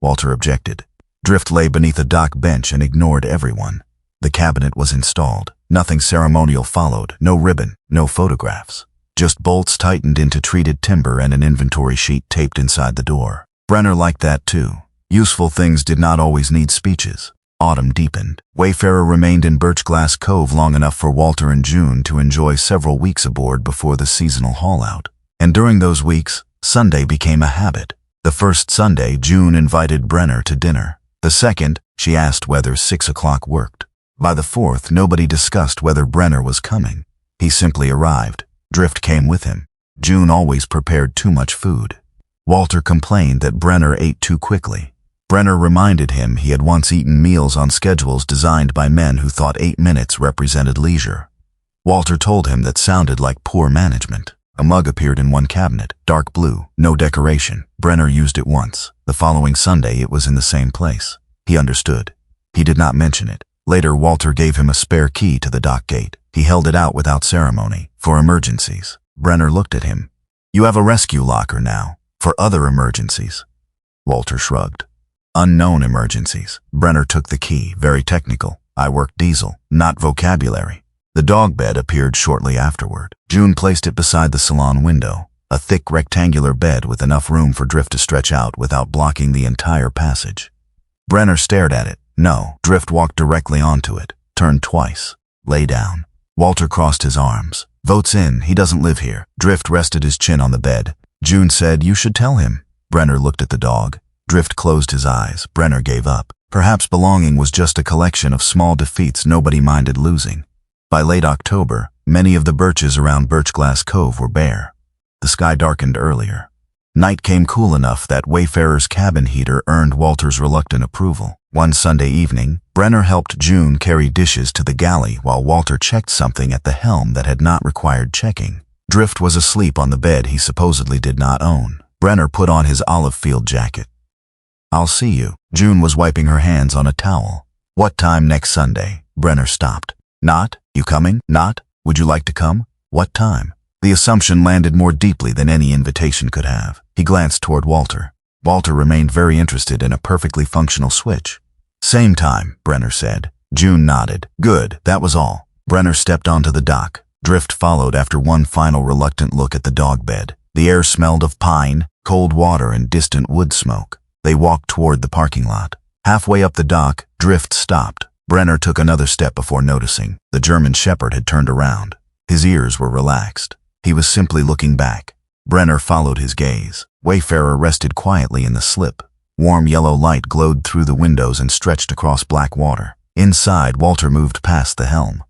Walter objected. Drift lay beneath a dock bench and ignored everyone. The cabinet was installed. Nothing ceremonial followed. No ribbon, no photographs. Just bolts tightened into treated timber and an inventory sheet taped inside the door. Brenner liked that too. Useful things did not always need speeches. Autumn deepened. Wayfarer remained in Birchglass Cove long enough for Walter and June to enjoy several weeks aboard before the seasonal haul-out. And during those weeks, Sunday became a habit. The first Sunday, June invited Brenner to dinner. The second, she asked whether 6 o'clock worked. By the fourth, nobody discussed whether Brenner was coming. He simply arrived. Drift came with him. June always prepared too much food. Walter complained that Brenner ate too quickly. Brenner reminded him he had once eaten meals on schedules designed by men who thought 8 minutes represented leisure. Walter told him that sounded like poor management. A mug appeared in one cabinet, dark blue, no decoration. Brenner used it once. The following Sunday it was in the same place. He understood. He did not mention it. Later, Walter gave him a spare key to the dock gate. He held it out without ceremony, for emergencies. Brenner looked at him. "You have a rescue locker now, for other emergencies." Walter shrugged. "Unknown emergencies." Brenner took the key, very technical. "I work diesel, not vocabulary." The dog bed appeared shortly afterward. June placed it beside the salon window, a thick rectangular bed with enough room for Drift to stretch out without blocking the entire passage. Brenner stared at it. No. Drift walked directly onto it, turned twice, lay down. Walter crossed his arms. "Votes in, he doesn't live here." Drift rested his chin on the bed. June said, "You should tell him." Brenner looked at the dog. Drift closed his eyes. Brenner gave up. Perhaps belonging was just a collection of small defeats nobody minded losing. By late October, many of the birches around Birchglass Cove were bare. The sky darkened earlier. Night came cool enough that Wayfarer's cabin heater earned Walter's reluctant approval. One Sunday evening, Brenner helped June carry dishes to the galley while Walter checked something at the helm that had not required checking. Drift was asleep on the bed he supposedly did not own. Brenner put on his olive field jacket. "I'll see you." June was wiping her hands on a towel. "What time next Sunday?" Brenner stopped. "Not? You coming? Not? Would you like to come? What time?" The assumption landed more deeply than any invitation could have. He glanced toward Walter. Walter remained very interested in a perfectly functional switch. "Same time," Brenner said. June nodded. "Good, that was all." Brenner stepped onto the dock. Drift followed after one final reluctant look at the dog bed. The air smelled of pine, cold water, and distant wood smoke. They walked toward the parking lot. Halfway up the dock, Drift stopped. Brenner took another step before noticing. The German Shepherd had turned around. His ears were relaxed. He was simply looking back. Brenner followed his gaze. Wayfarer rested quietly in the slip. Warm yellow light glowed through the windows and stretched across black water. Inside, Walter moved past the helm.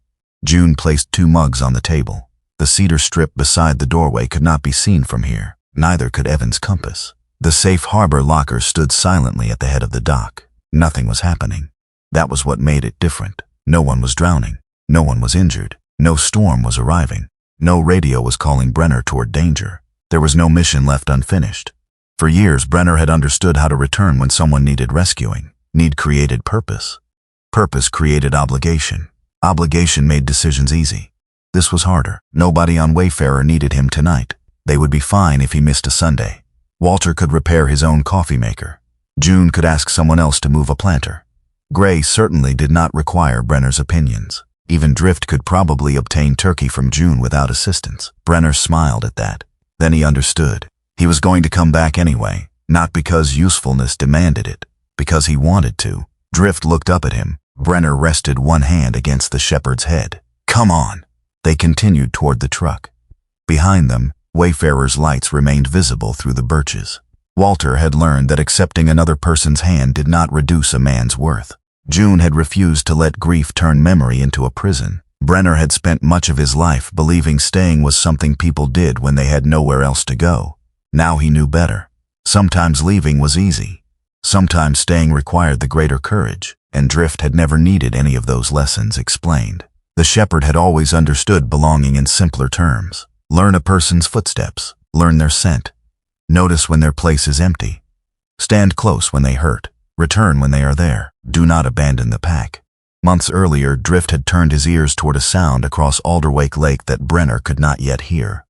June placed 2 mugs on the table. The cedar strip beside the doorway could not be seen from here. Neither could Evan's compass. The safe harbor locker stood silently at the head of the dock. Nothing was happening. That was what made it different. No one was drowning. No one was injured. No storm was arriving. No radio was calling Brenner toward danger. There was no mission left unfinished. For years, Brenner had understood how to return when someone needed rescuing. Need created purpose. Purpose created obligation. Obligation made decisions easy. This was harder. Nobody on Wayfarer needed him tonight. They would be fine if he missed a Sunday. Walter could repair his own coffee maker. June could ask someone else to move a planter. Gray certainly did not require Brenner's opinions. Even Drift could probably obtain turkey from June without assistance. Brenner smiled at that. Then he understood. He was going to come back anyway, not because usefulness demanded it, because he wanted to. Drift looked up at him. Brenner rested one hand against the shepherd's head. "Come on." They continued toward the truck. Behind them, Wayfarer's lights remained visible through the birches. Walter had learned that accepting another person's hand did not reduce a man's worth. June had refused to let grief turn memory into a prison. Brenner had spent much of his life believing staying was something people did when they had nowhere else to go. Now he knew better. Sometimes leaving was easy. Sometimes staying required the greater courage, and Drift had never needed any of those lessons explained. The shepherd had always understood belonging in simpler terms. Learn a person's footsteps. Learn their scent. Notice when their place is empty. Stand close when they hurt. Return when they are there. Do not abandon the pack. Months earlier, Drift had turned his ears toward a sound across Alderwake Lake that Brenner could not yet hear.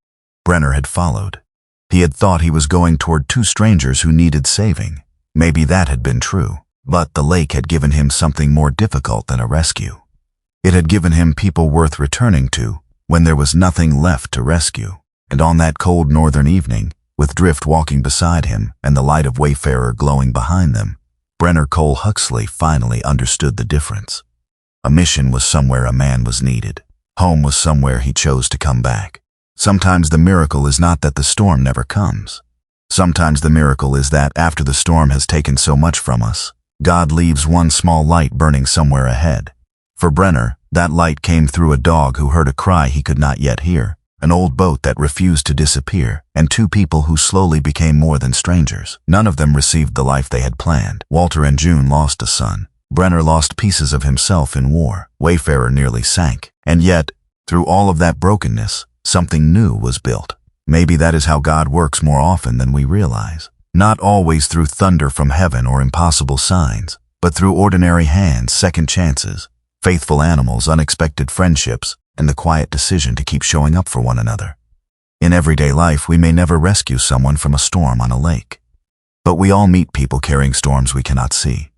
Brenner had followed. He had thought he was going toward 2 strangers who needed saving. Maybe that had been true. But the lake had given him something more difficult than a rescue. It had given him people worth returning to when there was nothing left to rescue. And on that cold northern evening, with Drift walking beside him and the light of Wayfarer glowing behind them, Brenner Cole Huxley finally understood the difference. A mission was somewhere a man was needed. Home was somewhere he chose to come back. Sometimes the miracle is not that the storm never comes. Sometimes the miracle is that after the storm has taken so much from us, God leaves one small light burning somewhere ahead. For Brenner, that light came through a dog who heard a cry he could not yet hear, an old boat that refused to disappear, and 2 people who slowly became more than strangers. None of them received the life they had planned. Walter and June lost a son. Brenner lost pieces of himself in war. Wayfarer nearly sank. And yet, Through all of that brokenness, something new was built. Maybe that is how God works more often than we realize. Not always through thunder from heaven or impossible signs, but through ordinary hands, second chances, faithful animals, unexpected friendships, and the quiet decision to keep showing up for one another. In everyday life, we may never rescue someone from a storm on a lake. But we all meet people carrying storms we cannot see.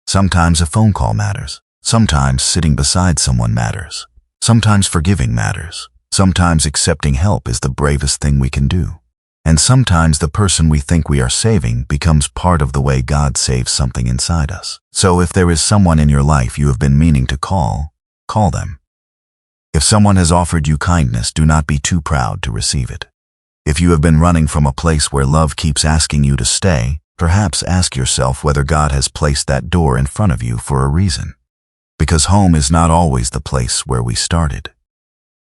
Sometimes a phone call matters. Sometimes sitting beside someone matters. Sometimes forgiving matters. Sometimes accepting help is the bravest thing we can do. And sometimes the person we think we are saving becomes part of the way God saves something inside us. So if there is someone in your life you have been meaning to call them. If someone has offered you kindness, do not be too proud to receive it. If you have been running from a place where love keeps asking you to stay, perhaps ask yourself whether God has placed that door in front of you for a reason. Because home is not always the place where we started.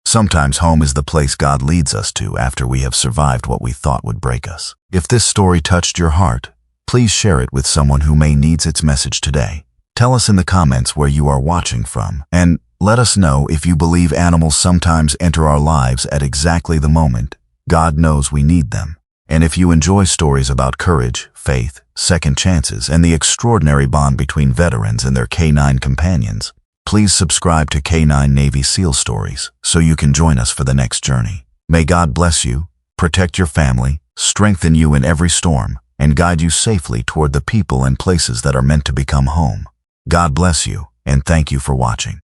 Sometimes home is the place God leads us to after we have survived what we thought would break us. If this story touched your heart, please share it with someone who may need its message today. Tell us in the comments where you are watching from, and let us know if you believe animals sometimes enter our lives at exactly the moment God knows we need them. And if you enjoy stories about courage, faith, second chances, and the extraordinary bond between veterans and their K9 companions, please subscribe to K9 Navy SEAL Stories so you can join us for the next journey. May God bless you, protect your family, strengthen you in every storm, and guide you safely toward the people and places that are meant to become home. God bless you, and thank you for watching.